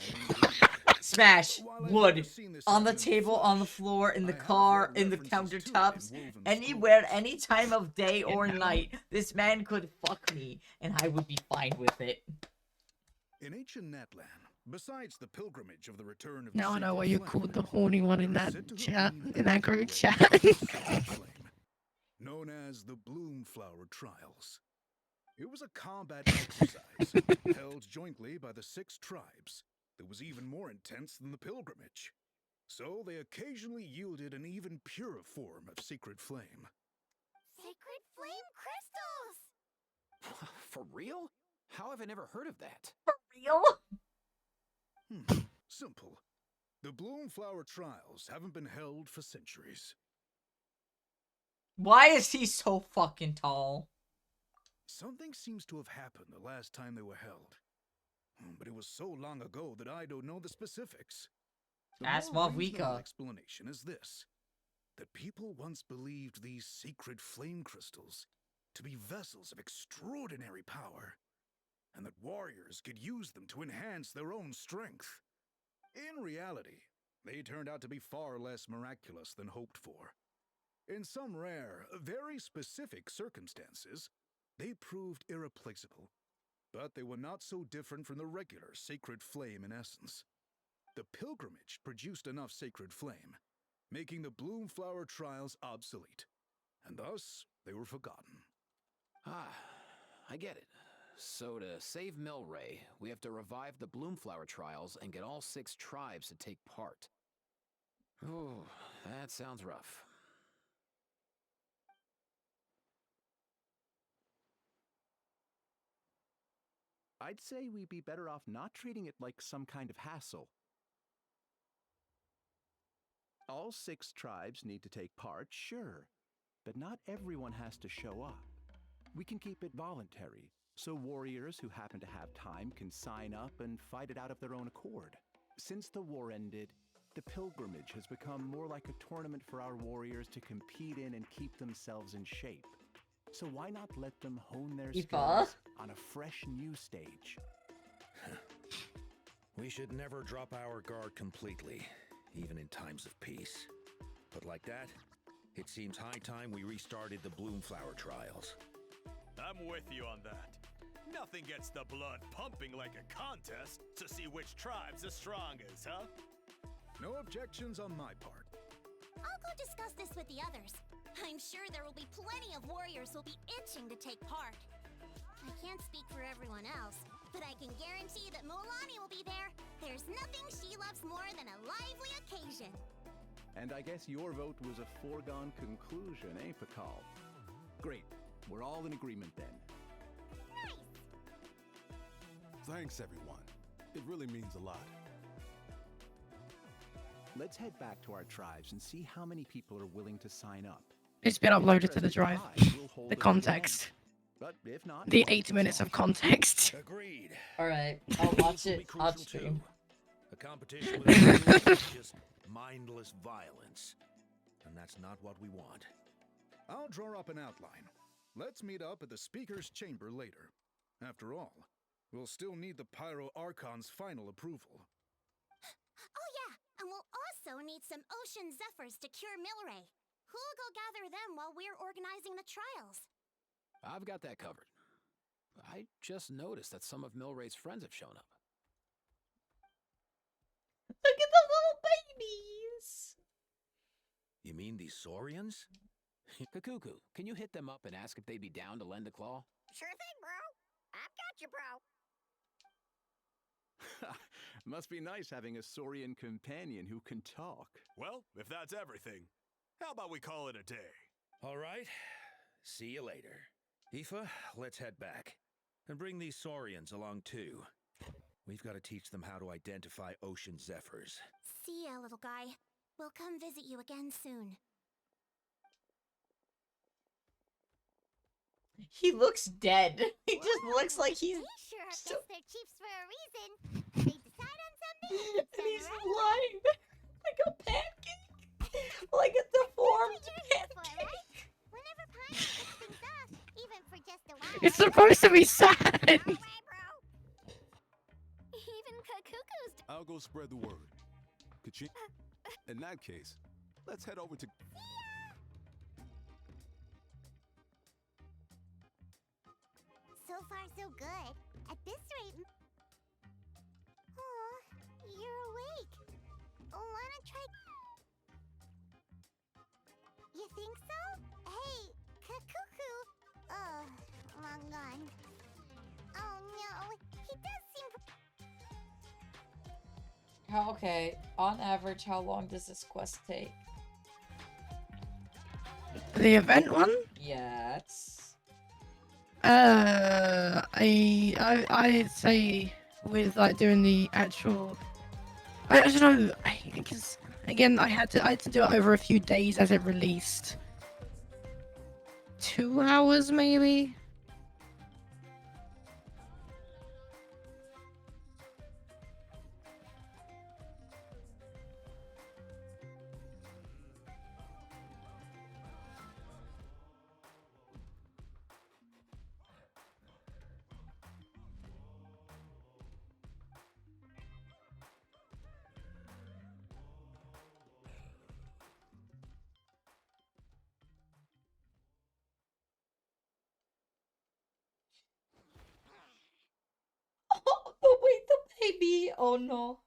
[SPEAKER 1] smash
[SPEAKER 2] While I've
[SPEAKER 1] wood
[SPEAKER 2] never seen this
[SPEAKER 1] on the
[SPEAKER 2] happen
[SPEAKER 1] table,
[SPEAKER 2] before,
[SPEAKER 1] on the floor, in the
[SPEAKER 2] I have
[SPEAKER 1] car,
[SPEAKER 2] read
[SPEAKER 1] in the
[SPEAKER 2] references to it
[SPEAKER 1] countertops,
[SPEAKER 2] in woven
[SPEAKER 1] anywhere,
[SPEAKER 2] scrolls.
[SPEAKER 1] any time of day or night. This man could fuck me, and I would be fine with it.
[SPEAKER 2] In ancient Natlan, besides the pilgrimage of the return of the
[SPEAKER 4] Now I know
[SPEAKER 2] sacred
[SPEAKER 4] why you
[SPEAKER 2] flame,
[SPEAKER 4] called the horny one in
[SPEAKER 2] there
[SPEAKER 4] that
[SPEAKER 2] is said to have
[SPEAKER 4] chat,
[SPEAKER 2] been
[SPEAKER 4] in that
[SPEAKER 2] a
[SPEAKER 4] group
[SPEAKER 2] way
[SPEAKER 4] chat.
[SPEAKER 2] to the sacred flame, known as the Bloom Flower Trials. It was a combat exercise held jointly by the 6 tribes that was even more intense than the pilgrimage. So they occasionally yielded an even purer form of sacred flame.
[SPEAKER 3] Sacred flame crystals!
[SPEAKER 11] For real? How have I never heard of that?
[SPEAKER 1] For real?
[SPEAKER 2] Simple. The Bloomflower trials haven't been held for centuries.
[SPEAKER 1] Why is he so fucking tall?
[SPEAKER 2] Something seems to have happened the last time they were held. But it was so long ago that I don't know the specifics. The
[SPEAKER 1] Ask
[SPEAKER 2] more
[SPEAKER 1] Mob
[SPEAKER 2] reasonable
[SPEAKER 1] Wika.
[SPEAKER 2] explanation is this: that people once believed these sacred flame crystals to be vessels of extraordinary power, and that warriors could use them to enhance their own strength. In reality, they turned out to be far less miraculous than hoped for. In some rare, very specific circumstances, they proved irreplaceable, but they were not so different from the regular sacred flame in essence. The pilgrimage produced enough sacred flame, making the Bloomflower trials obsolete, and thus they were forgotten.
[SPEAKER 11] Ah, I get it. So to save Milray, we have to revive the Bloomflower trials and get all 6 tribes to take part. Ooh, that sounds rough.
[SPEAKER 8] I'd say we'd be better off not treating it like some kind of hassle. All 6 tribes need to take part, sure, but not everyone has to show up. We can keep it voluntary, so warriors who happen to have time can sign up and fight it out of their own accord. Since the war ended, the pilgrimage has become more like a tournament for our warriors to compete in and keep themselves in shape. So why not let them hone their skills on a fresh new stage?
[SPEAKER 9] We should never drop our guard completely, even in times of peace. But like that, it seems high time we restarted the Bloomflower trials.
[SPEAKER 10] I'm with you on that. Nothing gets the blood pumping like a contest to see which tribe's the strongest, huh?
[SPEAKER 2] No objections on my part.
[SPEAKER 3] I'll go discuss this with the others. I'm sure there will be plenty of warriors who'll be itching to take part. I can't speak for everyone else, but I can guarantee that Mulani will be there. There's nothing she loves more than a lively occasion.
[SPEAKER 8] And I guess your vote was a foregone conclusion, eh, Pakal? Great. We're all in agreement then.
[SPEAKER 3] Nice!
[SPEAKER 10] Thanks, everyone. It really means a lot.
[SPEAKER 8] Let's head back to our tribes and see how many people are willing to sign up.
[SPEAKER 4] It's been uploaded to the drive. The context.
[SPEAKER 8] But if not,
[SPEAKER 4] The 8 minutes of context.
[SPEAKER 9] Agreed.
[SPEAKER 1] Alright, I'll watch
[SPEAKER 9] This will be
[SPEAKER 1] it
[SPEAKER 9] crucial
[SPEAKER 1] on stream.
[SPEAKER 9] too. A competition with rules is just mindless violence. And that's not what we want.
[SPEAKER 2] I'll draw up an outline. Let's meet up at the Speaker's Chamber later. After all, we'll still need the Pyro Archon's final approval.
[SPEAKER 3] Oh yeah, and we'll also need some Ocean Zephyrs to cure Milray. Who'll go gather them while we're organizing the trials?
[SPEAKER 11] I've got that covered. I just noticed that some of Milray's friends have shown up.
[SPEAKER 1] Look at the little babies!
[SPEAKER 9] You mean these Saurians?
[SPEAKER 11] Goooooooooo, can you hit them up and ask if they'd be down to lend a claw?
[SPEAKER 5] Sure thing, bro. I've got you, bro.
[SPEAKER 8] Must be nice having a Saurian companion who can talk.
[SPEAKER 10] Well, if that's everything, how about we call it a day?
[SPEAKER 9] All right. See you later. Aoife, let's head back. And bring these Saurians along too. We've got to teach them how to identify ocean zephyrs.
[SPEAKER 3] See ya, little guy. We'll come visit you again soon.
[SPEAKER 1] He looks dead. He just looks like he's...
[SPEAKER 3] They sure have
[SPEAKER 1] so-
[SPEAKER 3] guessed their chiefs for a reason. They decide on something,
[SPEAKER 1] And he's
[SPEAKER 3] right?
[SPEAKER 1] lying like a pancake. Like a deformed pancake.
[SPEAKER 3] Whenever Pine picks things up, even for just a while.
[SPEAKER 4] It's supposed to be sad.
[SPEAKER 3] All right, bro. Even Cuckoo's
[SPEAKER 10] I'll go spread the word. Ka-ching. In that case, let's head over to...
[SPEAKER 3] So far, so good. At this rate... Aw, you're awake. Wanna try... You think so? Hey, Cuckoo. Oh, long gone.
[SPEAKER 1] Okay, on average, how long does this quest take?
[SPEAKER 4] The event one?
[SPEAKER 1] Yes.
[SPEAKER 4] I'd say with like doing the actual, I don't know, because again I had to do it over a few days as it released. 2 hours maybe.
[SPEAKER 1] Oh, wait, the baby! Oh no.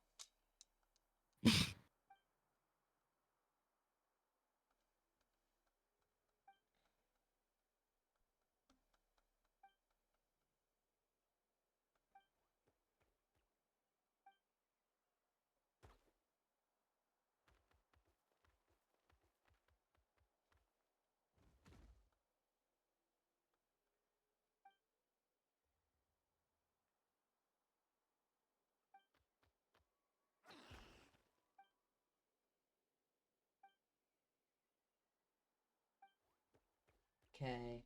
[SPEAKER 1] Okay.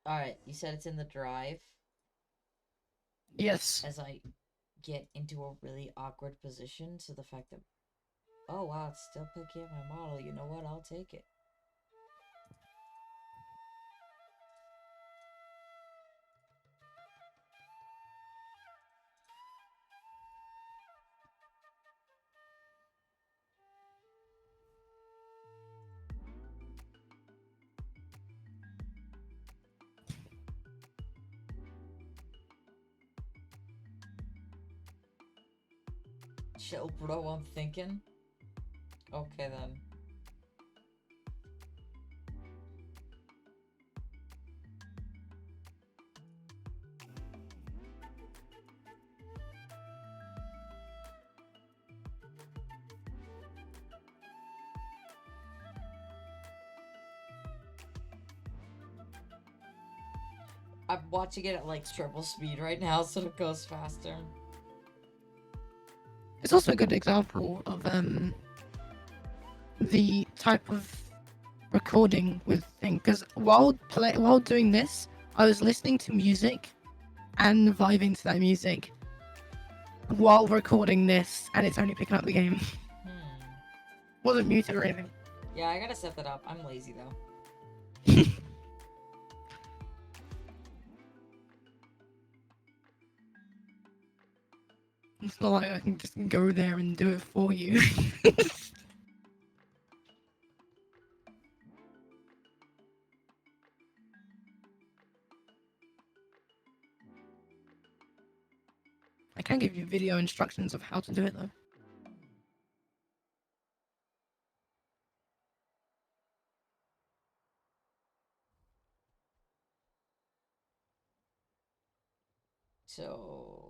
[SPEAKER 1] Alright, you said it's in the drive?
[SPEAKER 4] Yes.
[SPEAKER 1] As I get into a really awkward position, so the fact that... Oh wow, it's still picking up my model. You know what? I'll take it. Chill, bro, I'm thinking. Okay, then. I'm watching it at like triple speed right now, so it goes faster.
[SPEAKER 4] It's also a good example of the type of recording with thing, because while doing this, I was listening to music and vibing to that music while recording this, and it's only picking up the game. Wasn't muted or anything.
[SPEAKER 1] Yeah, I gotta set that up. I'm lazy though.
[SPEAKER 4] It's not like I can just go there and do it for you. I can give you video instructions of how to do it though.
[SPEAKER 1] So...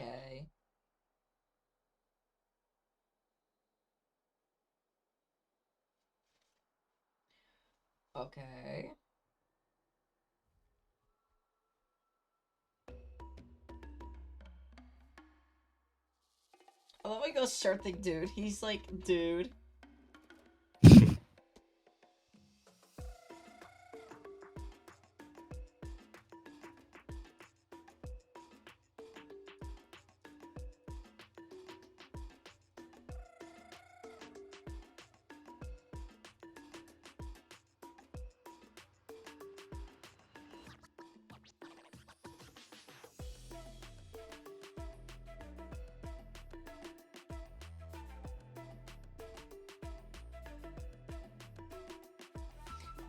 [SPEAKER 1] Okay. Okay. I love how he goes start thing, dude. He's like, dude.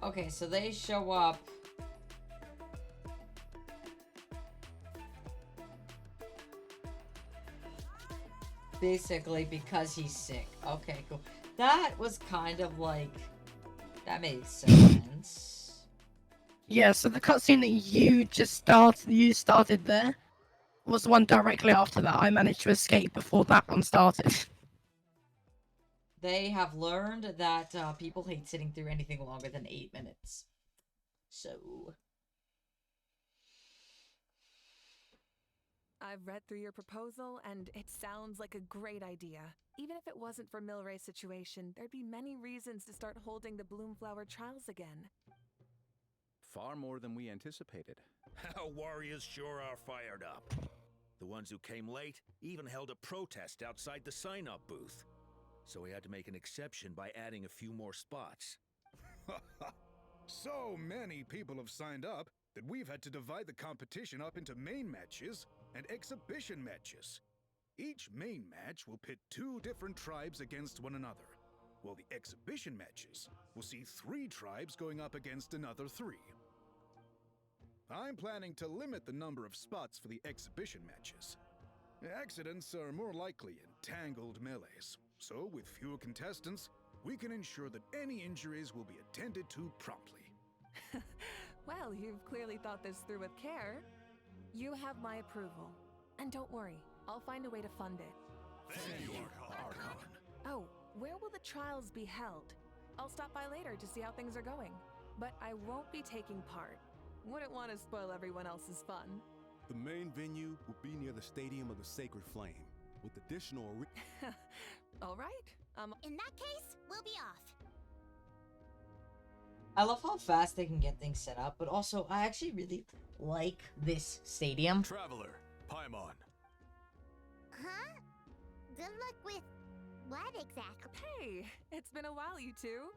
[SPEAKER 1] Okay, so they show up. Basically because he's sick. Okay, cool. That was kind of like... That makes sense.
[SPEAKER 4] Yeah, so the cutscene that you started there was the one directly after that. I managed to escape before that one started.
[SPEAKER 1] They have learned that people hate sitting through anything longer than 8 minutes. So...
[SPEAKER 12] I've read through your proposal, and it sounds like a great idea. Even if it wasn't for Milray's situation, there'd be many reasons to start holding the Bloomflower trials again.
[SPEAKER 8] Far more than we anticipated.
[SPEAKER 9] Our warriors sure are fired up. The ones who came late even held a protest outside the sign-up booth. So we had to make an exception by adding a few more spots.
[SPEAKER 2] So many people have signed up that we've had to divide the competition up into main matches and exhibition matches. Each main match will pit 2 different tribes against one another, while the exhibition matches will see 3 tribes going up against another 3. I'm planning to limit the number of spots for the exhibition matches. Accidents are more likely in tangled melees, so with fewer contestants, we can ensure that any injuries will be attended to promptly.
[SPEAKER 12] Well, you've clearly thought this through with care. You have my approval. And don't worry, I'll find a way to fund it.
[SPEAKER 10] Thank you, Archon.
[SPEAKER 12] Oh, where will the trials be held? I'll stop by later to see how things are going. But I won't be taking part. Wouldn't want to spoil everyone else's fun.
[SPEAKER 13] The main venue will be near the Stadium of the Sacred Flame, with additional...
[SPEAKER 12] All right.
[SPEAKER 5] In that case, we'll be off.
[SPEAKER 1] I love how fast they can get things set up, but also I actually really like this stadium.
[SPEAKER 10] Traveler, Paimon.
[SPEAKER 5] Huh? Good luck with what exactly?
[SPEAKER 12] Hey, it's been a while, you two.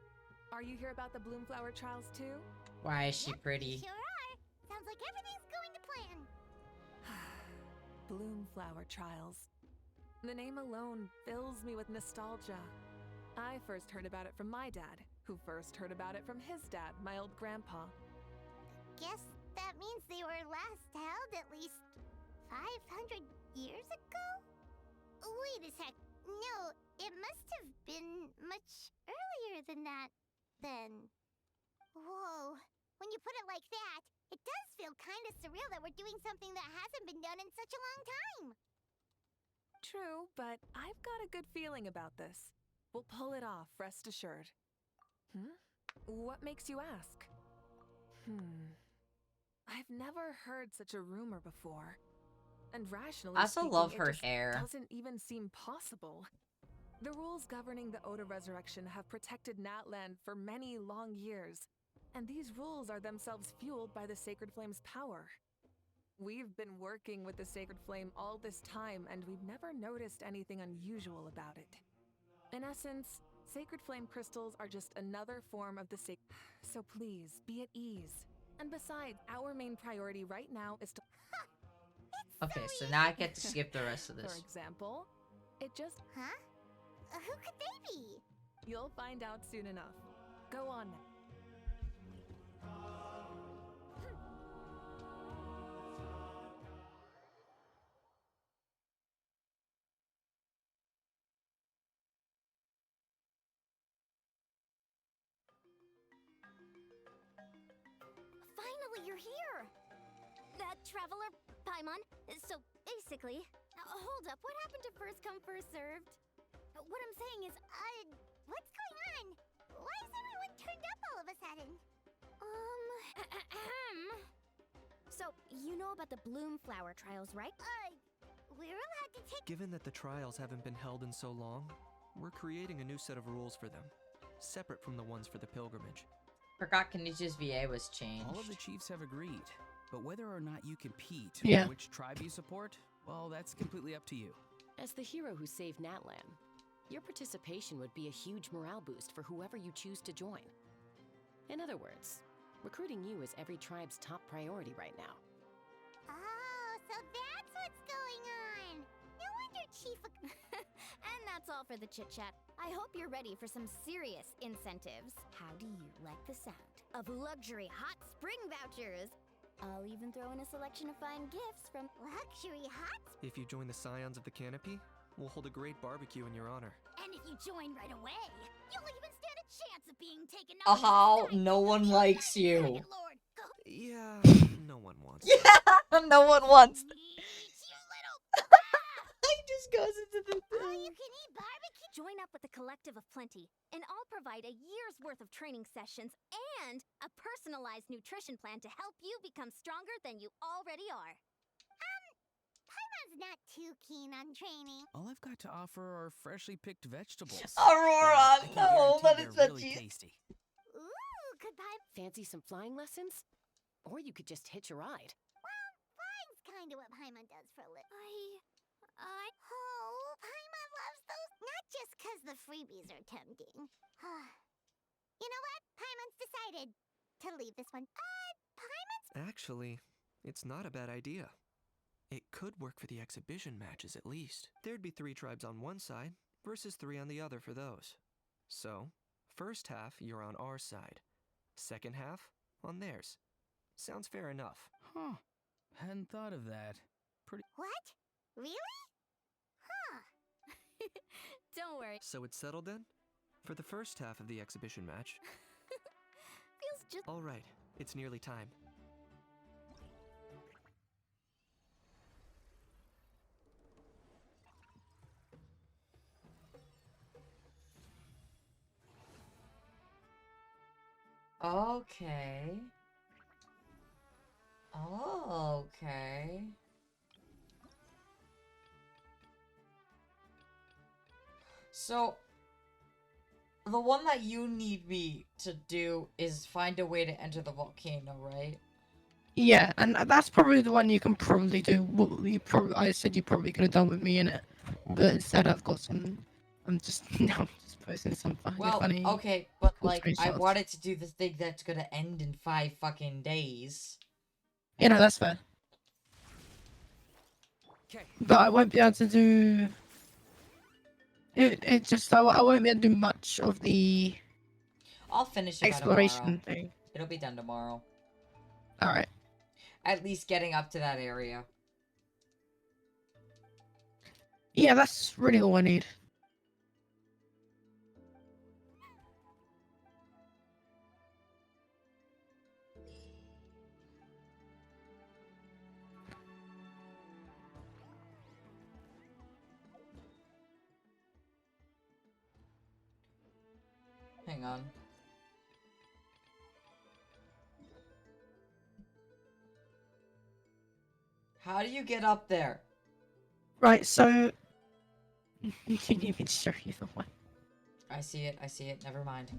[SPEAKER 12] Are you here about the Bloomflower trials too?
[SPEAKER 1] Why is she pretty?
[SPEAKER 5] Sure are. Sounds like everything's going to plan.
[SPEAKER 12] Bloomflower trials. The name alone fills me with nostalgia. I first heard about it from my dad, who first heard about it from his dad, my old grandpa.
[SPEAKER 5] Guess that means they were last held at least 500 years ago? Wait a sec. No, it must have been much earlier than that, then. Whoa. When you put it like that, it does feel kind of surreal that we're doing something that hasn't been done in such a long time.
[SPEAKER 12] True, but I've got a good feeling about this. We'll pull it off, rest assured. What makes you ask? I've never heard such a rumor before. And rationally
[SPEAKER 1] I also
[SPEAKER 12] speaking,
[SPEAKER 1] love
[SPEAKER 12] it
[SPEAKER 1] her
[SPEAKER 12] just
[SPEAKER 1] hair.
[SPEAKER 12] doesn't even seem possible. The rules governing the Oda Resurrection have protected Natland for many long years, and these rules are themselves fueled by the Sacred Flame's power. We've been working with the Sacred Flame all this time, and we've never noticed anything unusual about it. In essence, Sacred Flame crystals are just another form of the sacred. So please, be at ease. And besides, our main priority right now is to...
[SPEAKER 1] Okay, so now I get to skip the rest of
[SPEAKER 12] For
[SPEAKER 1] this.
[SPEAKER 12] example, it just...
[SPEAKER 5] Huh? Who could they be?
[SPEAKER 12] You'll find out soon enough. Go on now.
[SPEAKER 3] Finally, you're here! That traveler, Paimon. So, basically... hold up, what happened to first come, first served? What I'm saying is,
[SPEAKER 5] what's going on? Why is everyone turned up all of a sudden?
[SPEAKER 3] So, you know about the Bloomflower trials, right?
[SPEAKER 5] We're allowed to take...
[SPEAKER 14] Given that the trials haven't been held in so long, we're creating a new set of rules for them, separate from the ones for the pilgrimage.
[SPEAKER 1] Forgot Kenichi's VA was changed.
[SPEAKER 11] All of the chiefs have agreed, but whether or not you compete
[SPEAKER 4] Yeah.
[SPEAKER 11] or which tribe you support, well, that's completely up to you.
[SPEAKER 15] As the hero who saved Natlan, your participation would be a huge morale boost for whoever you choose to join. In other words, recruiting you is every tribe's top priority right now.
[SPEAKER 5] Oh, so that's what's going on. No wonder Chief...
[SPEAKER 3] And that's all for the chit-chat. I hope you're ready for some serious incentives. How do you like the sound?
[SPEAKER 5] of luxury hot spring vouchers. I'll even throw in a selection of fine gifts from luxury hot.
[SPEAKER 14] If you join the Scions of the Canopy, we'll hold a great barbecue in your honor.
[SPEAKER 5] And if you join right away, you'll even stand a chance of being taken up.
[SPEAKER 1] How no one likes you.
[SPEAKER 14] Yeah, no one wants.
[SPEAKER 1] Yeah, no one wants. He just goes into the thing.
[SPEAKER 5] You can eat barbecue. Join up with the Collective of Plenty, and I'll provide a year's worth of training sessions and a personalized nutrition plan to help you become stronger than you already are. Paimon's not too keen on training.
[SPEAKER 7] All I've got to offer are freshly picked vegetables.
[SPEAKER 1] Aurora,
[SPEAKER 7] I can
[SPEAKER 1] no, that
[SPEAKER 7] guarantee
[SPEAKER 1] is
[SPEAKER 7] they're
[SPEAKER 1] such
[SPEAKER 7] really
[SPEAKER 1] you.
[SPEAKER 7] tasty.
[SPEAKER 5] Ooh, could Paimon...
[SPEAKER 15] Fancy some flying lessons? Or you could just hitch a ride.
[SPEAKER 5] Well, flying's kind of what Paimon does for a living. Oh, Paimon loves those. Not just because the freebies are tempting. You know what? Paimon's decided to leave this one. Paimon's...
[SPEAKER 14] Actually, it's not a bad idea. It could work for the exhibition matches at least. There'd be 3 tribes on one side versus 3 on the other for those. So, first half, you're on our side. Second half, on theirs. Sounds fair enough.
[SPEAKER 7] Huh. Hadn't thought of that. Pretty.
[SPEAKER 5] What? Really? Huh. Don't worry.
[SPEAKER 14] So it's settled then? For the first half of the exhibition match.
[SPEAKER 5] Feels just...
[SPEAKER 14] Alright, it's nearly time.
[SPEAKER 1] Okay. Okay. So, the one that you need me to do is find a way to enter the volcano, right?
[SPEAKER 4] Yeah, and that's probably the one you can probably do. Well, I said you probably could have done with me in it, but instead I've got some. I'm just posting some funny.
[SPEAKER 1] Okay, but
[SPEAKER 4] cool
[SPEAKER 1] like, I
[SPEAKER 4] screenshots.
[SPEAKER 1] wanted to do the thing that's gonna end in 5 fucking days.
[SPEAKER 4] You know, that's fair. But I won't be able to do. It just I won't be able to do much of the
[SPEAKER 1] I'll finish it by
[SPEAKER 4] exploration
[SPEAKER 1] tomorrow.
[SPEAKER 4] thing.
[SPEAKER 1] It'll be done tomorrow.
[SPEAKER 4] All right.
[SPEAKER 1] At least getting up to that area.
[SPEAKER 4] Yeah, that's really all I need.
[SPEAKER 1] Hang on. How do you get up there?
[SPEAKER 4] Right, so you need me to show you the one.
[SPEAKER 1] I see it, never mind.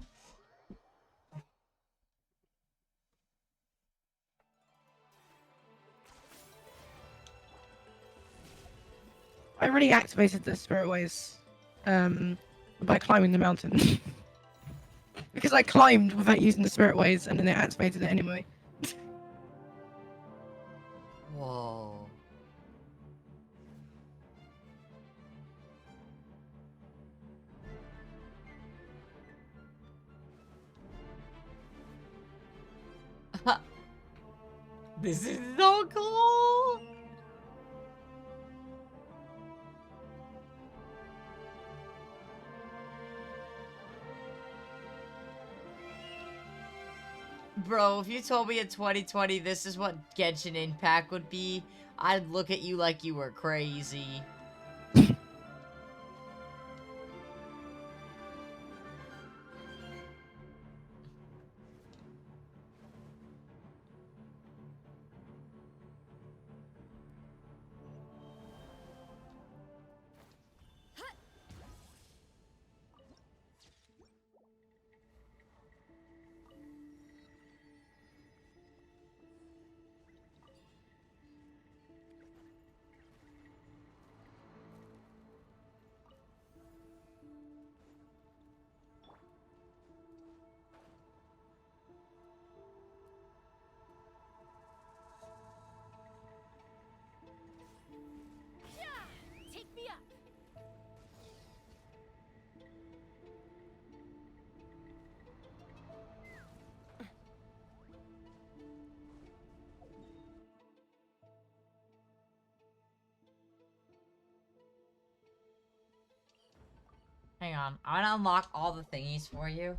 [SPEAKER 4] I already activated the spirit ways by climbing the mountain. Because I climbed without using the spirit ways and then it activated it anyway.
[SPEAKER 1] Whoa. This is so cool! Bro, if you told me in 2020 this is what Genshin Impact would be, I'd look at you like you were crazy. Hang on. I'm gonna unlock all the thingies for you.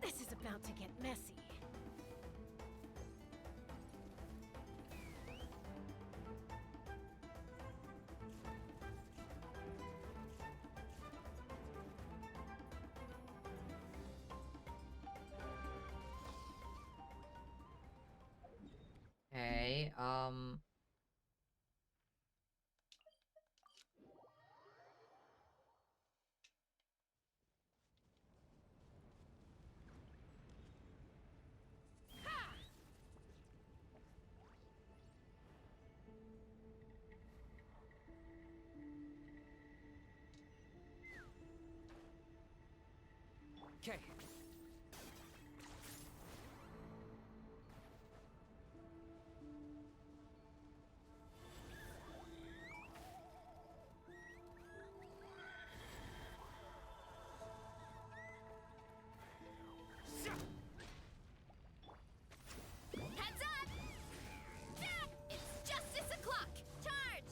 [SPEAKER 15] This is about to get messy.
[SPEAKER 1] Okay,
[SPEAKER 7] Okay.
[SPEAKER 3] Heads up! It's justice o'clock! Charge!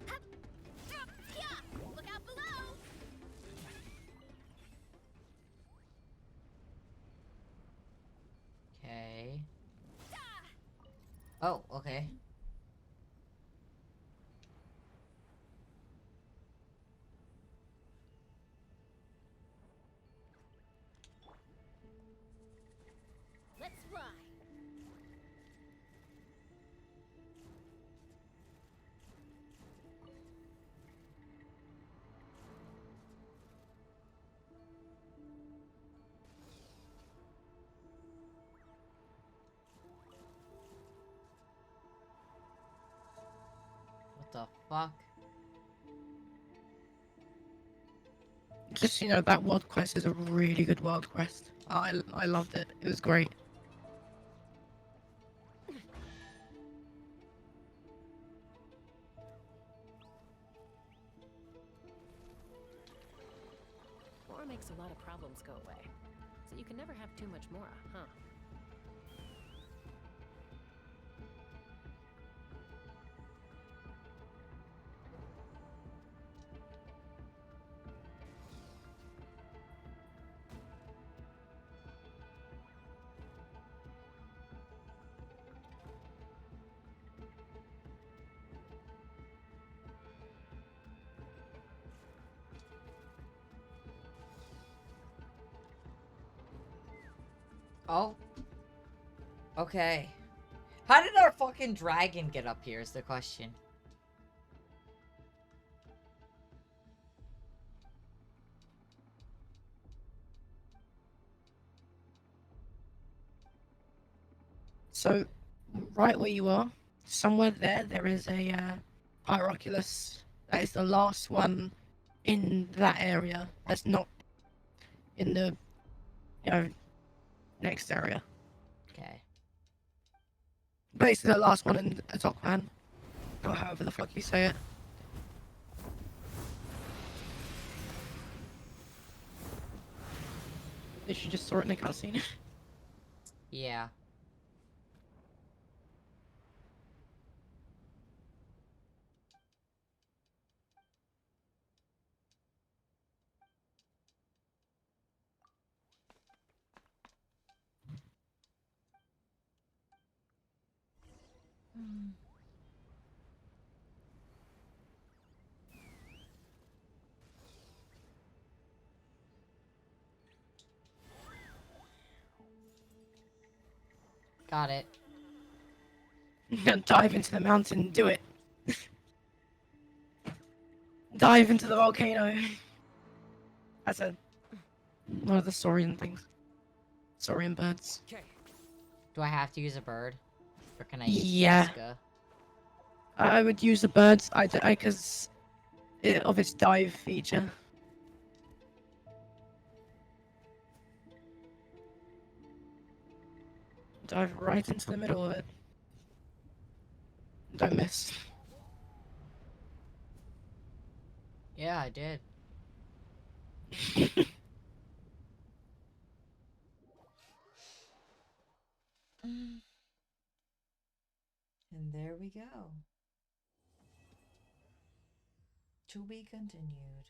[SPEAKER 3] Hup! Yeah! Look out below!
[SPEAKER 1] okay. Oh, okay.
[SPEAKER 3] Let's ride!
[SPEAKER 1] What the fuck?
[SPEAKER 4] Just, you know, that world quest is a really good world quest. I loved it. It was great.
[SPEAKER 15] More makes a lot of problems go away. So you can never have too much more, huh?
[SPEAKER 1] Oh. Okay. How did our fucking dragon get up here is the question.
[SPEAKER 4] So, right where you are, somewhere there is a Pyroculus. That is the last one in that area. That's not in the, you know, next area.
[SPEAKER 1] Okay.
[SPEAKER 4] Basically, the last one in Azokman. Or however the fuck you say it. Did you just saw it in the cutscene?
[SPEAKER 1] Yeah. Got it.
[SPEAKER 4] Dive into the mountain and do it. Dive into the volcano. That's one of the saurian things. Saurian birds.
[SPEAKER 1] Do I have to use a bird? Or can I use
[SPEAKER 4] Yeah.
[SPEAKER 1] Jessica?
[SPEAKER 4] I would use the birds, because of its dive feature. Dive right into the middle of it. Don't miss.
[SPEAKER 1] Yeah, I did. And there we go. To be continued.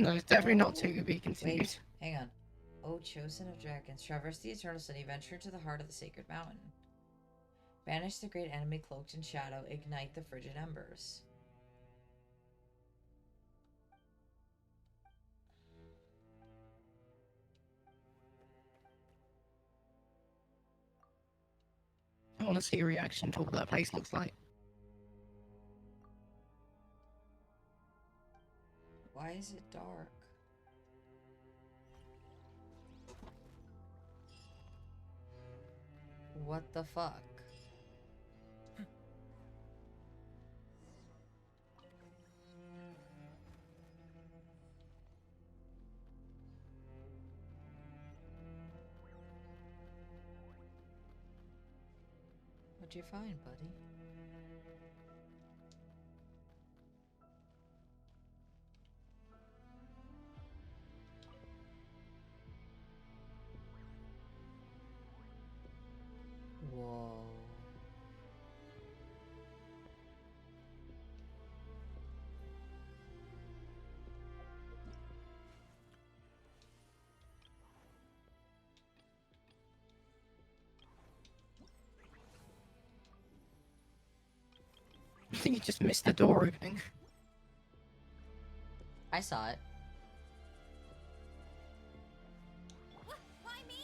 [SPEAKER 4] No, it's definitely not to be continued.
[SPEAKER 1] Wait, hang on. O chosen of dragons, traverse the eternal city, venture into the heart of the sacred mountain. Banish the great enemy cloaked in shadow, ignite the frigid embers.
[SPEAKER 4] I want to see a reaction to what that place looks like.
[SPEAKER 1] Why is it dark? What the fuck? What'd you find, buddy? Whoa.
[SPEAKER 4] I think you just missed the door opening.
[SPEAKER 1] I saw it.
[SPEAKER 3] Why me?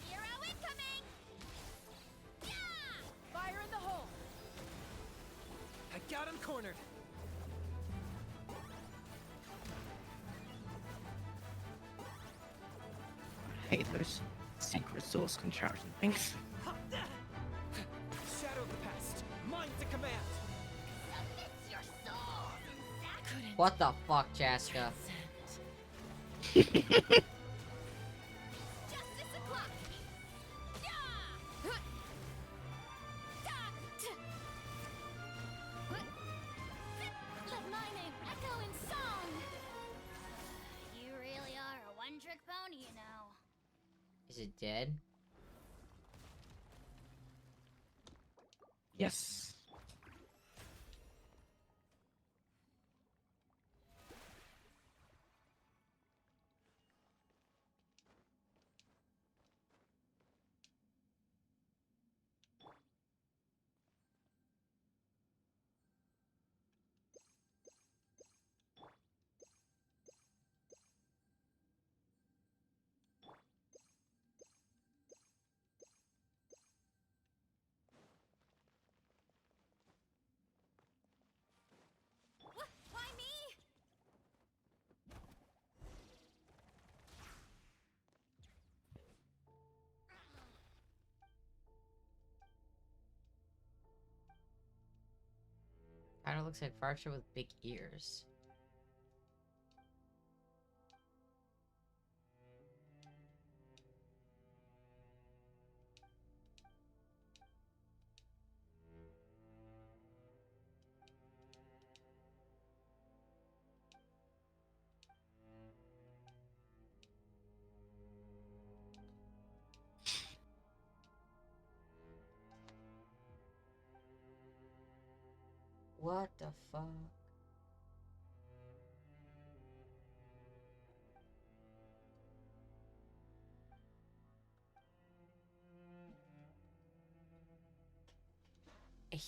[SPEAKER 3] Hero incoming! Yeah!
[SPEAKER 7] Fire in the hole! I got him cornered.
[SPEAKER 4] I hate those secret source contraption things.
[SPEAKER 7] Shadow of the past. Mine to command.
[SPEAKER 3] Submit your soul, Zack.
[SPEAKER 1] What the fuck, Jessica?
[SPEAKER 3] Justice o'clock! Yeah! Let my name echo in song! You really are a one-trick pony, you know.
[SPEAKER 1] Is it dead?
[SPEAKER 4] Yes.
[SPEAKER 3] Why me?
[SPEAKER 1] Kinda looks like Farsha with big ears. What the fuck?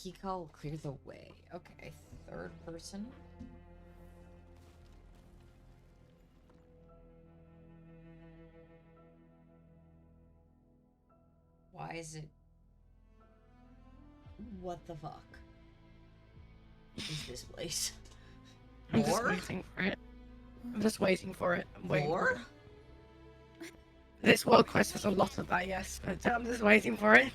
[SPEAKER 1] Hiko will clear the way. Okay, third person. Why is it? What the fuck is this place?
[SPEAKER 4] I'm just
[SPEAKER 1] More?
[SPEAKER 4] waiting for it. I'm just waiting for it. I'm waiting for
[SPEAKER 1] More?
[SPEAKER 4] it. This world quest has a lot of that, yes, but I'm just waiting for it.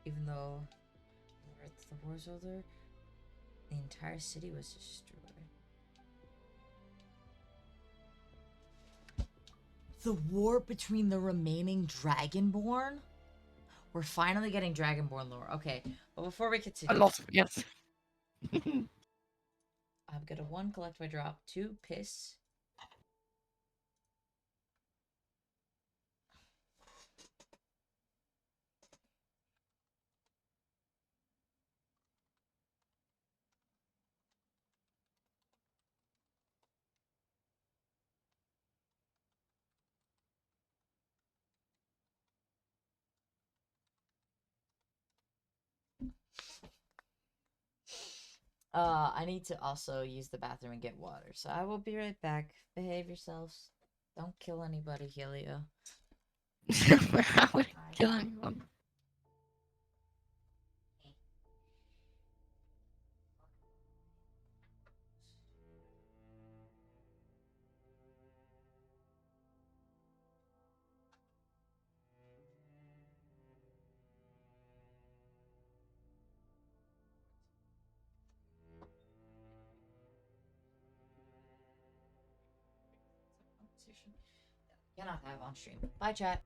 [SPEAKER 1] Even though the war's over, the entire city was destroyed. The war between the remaining Dragonborn? We're finally getting Dragonborn lore. Okay, but before we continue...
[SPEAKER 4] A lot of it, yes.
[SPEAKER 1] I'm gonna 1, collect my drop, 2, piss. I need to also use the bathroom and get water, so I will be right back. Behave yourselves. Don't kill anybody, Helio.
[SPEAKER 4] How would I kill anyone?
[SPEAKER 1] Cannot have on stream. Bye, chat.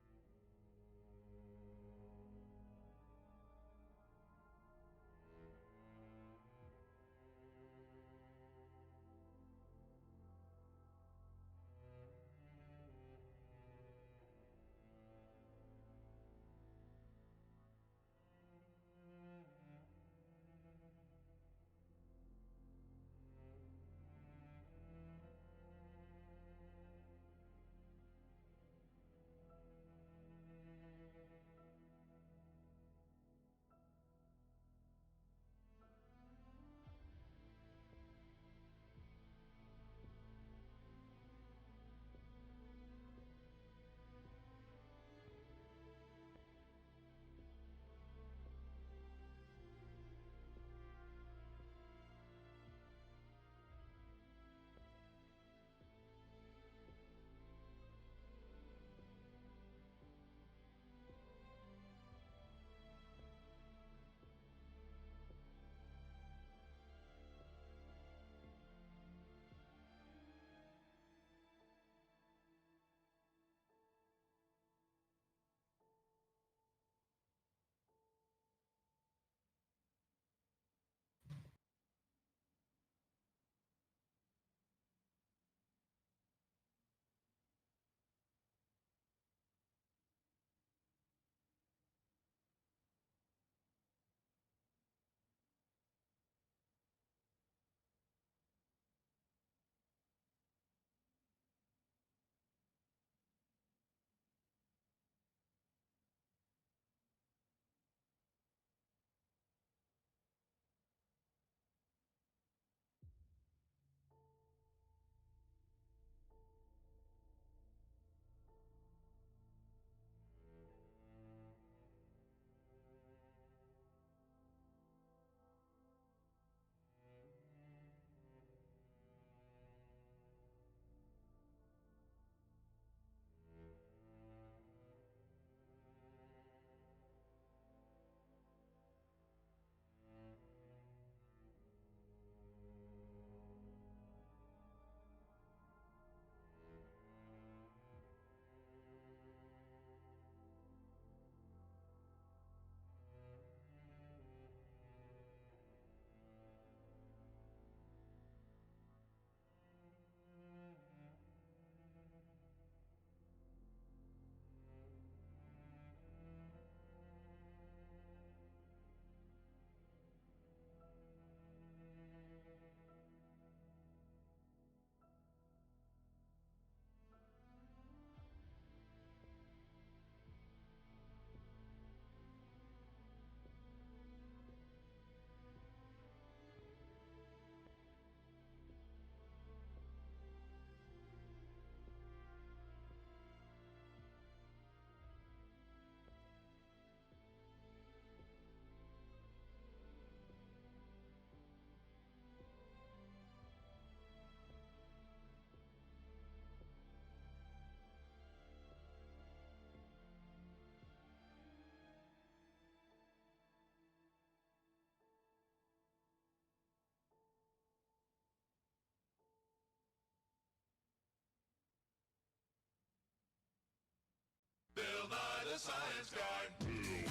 [SPEAKER 10] Bill Nye the Science Guy. Bill Nye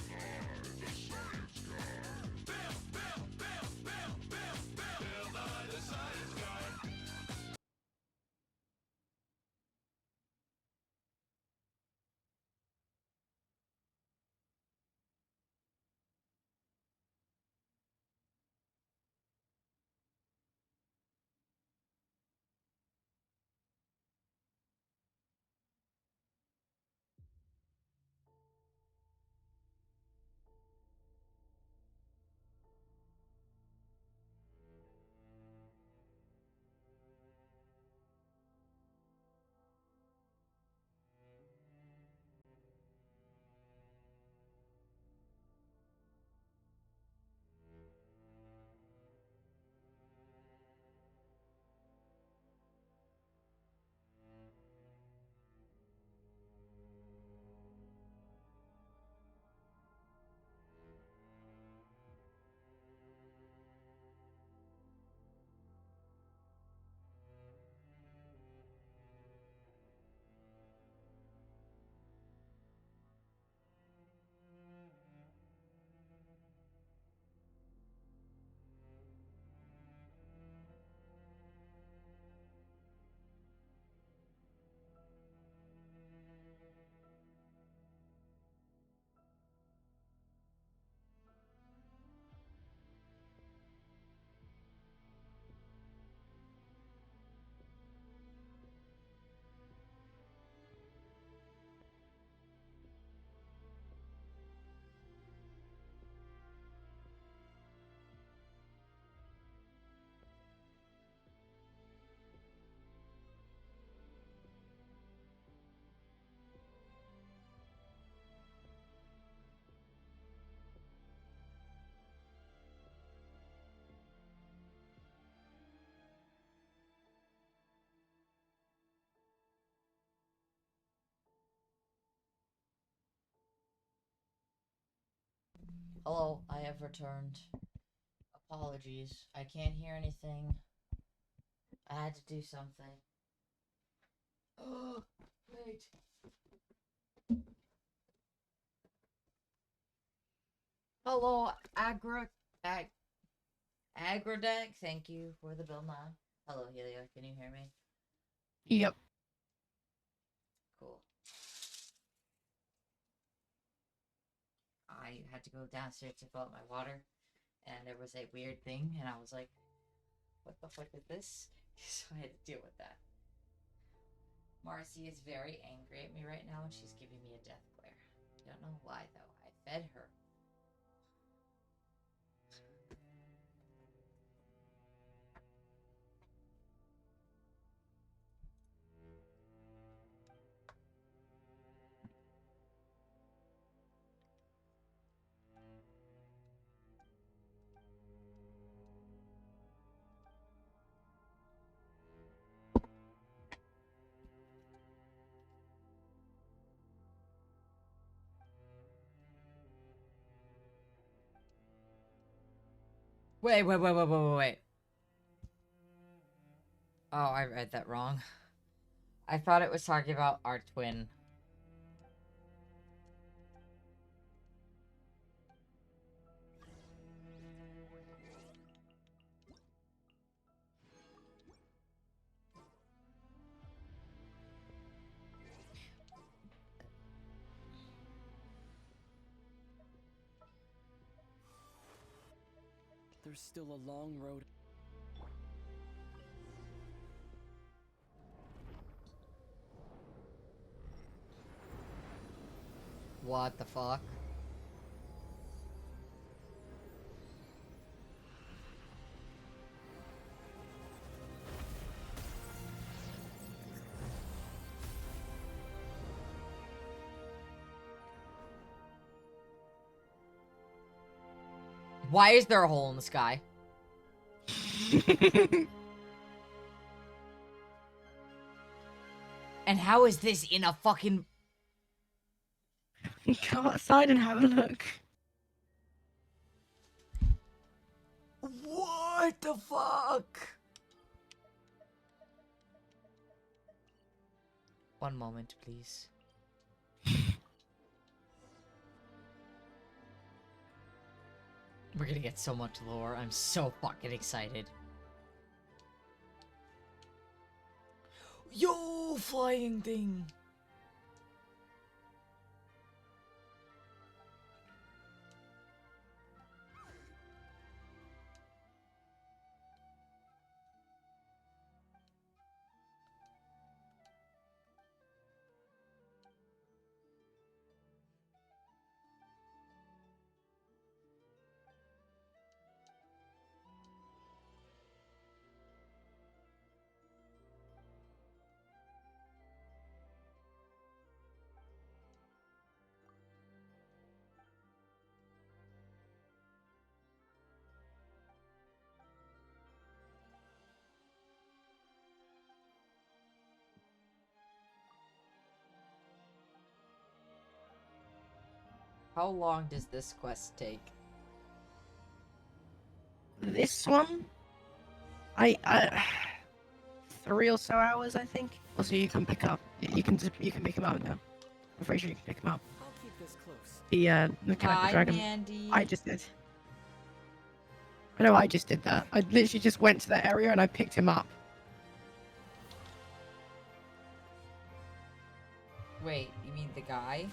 [SPEAKER 10] the Science Guy. Bill Nye the Science Guy.
[SPEAKER 1] Hello, I have returned. Apologies. I can't hear anything. I had to do something. Oh, wait. Hello, Agrodeck. Thank you for the Bill Nye. Hello, Helia. Can you hear me?
[SPEAKER 4] Yep.
[SPEAKER 1] Cool. I had to go downstairs to fill up my water, and there was a weird thing, and I was like, what the fuck is this? So I had to deal with that. Marcy is very angry at me right now, and she's giving me a death glare. Don't know why, though. I fed her. Wait. Oh, I read that wrong. I thought it was talking about our twin.
[SPEAKER 16] There's still a long road.
[SPEAKER 1] What the fuck? Why is there a hole in the sky? And how is this in a fucking...
[SPEAKER 4] Go outside and have a look.
[SPEAKER 1] What the fuck? One moment, please. We're gonna get so much lore. I'm so fucking excited. Yo, flying thing! How long does this quest take?
[SPEAKER 4] This one? I 3 or so hours, I think. Also, you can pick up. You can pick him up now. I'm pretty sure you can pick him up.
[SPEAKER 7] I'll keep this close.
[SPEAKER 4] The mechanical
[SPEAKER 1] Hi,
[SPEAKER 4] dragon.
[SPEAKER 1] Mandy.
[SPEAKER 4] I just did. I know I just did that. I literally just went to that area and I picked him up.
[SPEAKER 1] Wait, you mean the guy?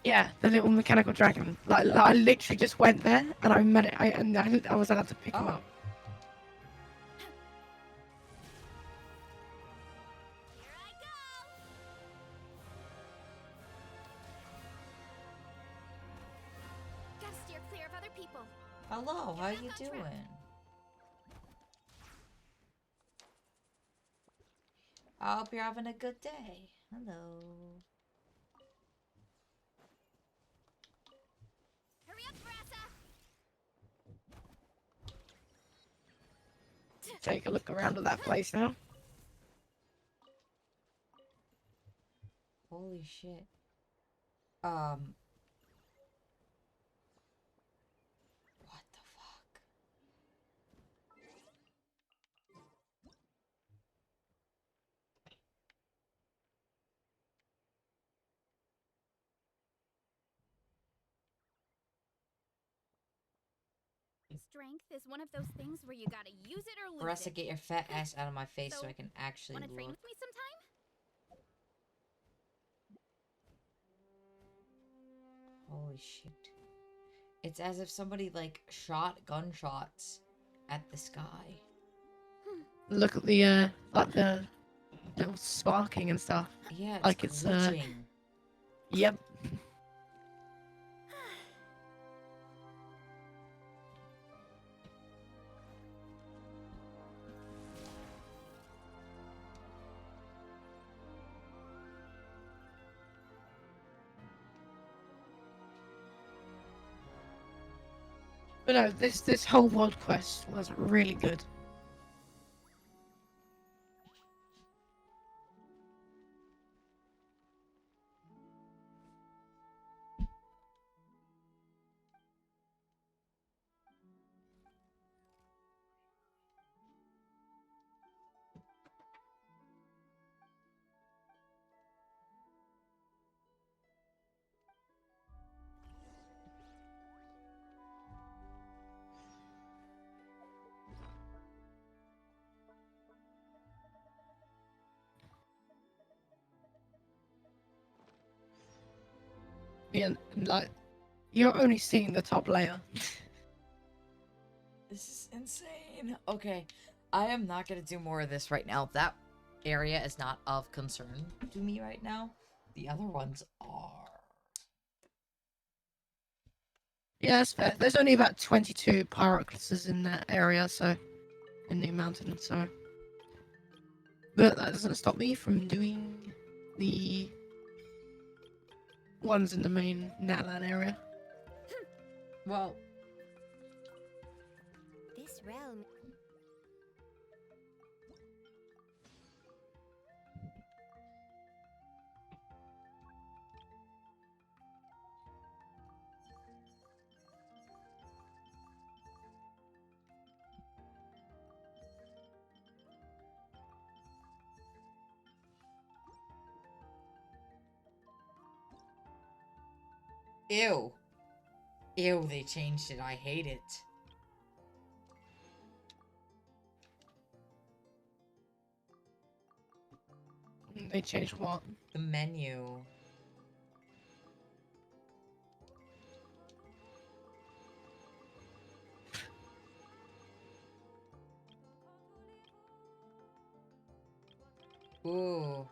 [SPEAKER 4] Yeah, the little mechanical dragon. Like I literally just went there and I met it. I was allowed to pick him up.
[SPEAKER 3] Gotta steer clear of other people.
[SPEAKER 1] Hello, how you doing? I hope you're having a good day. Hello.
[SPEAKER 3] Hurry up, Brassa!
[SPEAKER 4] Take a look around at that place now.
[SPEAKER 1] Holy shit. What the fuck?
[SPEAKER 3] Strength is one of those things where you gotta use it or lose
[SPEAKER 1] Marissa,
[SPEAKER 3] it.
[SPEAKER 1] get your fat ass out of my face so I can actually
[SPEAKER 3] Wanna train
[SPEAKER 1] look.
[SPEAKER 3] with me sometime?
[SPEAKER 1] Holy shit. It's as if somebody, like, shot gunshots at the sky.
[SPEAKER 4] Look at the like the little sparking and stuff.
[SPEAKER 1] Yeah, it's
[SPEAKER 4] like it's
[SPEAKER 1] glitching.
[SPEAKER 4] Yep. But no, this whole world quest was really good. Yeah, like you're only seeing the top layer.
[SPEAKER 1] This is insane. Okay, I am not gonna do more of this right now. That area is not of concern to me right now. The other ones are.
[SPEAKER 4] Yeah, that's fair. There's only about 22 pyroclases in that area, so in the mountain, so. But that doesn't stop me from doing the ones in the main Natlan area.
[SPEAKER 1] Well,
[SPEAKER 5] This realm.
[SPEAKER 1] ew. Ew, they changed it. I hate it.
[SPEAKER 4] They changed what?
[SPEAKER 1] The menu. Ooh.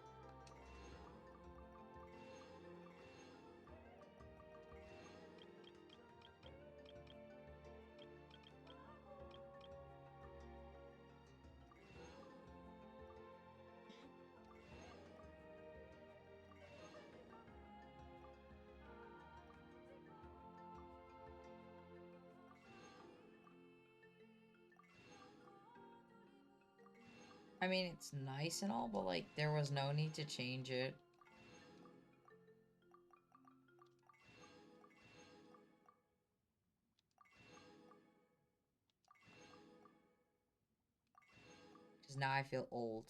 [SPEAKER 1] I mean, it's nice and all, but like, there was no need to change it. Because now I feel old.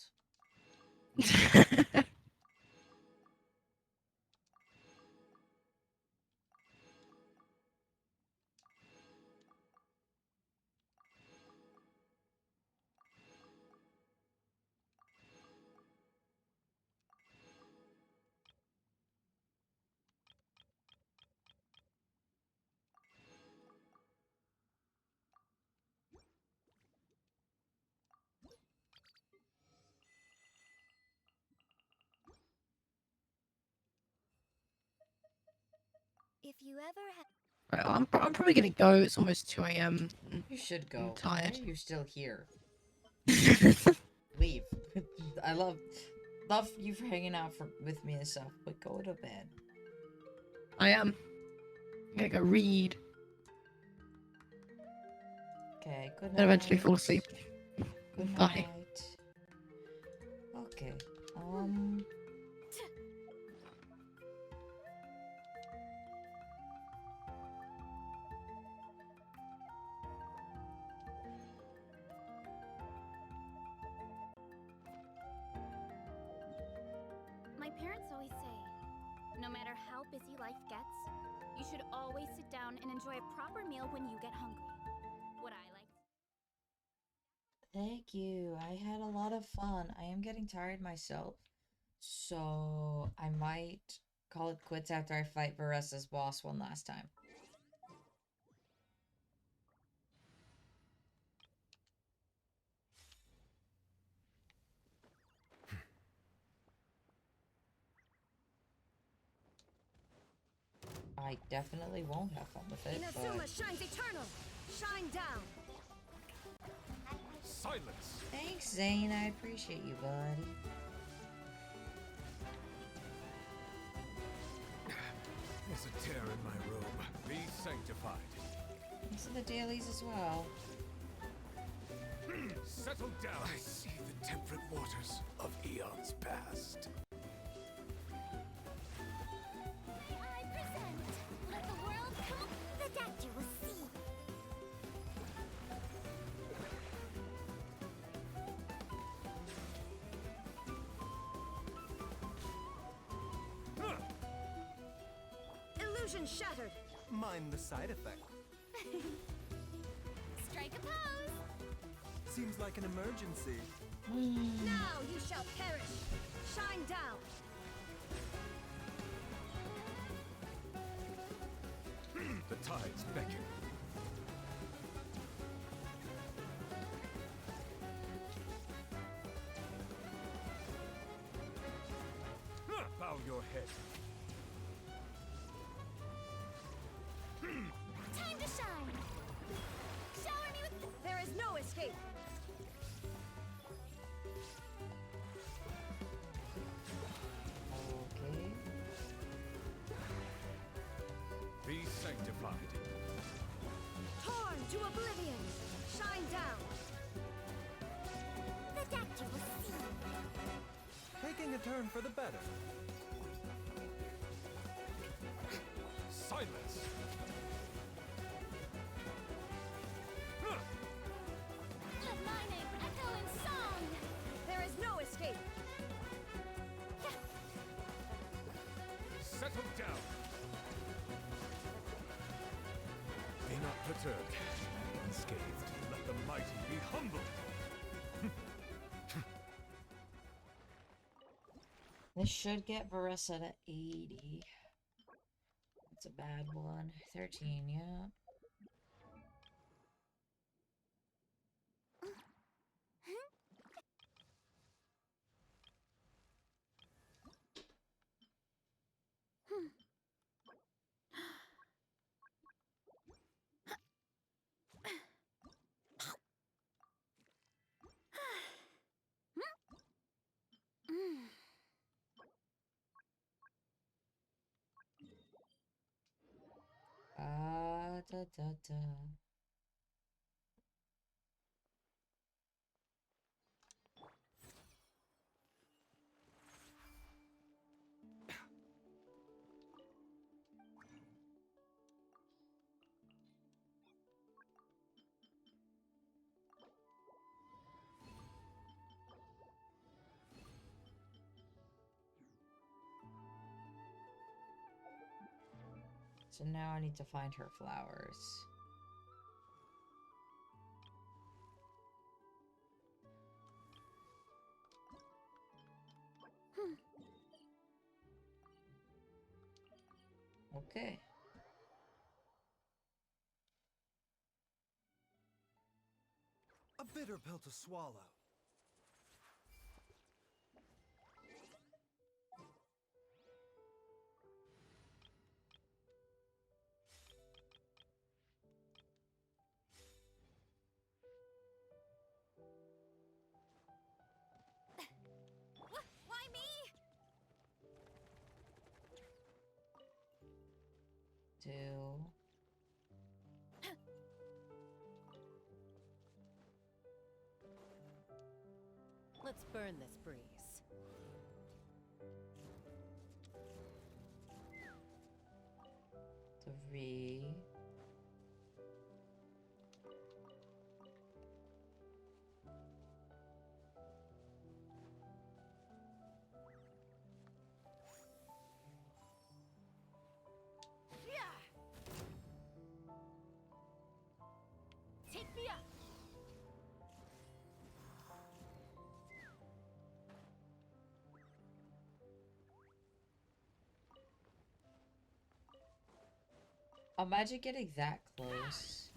[SPEAKER 5] If you ever have.
[SPEAKER 4] Right, I'm probably gonna go. It's almost 2 a.m.
[SPEAKER 1] You should go.
[SPEAKER 4] I'm tired.
[SPEAKER 1] Why are you still here? Leave. I love you for hanging out with me and stuff, but go to bed.
[SPEAKER 4] I am. I'm gonna go read.
[SPEAKER 1] Okay, good night.
[SPEAKER 4] And eventually fall asleep.
[SPEAKER 1] Good
[SPEAKER 4] Bye.
[SPEAKER 1] night. Okay.
[SPEAKER 3] My parents always say, no matter how busy life gets, you should always sit down and enjoy a proper meal when you get hungry. What I like.
[SPEAKER 1] Thank you. I had a lot of fun. I am getting tired myself, so I might call it quits after I fight Varessa's boss one last time. I definitely won't have fun with it,
[SPEAKER 16] Inazuma
[SPEAKER 1] but...
[SPEAKER 16] shines eternal. Shine down.
[SPEAKER 10] Silence!
[SPEAKER 1] Thanks, Zane. I appreciate you, buddy.
[SPEAKER 10] There's a tear in my robe. Be sanctified.
[SPEAKER 1] Thanks to the dailies as well.
[SPEAKER 10] Settle down. I see the temperate waters of eons past.
[SPEAKER 5] I present. Let the world come. The doctor will see.
[SPEAKER 16] Illusion shattered.
[SPEAKER 17] Mind the side effect.
[SPEAKER 5] Strike a pose.
[SPEAKER 17] Seems like an emergency.
[SPEAKER 16] Now you shall perish. Shine down.
[SPEAKER 10] The tides beckon. Bow your head.
[SPEAKER 5] Time to shine. Shower me with the...
[SPEAKER 16] There is no escape.
[SPEAKER 1] Okay.
[SPEAKER 10] Be sanctified.
[SPEAKER 16] Torn to oblivion. Shine down.
[SPEAKER 5] The doctor will see.
[SPEAKER 17] Taking a turn for the better.
[SPEAKER 10] Silence!
[SPEAKER 5] Let my name echo in song.
[SPEAKER 16] There is no escape.
[SPEAKER 10] Settle down. unperturbed, unscathed. Let the mighty be humbled.
[SPEAKER 1] This should get Barissa to 80. That's a bad one. 13, yeah. Da da da. So now I need to find her flowers. Okay.
[SPEAKER 17] A bitter pill to swallow.
[SPEAKER 3] Why me?
[SPEAKER 1] Two.
[SPEAKER 15] Let's burn this breeze.
[SPEAKER 1] Three.
[SPEAKER 3] Take me up.
[SPEAKER 1] Imagine getting that close.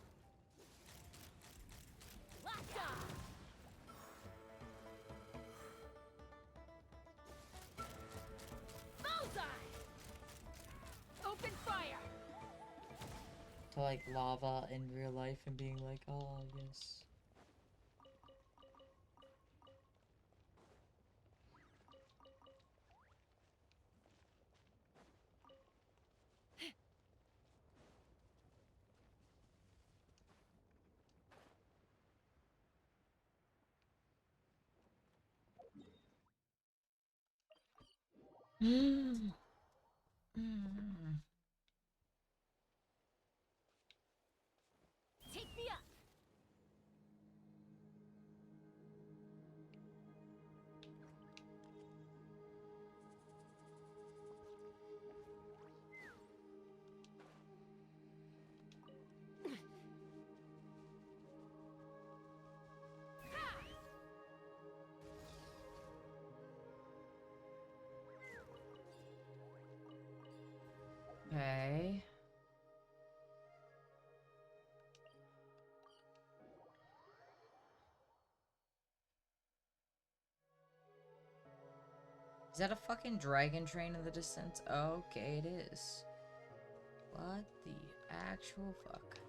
[SPEAKER 3] Bullseye! Open fire!
[SPEAKER 1] To like lava in real life and being like, oh, yes. Mm. Mm.
[SPEAKER 3] Take me up.
[SPEAKER 1] Okay. Is that a fucking dragon train in the distance? Okay, it is. What the actual fuck?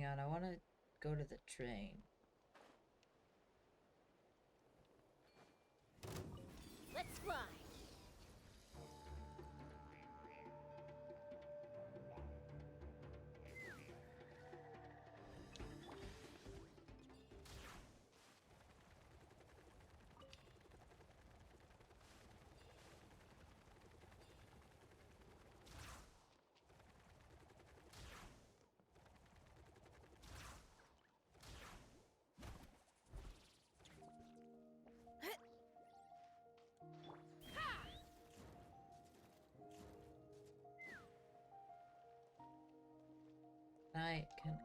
[SPEAKER 1] hang on. I want to go to the train.
[SPEAKER 16] Let's fly.
[SPEAKER 1] I can.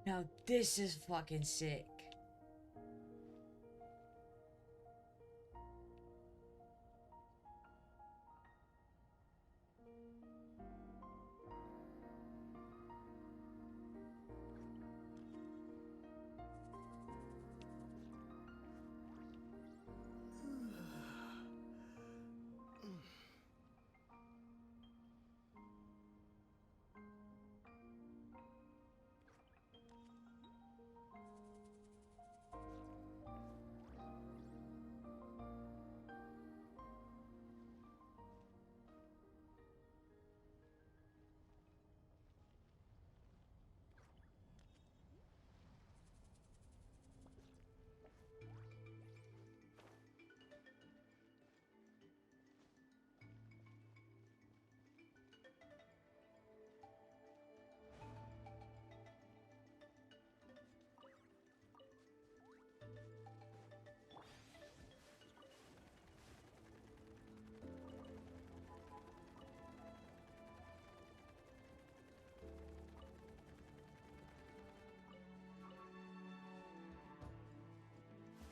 [SPEAKER 1] Now this is fucking sick.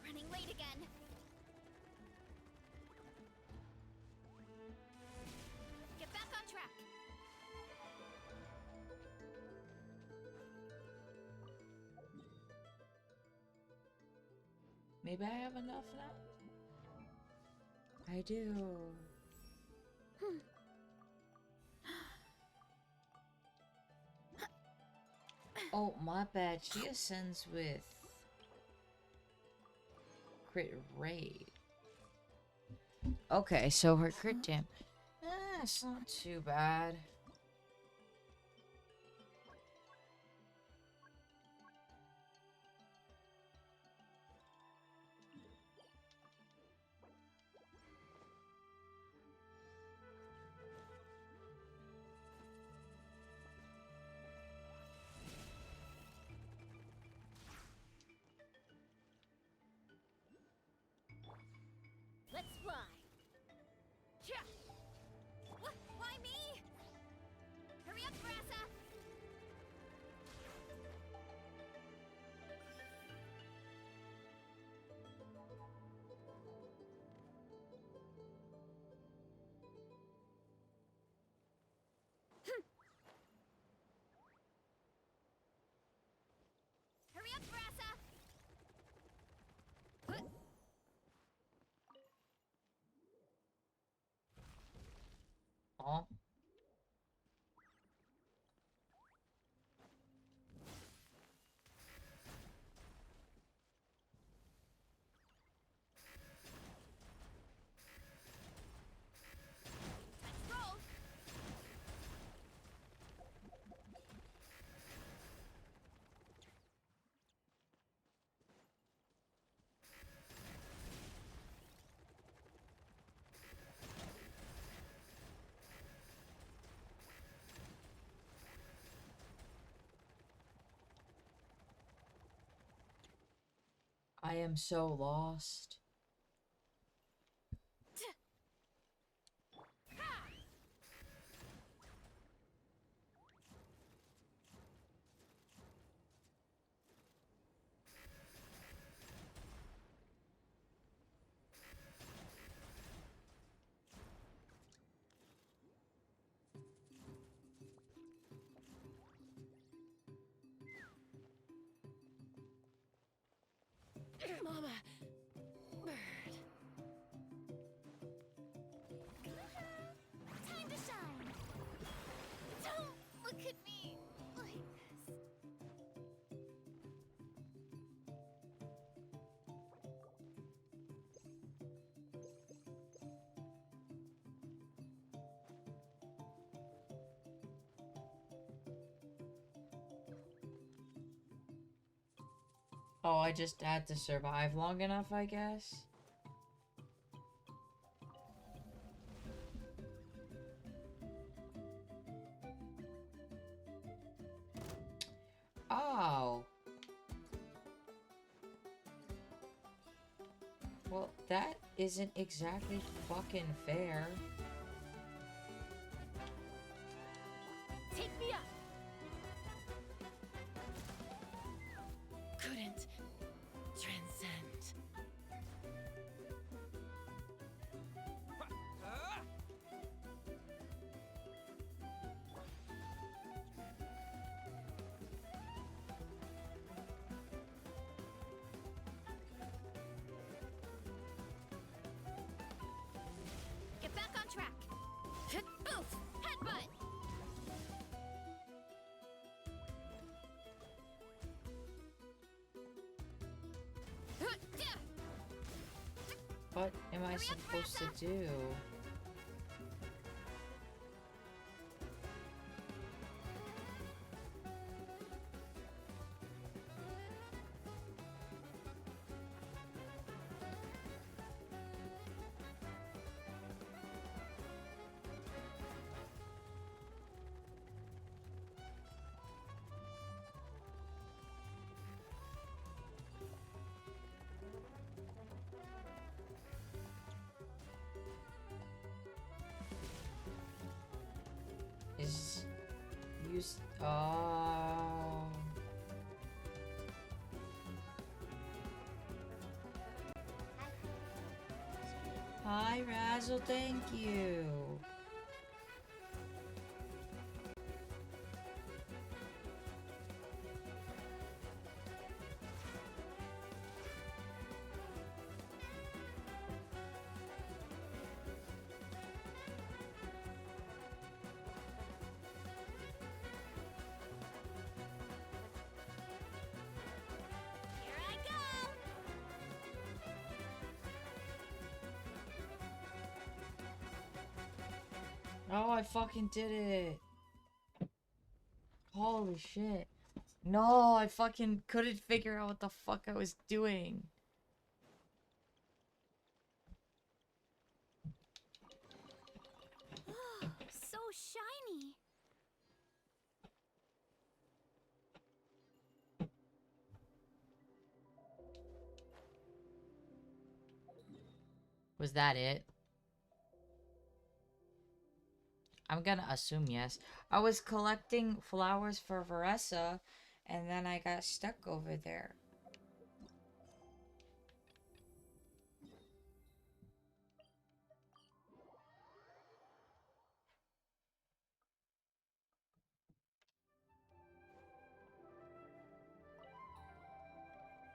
[SPEAKER 3] Running late again. Get back on track.
[SPEAKER 1] Maybe I have enough now? I do. Oh, my bad. She ascends with crit rate. Okay, so her crit damage. It's not too bad.
[SPEAKER 16] Let's fly.
[SPEAKER 3] Yeah. What? Why me? Hurry up, Brassa. Hurry up, Brassa.
[SPEAKER 1] Oh.
[SPEAKER 3] Let's roll.
[SPEAKER 1] I am so lost.
[SPEAKER 15] Mama!
[SPEAKER 1] Oh, I just had to survive long enough, I guess. Oh. Well, that isn't exactly fucking fair.
[SPEAKER 3] Take me up. Couldn't transcend. Get back on track. Hit oof. Headbutt.
[SPEAKER 1] What am I supposed to do? Is use Hi Razzle, thank you.
[SPEAKER 3] Here I go.
[SPEAKER 1] Oh, I fucking did it. Holy shit. No, I fucking couldn't figure out what the fuck I was doing.
[SPEAKER 3] So shiny.
[SPEAKER 1] Was that it? I'm gonna assume yes. I was collecting flowers for Varessa, and then I got stuck over there.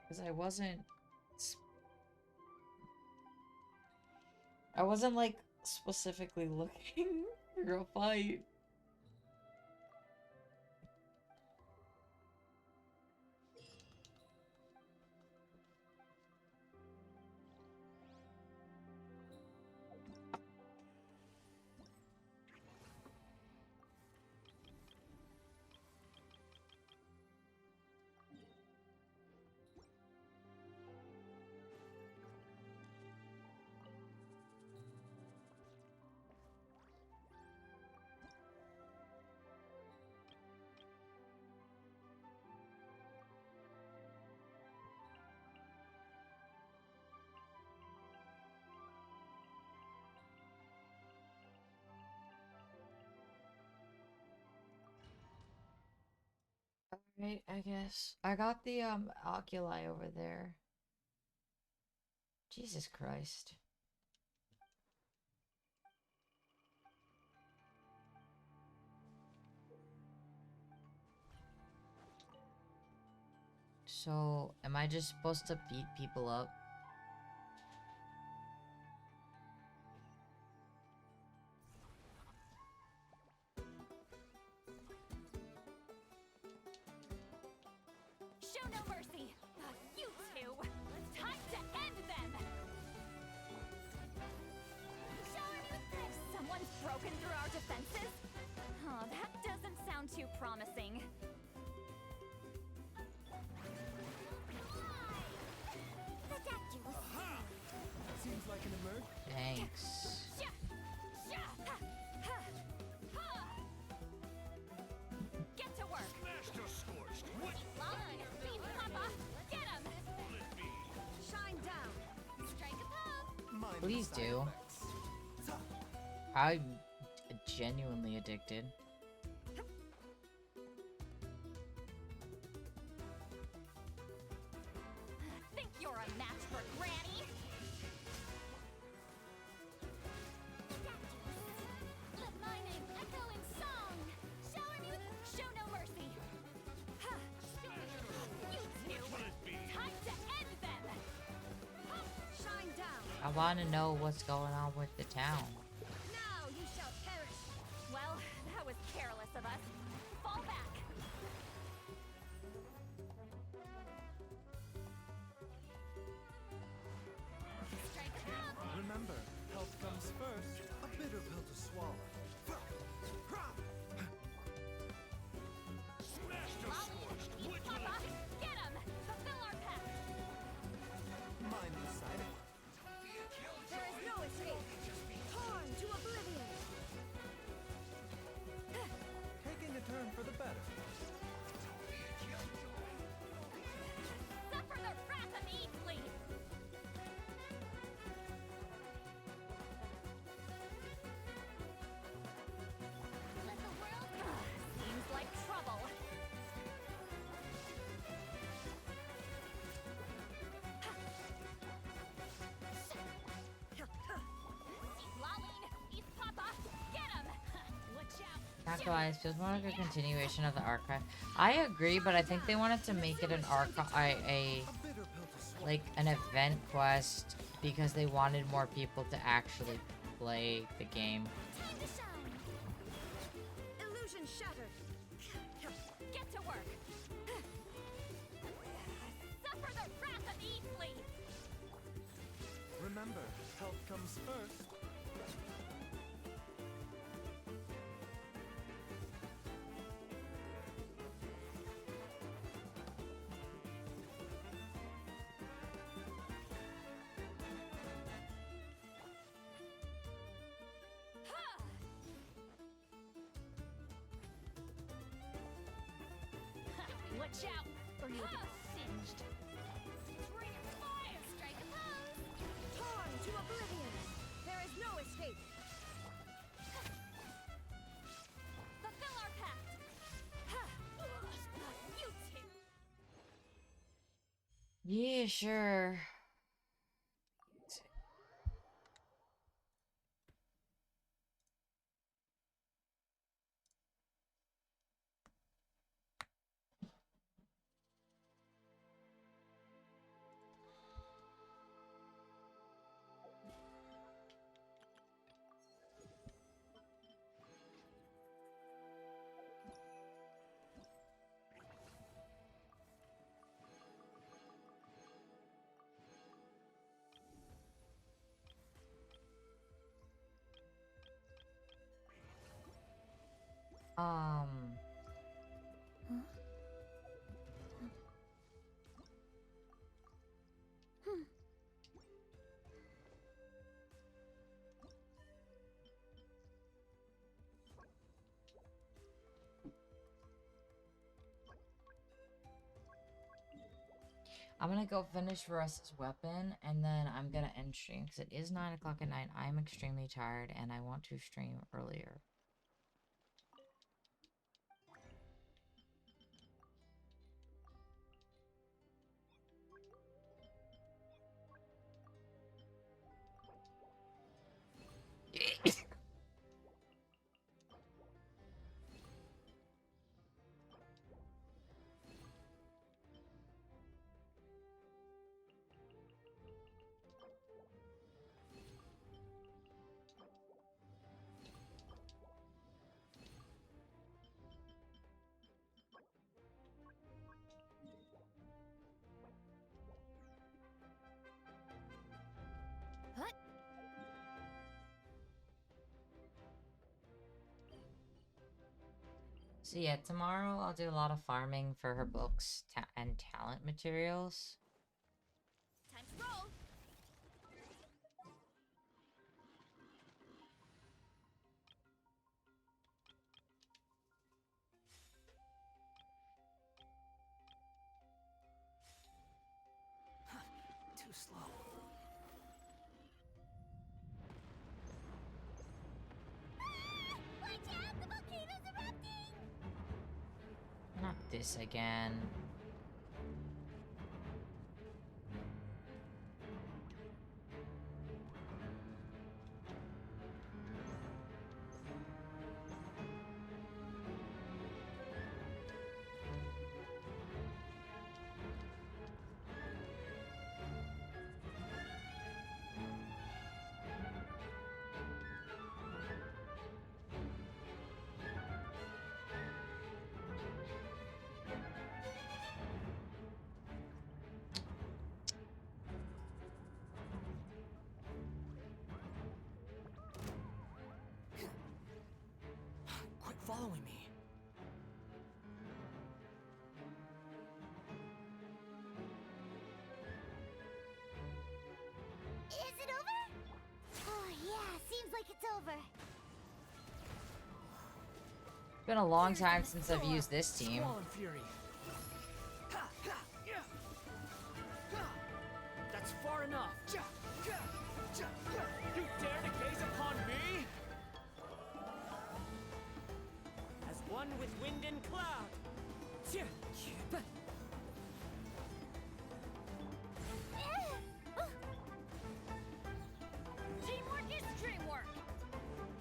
[SPEAKER 1] Because I wasn't like specifically looking for a fight. Right, I guess. I got the oculi over there. Jesus Christ. So, am I just supposed to beat people up?
[SPEAKER 3] Show no mercy. You two. Time to end them. Show any thrift. Someone's broken through our defenses. Oh, that doesn't sound too promising.
[SPEAKER 1] Thanks.
[SPEAKER 3] Get to work.
[SPEAKER 10] Master scorched. What?
[SPEAKER 3] Line, beat Papa. Get him.
[SPEAKER 16] Shine down.
[SPEAKER 3] Strike a pose.
[SPEAKER 1] Please do. I'm genuinely addicted.
[SPEAKER 3] Think you're a match for Granny? Let my name echo in song. Shower me with show no mercy. You two. Time to end them.
[SPEAKER 16] Shine down.
[SPEAKER 1] I want to know what's going on with the town.
[SPEAKER 16] Now you shall perish.
[SPEAKER 3] Well, that was careless of us. Fall back. Strike a pose.
[SPEAKER 17] Remember, health comes first. A bitter pill to swallow.
[SPEAKER 3] Lolly, eat Papa. Get him. Fulfill our pact.
[SPEAKER 17] Mindless side effect.
[SPEAKER 16] There is no escape. Torn to oblivion.
[SPEAKER 17] Taking a turn for the better.
[SPEAKER 3] Suffer the wrath of Easley. Let the world. Seems like trouble. Lolly, eat Papa. Get him. Watch out.
[SPEAKER 1] Not gonna lie, it feels more like a continuation of the archive. I agree, but I think they wanted to make it an like an event quest because they wanted more people to actually play the game.
[SPEAKER 3] Time to shine.
[SPEAKER 16] Illusion shattered.
[SPEAKER 3] Get to work. Suffer the wrath of Easley.
[SPEAKER 17] Remember, health comes first.
[SPEAKER 3] Watch out, or you'll get singed. Rainerfalls. Strike a pose.
[SPEAKER 16] Torn to oblivion. There is no escape.
[SPEAKER 3] Fulfill our pact. You two.
[SPEAKER 1] Yeah, sure. I'm gonna go finish Russ's weapon, and then I'm gonna end stream, because it is 9 o'clock at night. I'm extremely tired, and I want to stream earlier.
[SPEAKER 3] What?
[SPEAKER 1] So yeah, tomorrow I'll do a lot of farming for her books and talent materials.
[SPEAKER 3] Time to roll.
[SPEAKER 7] slow.
[SPEAKER 5] Watch out! The volcano's erupting!
[SPEAKER 1] Not this again.
[SPEAKER 7] Quit following me.
[SPEAKER 5] Is it over? Oh, yeah, seems like it's over.
[SPEAKER 1] It's been a long time since I've used this team.
[SPEAKER 7] Swollen Fury. That's far enough. You dare to gaze upon me? As one with wind and cloud.
[SPEAKER 16] Teamwork is dreamwork.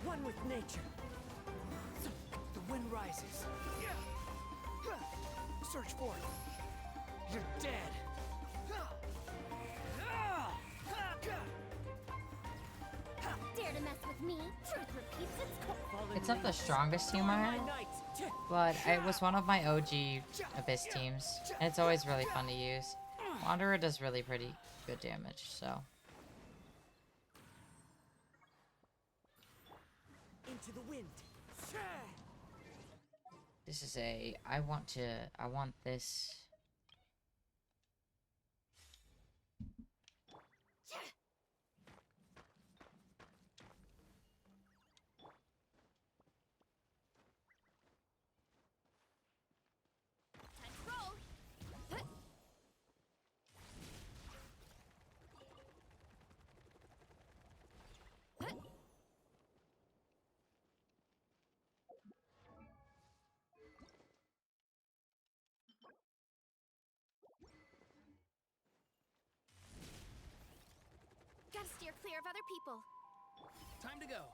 [SPEAKER 7] One with nature. The wind rises. Search for it. You're dead.
[SPEAKER 5] Dare to mess with me? Truth repeats its course.
[SPEAKER 1] It's not the strongest team I have, but it was one of my OG Abyss teams, and it's always really fun to use. Wanderer does really pretty good damage, so.
[SPEAKER 7] Into the wind.
[SPEAKER 1] This is a, I want this.
[SPEAKER 16] Let's roll.
[SPEAKER 3] Gotta steer clear of other people.
[SPEAKER 7] Time to go.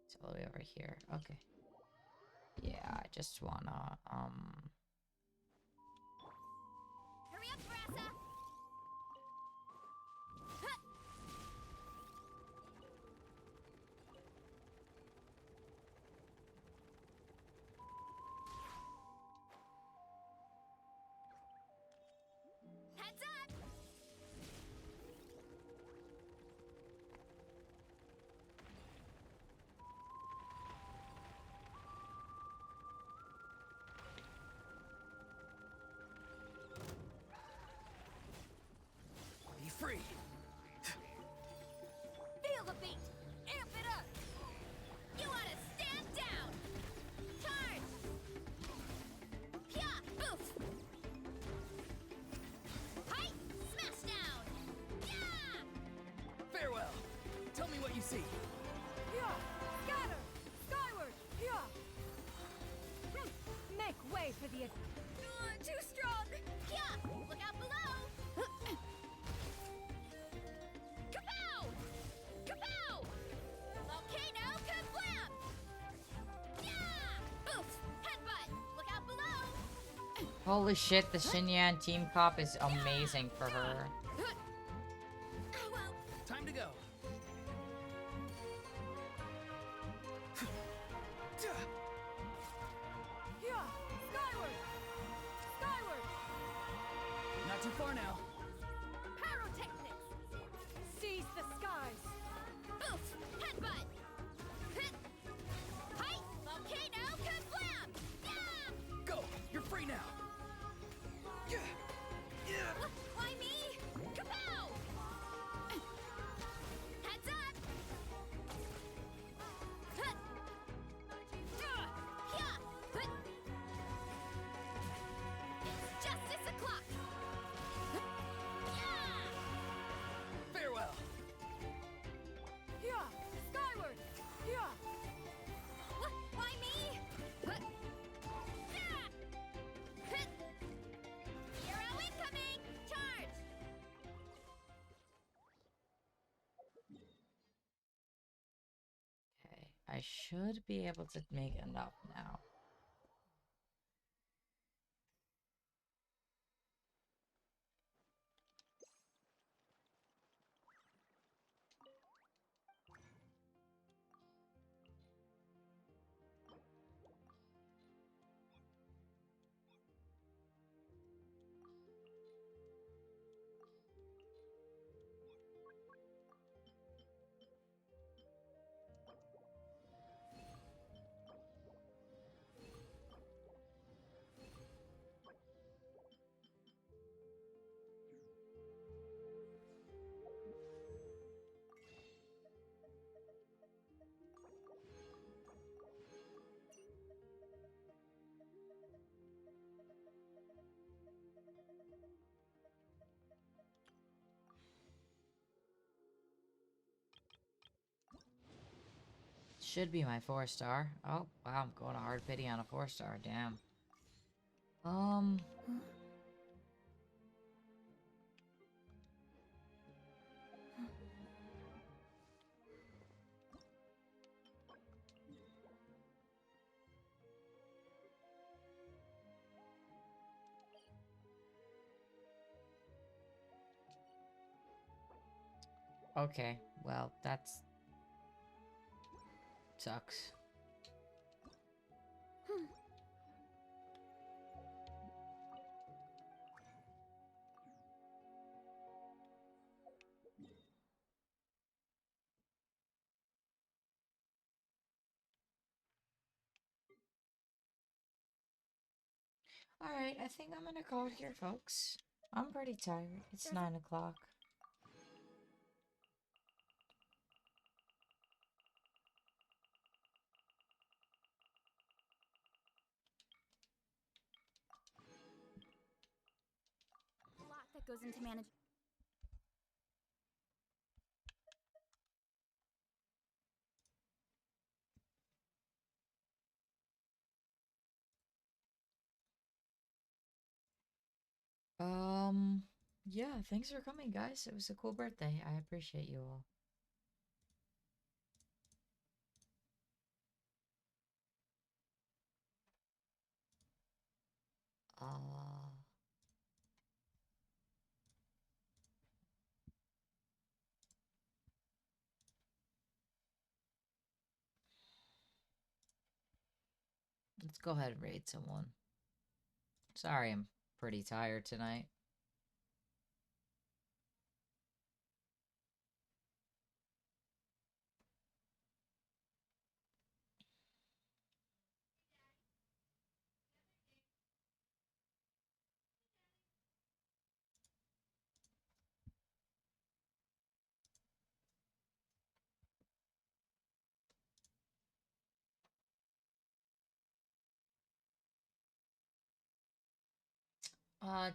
[SPEAKER 1] It's all the way over here. Okay. Yeah, I just wanna,
[SPEAKER 16] Hurry up, Brassa! Heads up!
[SPEAKER 7] Be free.
[SPEAKER 16] Feel the beat! Amp it up! You wanna stand down! Charge! Pya! Oof! Height! Smash down! Yeah!
[SPEAKER 7] Farewell. Tell me what you see.
[SPEAKER 12] Yeah! Scatter! Skyward! Yeah! Make way for the...
[SPEAKER 16] Too strong! Pya! Look out below! Kapow! Kapow! Volcano kablam! Yeah! Oof! Headbutt! Look out below!
[SPEAKER 1] holy shit, the Xinyan team cop is amazing for her.
[SPEAKER 7] Time to go.
[SPEAKER 12] Yeah! Skyward! Skyward!
[SPEAKER 7] Not too far now.
[SPEAKER 16] Pyrotechnics!
[SPEAKER 12] Seize the skies!
[SPEAKER 16] Oof! Headbutt! Hit! Height! Volcano kablam! Yeah!
[SPEAKER 7] Go. You're free now.
[SPEAKER 16] Why me? Kapow! Heads up! Hut! Yeah! Hut! It's justice o'clock!
[SPEAKER 1] I should be able to make enough now. Should be my 4-star. Oh, wow, I'm going a hard pity on a 4-star. Damn. Okay, well, that's... sucks. Alright, I think I'm gonna call it here, folks. I'm pretty tired. It's 9 o'clock.
[SPEAKER 3] A lot that goes into managing.
[SPEAKER 1] Yeah, thanks for coming, guys. It was a cool birthday. I appreciate you all. Let's go ahead and raid someone. Sorry, I'm pretty tired tonight.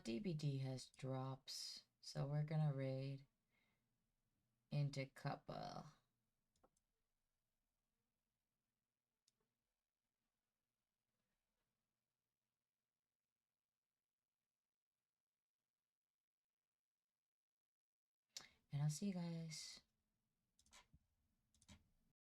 [SPEAKER 1] DBD has drops, so we're gonna raid into Kappa. And I'll see you guys